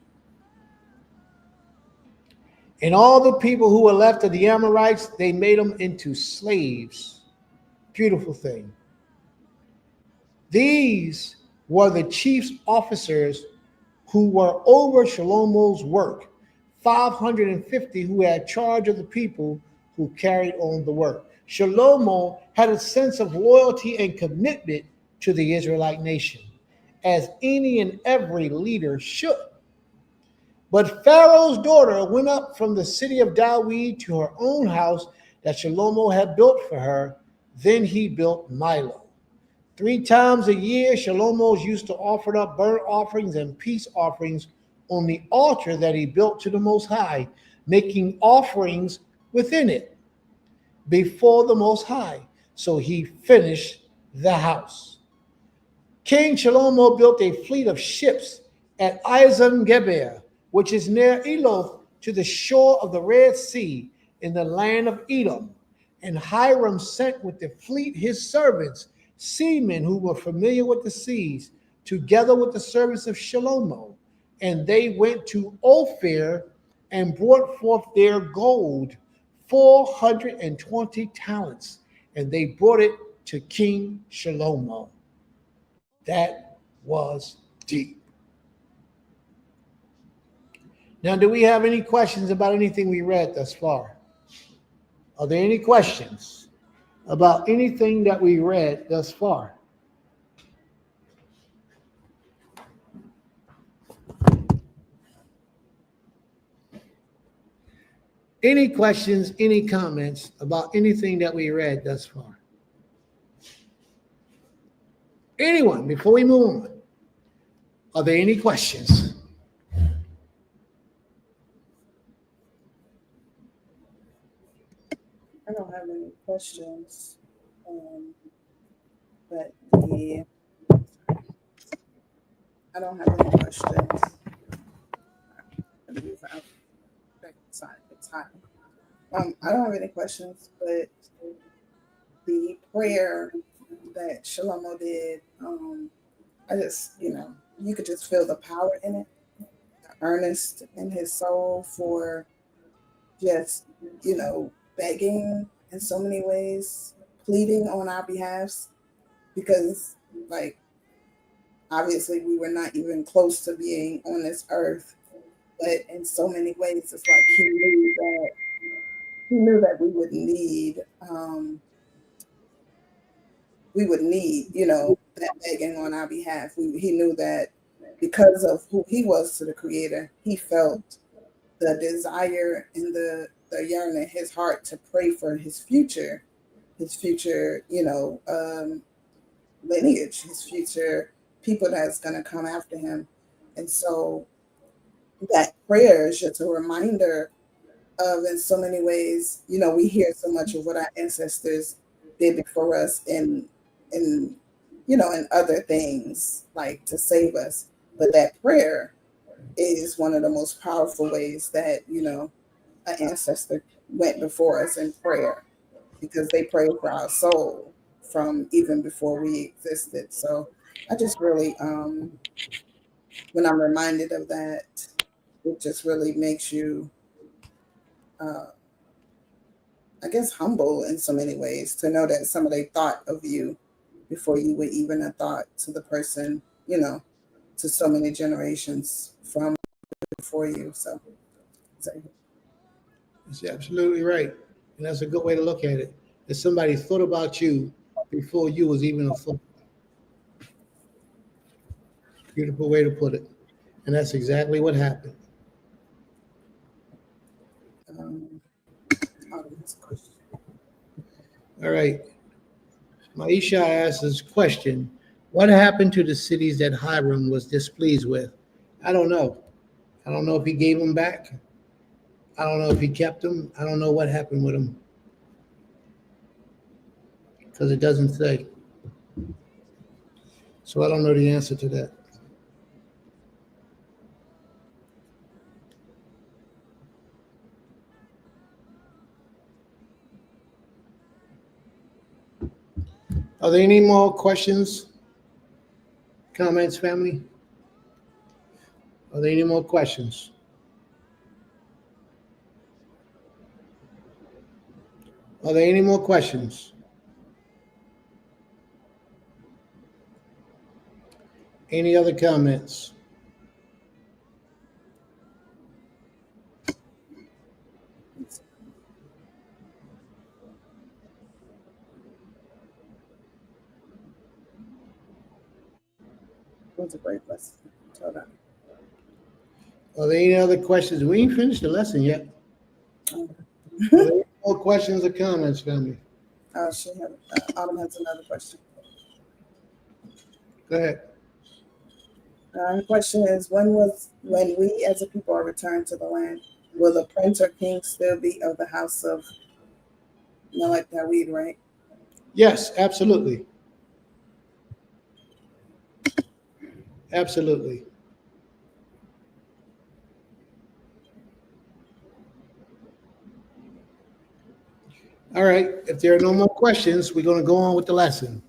Speaker 1: And all the people who were left of the Amorites, they made them into slaves. Beautiful thing. These were the chief's officers who were over Shlomo's work, 550 who had charge of the people who carried on the work. Shlomo had a sense of loyalty and commitment to the Israelite nation, as any and every leader should. But Pharaoh's daughter went up from the city of Dawid to her own house that Shlomo had built for her. Then he built Milo. 3 times a year, Shlomo used to offer up burnt offerings and peace offerings on the altar that he built to the Most High, making offerings within it before the Most High. So he finished the house. King Shlomo built a fleet of ships at Ezion Geber, which is near Eloth, to the shore of the Red Sea in the land of Edom. And Hiram sent with the fleet his servants, seamen who were familiar with the seas, together with the servants of Shlomo. And they went to Ophir and brought forth their gold, 420 talents, and they brought it to King Shlomo. That was deep. Now, do we have any questions about anything we read thus far? Are there any questions about anything that we read thus far? Any questions, any comments about anything that we read thus far? Anyone, before we move on, are there any questions?
Speaker 2: I don't have any questions, but I don't have any questions. I don't have any questions, but the prayer that Shlomo did, I just, you could just feel the power in it, the earnest in his soul for just, begging in so many ways, pleading on our behalves, because, like, obviously we were not even close to being on this earth, but in so many ways, it's like he knew that we would need, that begging on our behalf. He knew that because of who he was to the Creator, he felt the desire and the yearning in his heart to pray for his future his future, lineage, his future people that's going to come after him. And so that prayer is just a reminder of, in so many ways, we hear so much of what our ancestors did before us in in other things, like to save us. But that prayer is one of the most powerful ways that, an ancestor went before us in prayer, because they prayed for our soul from even before we existed. So I just really, when I'm reminded of that, it just really makes you, uh, I guess, humble in so many ways, to know that somebody thought of you before you would even have thought to the person, to so many generations from before you. So
Speaker 1: That's absolutely right. And that's a good way to look at it. That somebody thought about you before you was even a thought. Beautiful way to put it. And that's exactly what happened.
Speaker 2: um, that's a question.
Speaker 1: All right. Maisha asks this question. What happened to the cities that Hiram was displeased with? I don't know. I don't know if he gave them back. I don't know if he kept them. I don't know what happened with them because it doesn't say. So I don't know the answer to that. Are there any more questions, comments, family? Are there any more questions? Are there any more questions? Any other comments?
Speaker 2: What's a great lesson? Hold on.
Speaker 1: Are there any other questions? We ain't finished the lesson yet. Are there any more questions or comments, family?
Speaker 2: Autumn has another question.
Speaker 1: Go ahead.
Speaker 2: The question is, when we as a people are returned to the land, will the prince or king still be of the house of Melech David, right?
Speaker 1: Yes, absolutely. Absolutely. All right. If there are no more questions, we're going to go on with the lesson.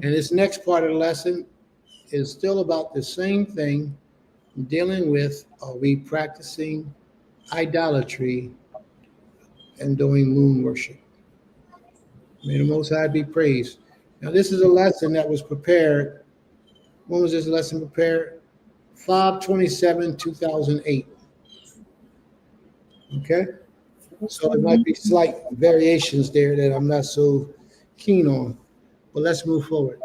Speaker 1: And this next part of the lesson is still about the same thing, dealing with, are we practicing idolatry and doing moon worship? May the Most High be praised. Now, this is a lesson that was prepared. When was this lesson prepared? 5/27/2008. Okay? So it might be slight variations there that I'm not so keen on. But let's move forward.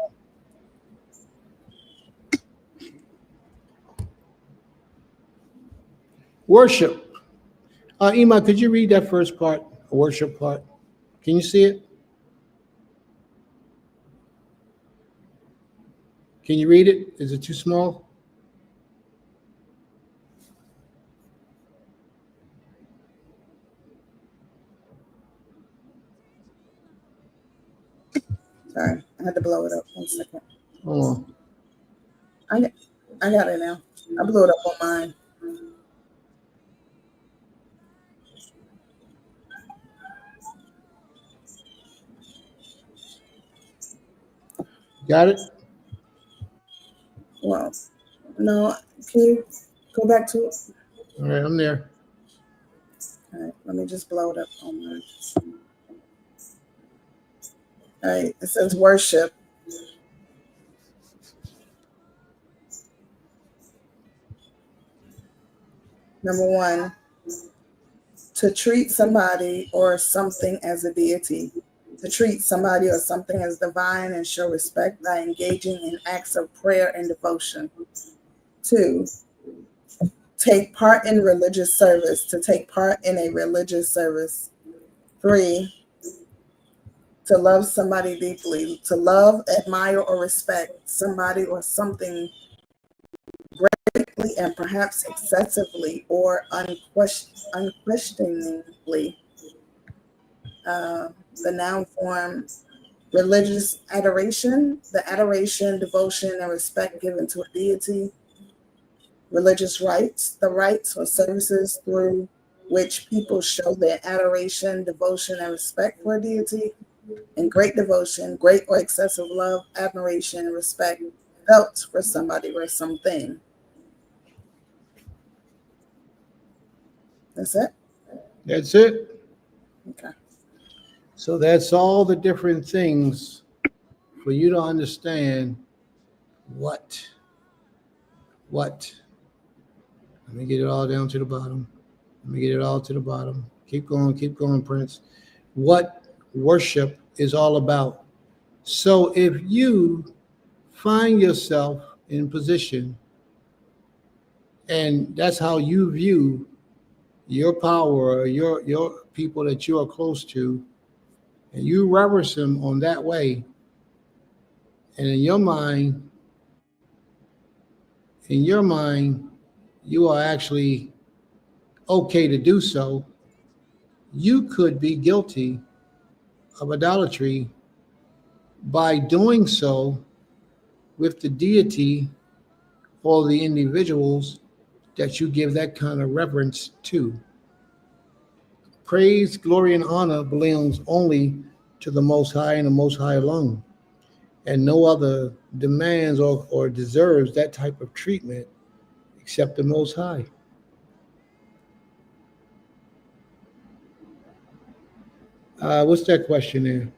Speaker 1: Worship. Ima, could you read that first part, worship part? Can you see it? Can you read it? Is it too small?
Speaker 2: Sorry, I had to blow it up. 1 second.
Speaker 1: Hold on.
Speaker 2: I got it now. I blew it up on mine.
Speaker 1: Got it?
Speaker 2: Well, no, can you go back to it?
Speaker 1: All right, I'm there.
Speaker 2: All right, let me just blow it up on mine. All right, it says worship. Number 1, to treat somebody or something as a deity. To treat somebody or something as divine and show respect by engaging in acts of prayer and devotion. 2, take part in religious service. To take part in a religious service. 3, to love somebody deeply, to love, admire, or respect somebody or something greatly and perhaps excessively or unquestioningly. The noun form, religious adoration, the adoration, devotion, and respect given to a deity. Religious rites, the rites or services through which people show their adoration, devotion, and respect for a deity. And great devotion, great or excessive love, admiration, and respect felt for somebody or something. That's it?
Speaker 1: That's it.
Speaker 2: Okay.
Speaker 1: So that's all the different things for you to understand what. Let me get it all down to the bottom. Let me get it all to the bottom. Keep going, Prince. What worship is all about. So if you find yourself in position, and that's how you view your power or your people that you are close to, and you reverence them on that way, and in your mind, you are actually okay to do so, you could be guilty of idolatry by doing so with the deity or the individuals that you give that kind of reverence to. Praise, glory, and honor belongs only to the Most High and the Most High alone. And no other demands or deserves that type of treatment except the Most High. What's that question there?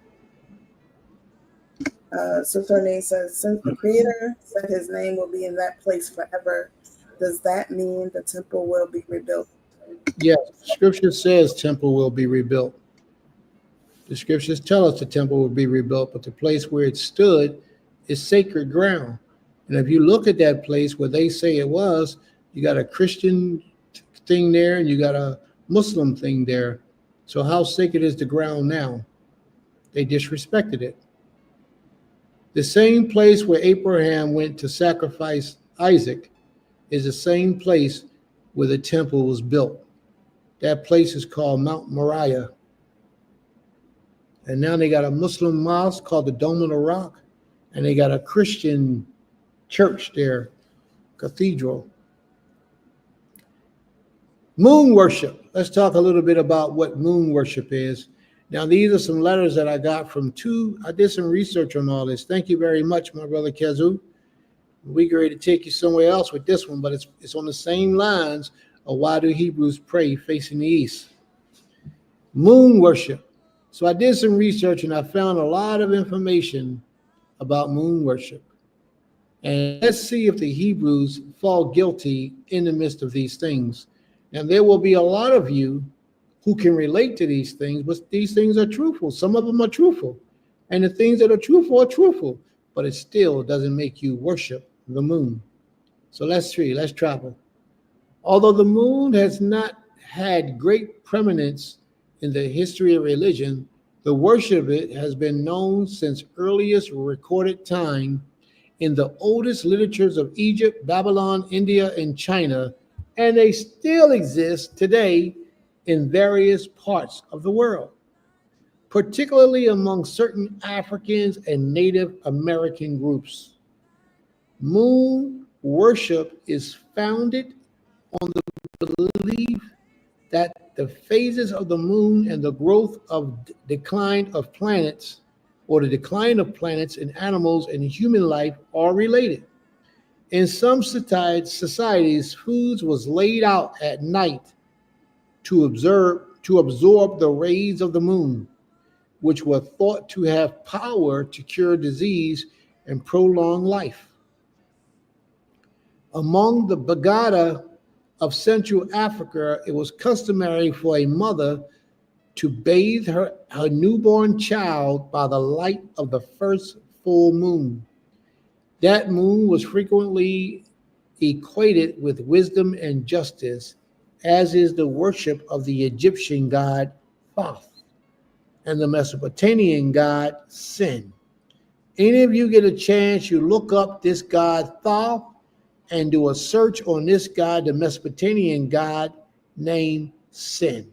Speaker 2: Sister Renee says, since the Creator said his name will be in that place forever, does that mean the temple will be rebuilt?
Speaker 1: Yes, Scripture says temple will be rebuilt. The Scriptures tell us the temple will be rebuilt, but the place where it stood is sacred ground. And if you look at that place where they say it was, you got a Christian thing there and you got a Muslim thing there. So how sacred is the ground now? They disrespected it. The same place where Abraham went to sacrifice Isaac is the same place where the temple was built. That place is called Mount Moriah. And now they got a Muslim mosque called the Dome of the Rock, and they got a Christian church there, cathedral. Moon worship. Let's talk a little bit about what moon worship is. Now, these are some letters that I got from I did some research on all this. Thank you very much, my brother Kezu. We're ready to take you somewhere else with this one, but it's on the same lines of why do Hebrews pray facing the east. Moon worship. So I did some research and I found a lot of information about moon worship. And let's see if the Hebrews fall guilty in the midst of these things. And there will be a lot of you who can relate to these things, but these things are truthful. Some of them are truthful. And the things that are truthful, but it still doesn't make you worship the moon. So let's travel. Although the moon has not had great prominence in the history of religion, the worship of it has been known since earliest recorded time in the oldest literatures of Egypt, Babylon, India, and China, and they still exist today in various parts of the world, particularly among certain Africans and Native American groups. Moon worship is founded on the belief that the phases of the moon and the growth of decline of planets, or the decline of planets and animals and human life, are related. In some societies, foods was laid out at night to absorb the rays of the moon, which were thought to have power to cure disease and prolong life. Among the Bagada of Central Africa, it was customary for a mother to bathe her newborn child by the light of the first full moon. That moon was frequently equated with wisdom and justice, as is the worship of the Egyptian god Thoth. and the Mesopotamian god Sin. Any of you get a chance, you look up this god Thoth and do a search on this god, the Mesopotamian god named Sin.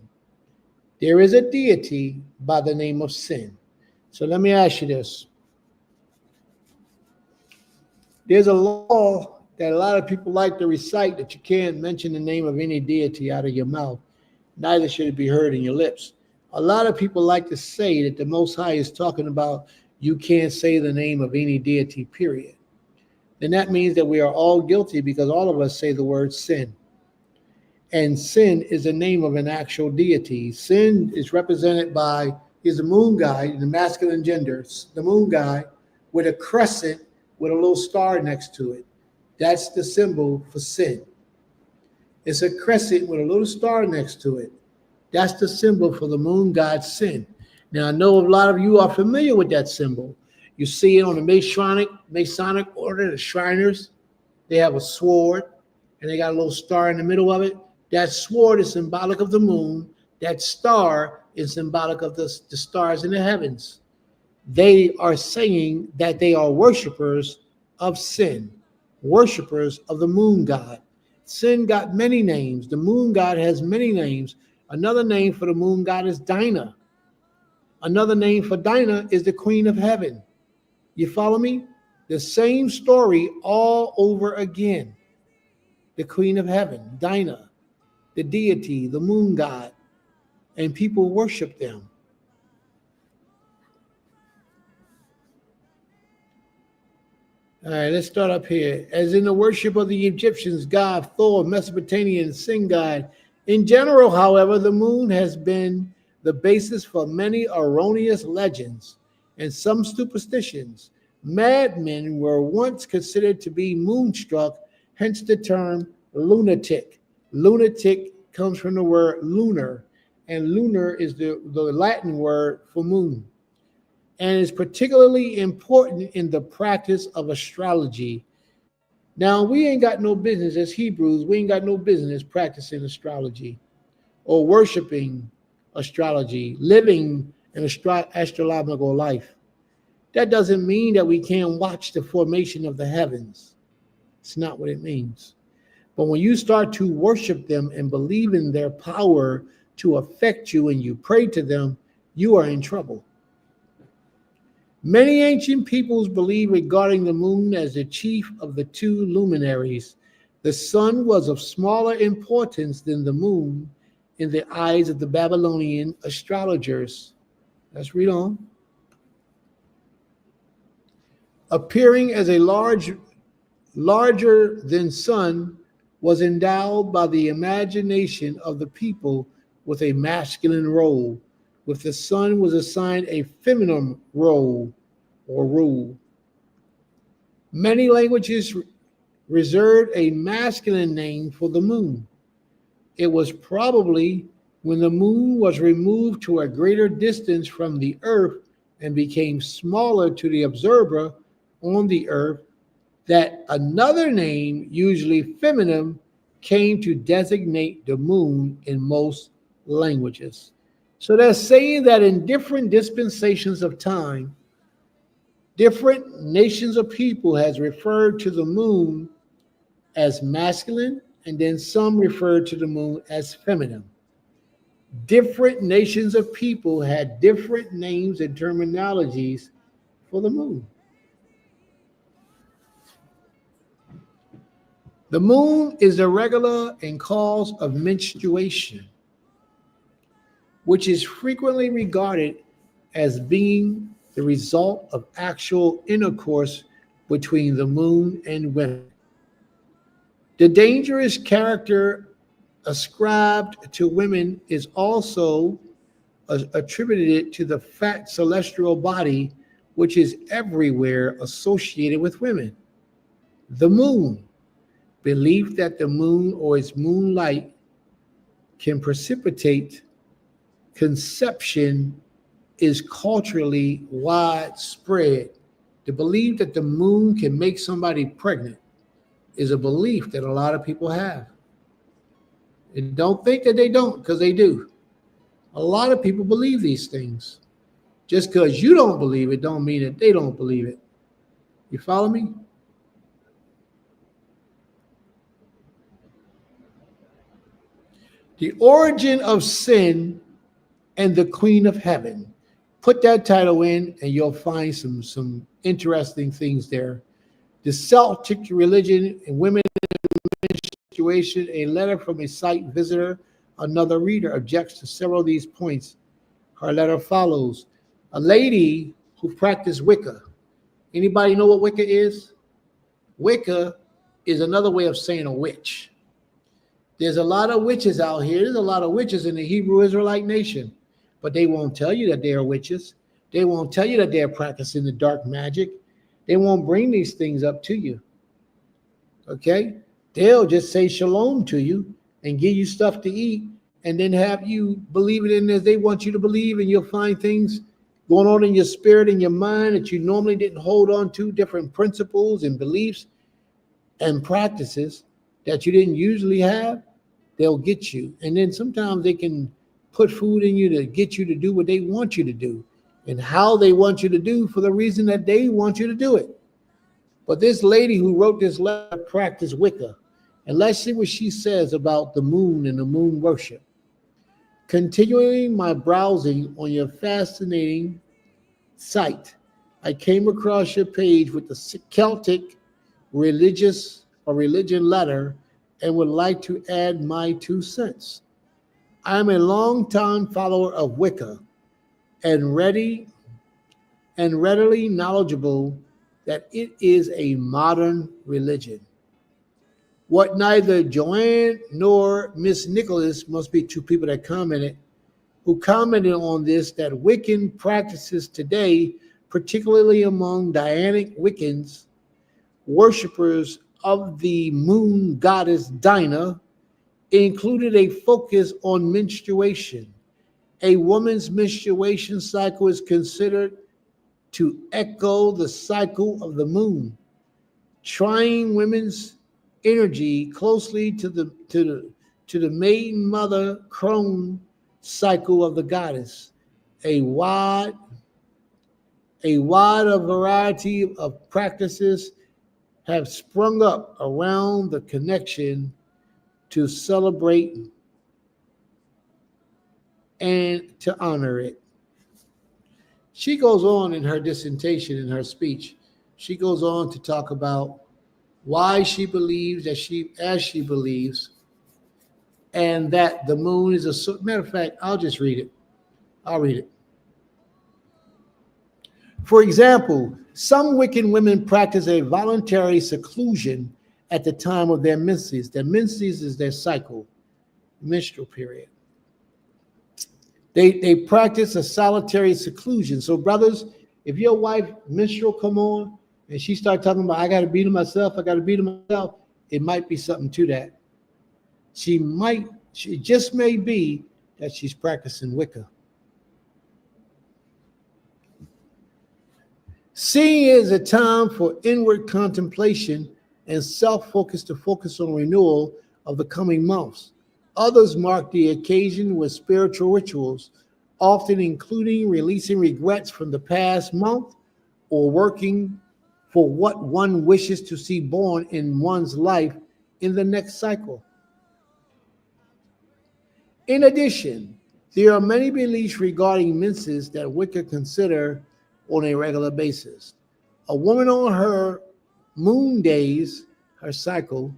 Speaker 1: There is a deity by the name of Sin. So let me ask you this. There's a law that a lot of people like to recite that you can't mention the name of any deity out of your mouth. Neither should it be heard in your lips. A lot of people like to say that the Most High is talking about you can't say the name of any deity, period. Then that means that we are all guilty because all of us say the word sin. And Sin is the name of an actual deity. Sin is represented by, he's the moon guy, the masculine gender, the moon guy with a crescent with a little star next to it. That's the symbol for Sin. It's a crescent with a little star next to it. That's the symbol for the moon god Sin. Now, I know a lot of you are familiar with that symbol. You see it on the Masonic order, the Shriners. They have a sword, and they got a little star in the middle of it. That sword is symbolic of the moon. That star is symbolic of the stars in the heavens. They are saying that they are worshipers of Sin, worshipers of the moon god. Sin got many names. The moon god has many names. Another name for the moon god is Dinah. Another name for Dinah is the Queen of Heaven. You follow me? The same story all over again. The Queen of Heaven, Dinah, the deity, the moon god, and people worship them. All right, let's start up here. As in the worship of the Egyptians, God, Thor, Mesopotamian, Sin god. In general, however, the moon has been the basis for many erroneous legends and some superstitions. Madmen were once considered to be moonstruck, hence the term lunatic. Lunatic comes from the word lunar, and lunar is the Latin word for moon, and is particularly important in the practice of astrology. Now, we ain't got no business as Hebrews, we ain't got no business practicing astrology or worshiping astrology, living an astrological life. That doesn't mean that we can't watch the formation of the heavens. It's not what it means. But when you start to worship them and believe in their power to affect you and you pray to them, you are in trouble. Many ancient peoples believe regarding the moon as the chief of the two luminaries. The sun was of smaller importance than the moon in the eyes of the Babylonian astrologers. Let's read on. Appearing as a larger than sun, was endowed by the imagination of the people with a masculine role. With the sun was assigned a feminine role or rule. Many languages reserved a masculine name for the moon. It was probably when the moon was removed to a greater distance from the earth and became smaller to the observer on the earth that another name, usually feminine, came to designate the moon in most languages. So they're saying that in different dispensations of time, different nations of people has referred to the moon as masculine, and then some referred to the moon as feminine. Different nations of people had different names and terminologies for the moon. The moon is the regular and cause of menstruation, which is frequently regarded as being the result of actual intercourse between the moon and women. The dangerous character ascribed to women is also attributed to the fat celestial body, which is everywhere associated with women. The moon. Belief that the moon or its moonlight can precipitate conception is culturally widespread. The belief that the moon can make somebody pregnant is a belief that a lot of people have. And don't think that they don't, because they do. A lot of people believe these things. Just because you don't believe it don't mean that they don't believe it. You follow me? The Origin of Sin and the Queen of Heaven. Put that title in and you'll find some interesting things there. The Celtic religion and women in menstruation, a letter from a site visitor. Another reader objects to several of these points. Her letter follows. A lady who practiced Wicca. Anybody know what Wicca is? Wicca is another way of saying a witch. There's a lot of witches out here. There's a lot of witches in the Hebrew Israelite nation, but they won't tell you that they are witches. They won't tell you that they're practicing the dark magic. They won't bring these things up to you. Okay? They'll just say shalom to you and give you stuff to eat and then have you believe it in as they want you to believe, and you'll find things going on in your spirit and your mind that you normally didn't hold on to, different principles and beliefs and practices that you didn't usually have. They'll get you. And then sometimes they can put food in you to get you to do what they want you to do and how they want you to do for the reason that they want you to do it. But this lady who wrote this letter practiced Wicca. And let's see what she says about the moon and the moon worship. Continuing my browsing on your fascinating site, I came across your page with the Celtic religion letter and would like to add my 2 cents. I am a longtime follower of Wicca and readily knowledgeable that it is a modern religion. What neither Joanne nor Miss Nicholas, must be 2 people that commented, who commented on this, that Wiccan practices today, particularly among Dianic Wiccans, worshippers of the moon goddess Dinah, included a focus on menstruation. A woman's menstruation cycle is considered to echo the cycle of the moon, trying women's energy closely to the maiden mother crone cycle of the goddess. A wide variety of practices have sprung up around the connection to celebrate and to honor it. She goes on in her dissertation, in her speech, she goes on to talk about why she believes as she believes, and that the moon is a matter of fact, I'll just read it. I'll read it. For example, some Wiccan women practice a voluntary seclusion at the time of their menses. Their menses is their cycle, menstrual period. They practice a solitary seclusion. So brothers, if your wife menstrual come on and she start talking about, I got to beat him myself, it might be something to that. She just may be that she's practicing Wicca. Seeing it as a time for inward contemplation and self-focus to focus on renewal of the coming months. Others mark the occasion with spiritual rituals, often including releasing regrets from the past month or working for what one wishes to see born in one's life in the next cycle. In addition, there are many beliefs regarding menses that Wicca consider on a regular basis. A woman on her moon days, her cycle,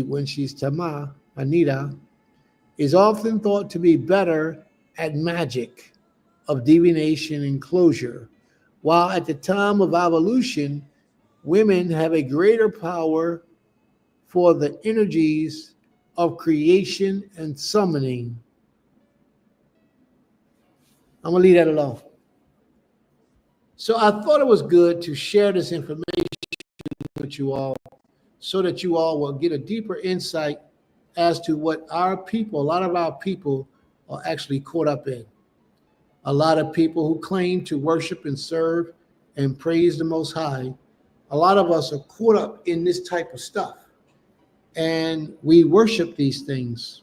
Speaker 1: when she's Tama, Anita, is often thought to be better at magic of divination and closure, while at the time of evolution, women have a greater power for the energies of creation and summoning. I'm gonna leave that alone. So I thought it was good to share this information with you all so that you all will get a deeper insight as to what our people, a lot of our people, are actually caught up in. A lot of people who claim to worship and serve and praise the Most High, a lot of us are caught up in this type of stuff. And we worship these things.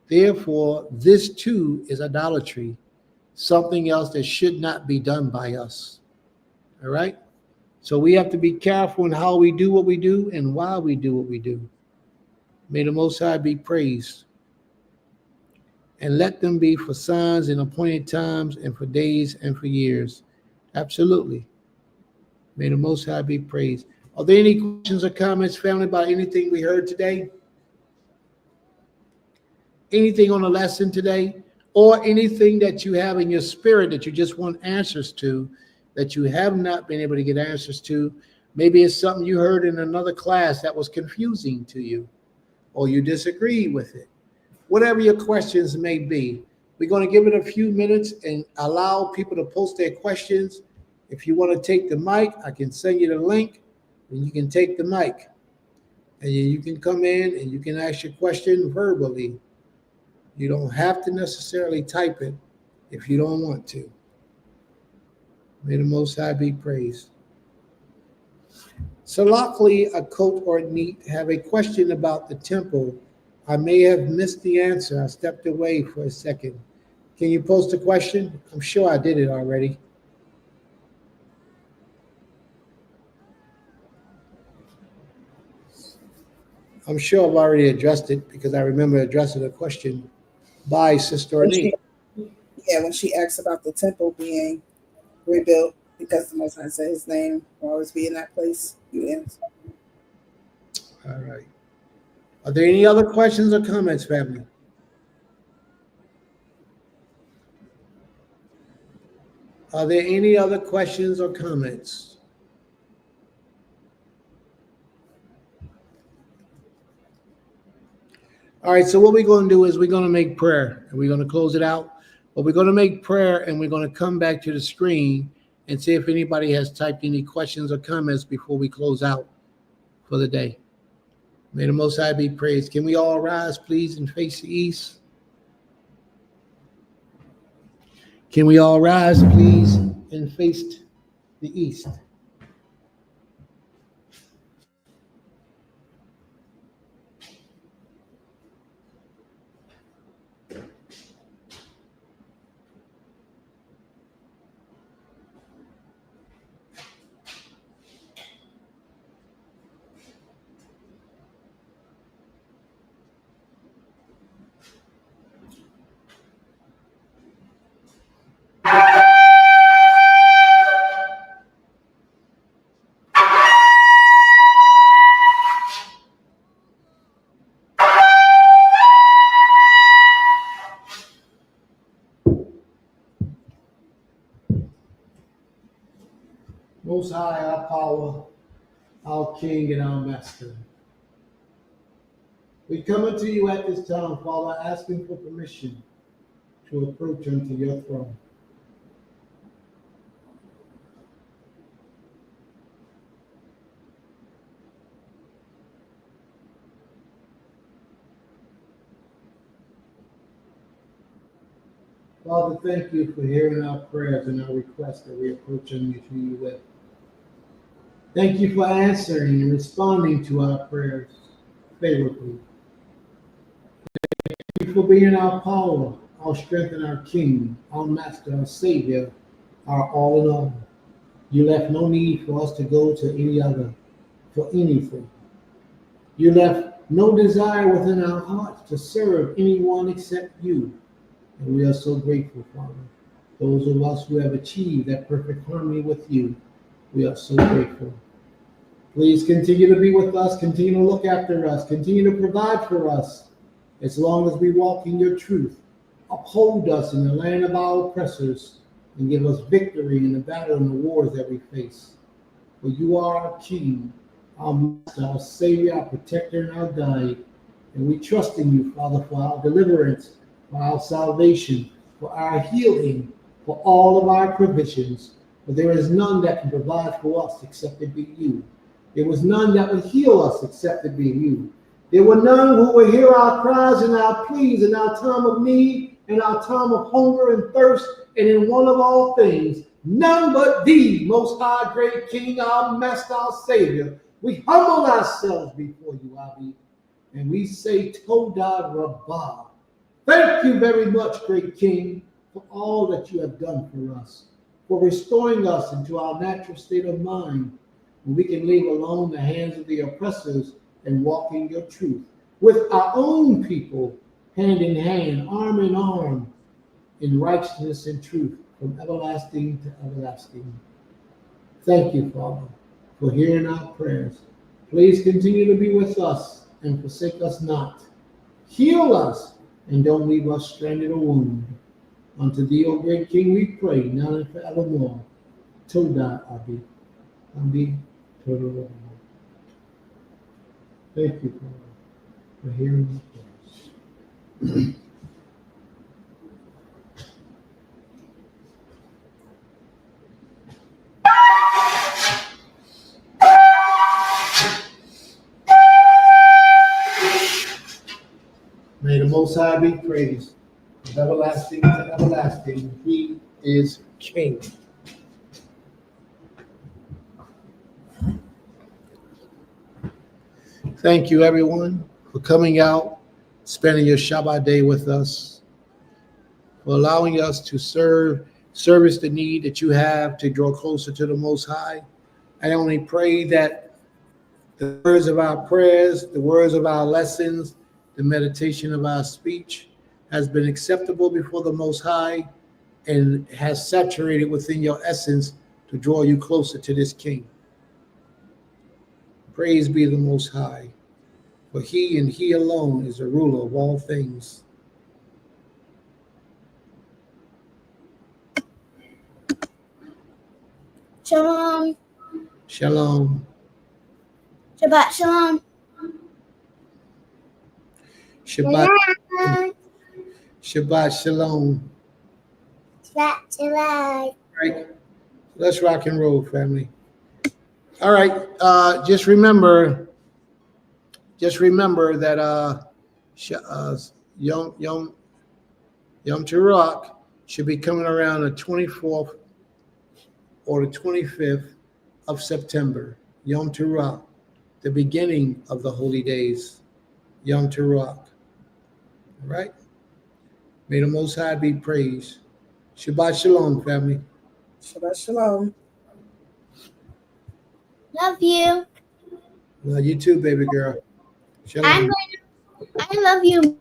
Speaker 1: Therefore, this too is idolatry. something else that should not be done by us. All right? So we have to be careful in how we do what we do and why we do what we do. May the Most High be praised. And let them be for signs and appointed times and for days and for years. Absolutely. May the Most High be praised. Are there any questions or comments, family, about anything we heard today? Anything on the lesson today? Or anything that you have in your spirit that you just want answers to, that you have not been able to get answers to? Maybe it's something you heard in another class that was confusing to you, or you disagreed with it. Whatever your questions may be, we're going to give it a few minutes and allow people to post their questions. If you want to take the mic, I can send you the link and you can take the mic. And you can come in and you can ask your question verbally. You don't have to necessarily type it if you don't want to. May the Most High be praised. Salakli, a coat or neat, have a question about the temple. I may have missed the answer. I stepped away for a second. Can you post a question? I'm sure I did it already. I'm sure I've already addressed it because I remember addressing a question by Sister
Speaker 2: When
Speaker 1: Anita.
Speaker 2: when she asked about the temple being rebuilt, because the Most High said his name will always be in that place, you answer.
Speaker 1: All right. Are there any other questions or comments, family? Are there any other questions or comments? All right, so what we're going to do is we're going to make prayer, and we're going to close it out. But we're going to make prayer, and we're going to come back to the screen and see if anybody has typed any questions or comments before we close out for the day. May the Most High be praised. Can we all rise, please, and face the east? Can we all rise, please, and face the east? Most High, our power, our King, and our Master. We come unto you at this time, Father, asking for permission to approach unto your throne. Father, thank you for hearing our prayers and our requests that we approach unto you with. Thank you for answering and responding to our prayers favorably. Thank you for being our power, our strength, and our King, our Master, our Savior, our all in all. You left no need for us to go to any other for anything. You left no desire within our hearts to serve anyone except you. And we are so grateful, Father. Those of us who have achieved that perfect harmony with you, we are so grateful. Please continue to be with us, continue to look after us, continue to provide for us as long as we walk in your truth. Uphold us in the land of our oppressors and give us victory in the battle and the wars that we face. For you are our King, our Master, our Savior, our Protector, and our Guide. And we trust in you, Father, for our deliverance, for our salvation, for our healing, for all of our provisions. For there is none that can provide for us except it be you. There was none that would heal us except it be you. There were none who would hear our cries and our pleas in our time of need, in our time of hunger and thirst, and in one of all things. None but thee, Most High, great King, our Master, our Savior. We humble ourselves before you, Abba, and we say, Todah Rabbah. Thank you very much, great King. for all that you have done for us, for restoring us into our natural state of mind, where we can leave alone the hands of the oppressors and walk in your truth with our own people, hand in hand, arm in arm, in righteousness and truth, from everlasting to everlasting. Thank you, Father, for hearing our prayers. Please continue to be with us and forsake us not. Heal us and don't leave us stranded or wounded. Unto thee, O great King, we pray, now and forevermore. Toda Abi. Abi. Toda. Thank you, Father, for hearing our prayers. May the Most High be praised, from everlasting to everlasting. He is King. Thank you, everyone, for coming out, spending your Shabbat day with us, for allowing us to service the need that you have to draw closer to the Most High. I only pray that the words of our prayers, the words of our lessons, the meditation of our speech has been acceptable before the Most High and has saturated within your essence to draw you closer to this King. Praise be the Most High, for he and he alone is the ruler of all things.
Speaker 3: Shalom.
Speaker 1: Shalom.
Speaker 3: Shabbat shalom.
Speaker 1: Shabbat,
Speaker 3: Shalom.
Speaker 1: Shabbat shalom.
Speaker 3: Shabbat shalom.
Speaker 1: Right. Let's rock and roll, family. All right. Just remember that Yom Teruah should be coming around the 24th or the 25th of September. Yom Teruah, the beginning of the holy days. Yom Teruah. All right. May the Most High be praised. Shabbat shalom, family.
Speaker 2: Shabbat shalom.
Speaker 3: Love you.
Speaker 1: Love you too, baby girl. Shalom.
Speaker 3: I love you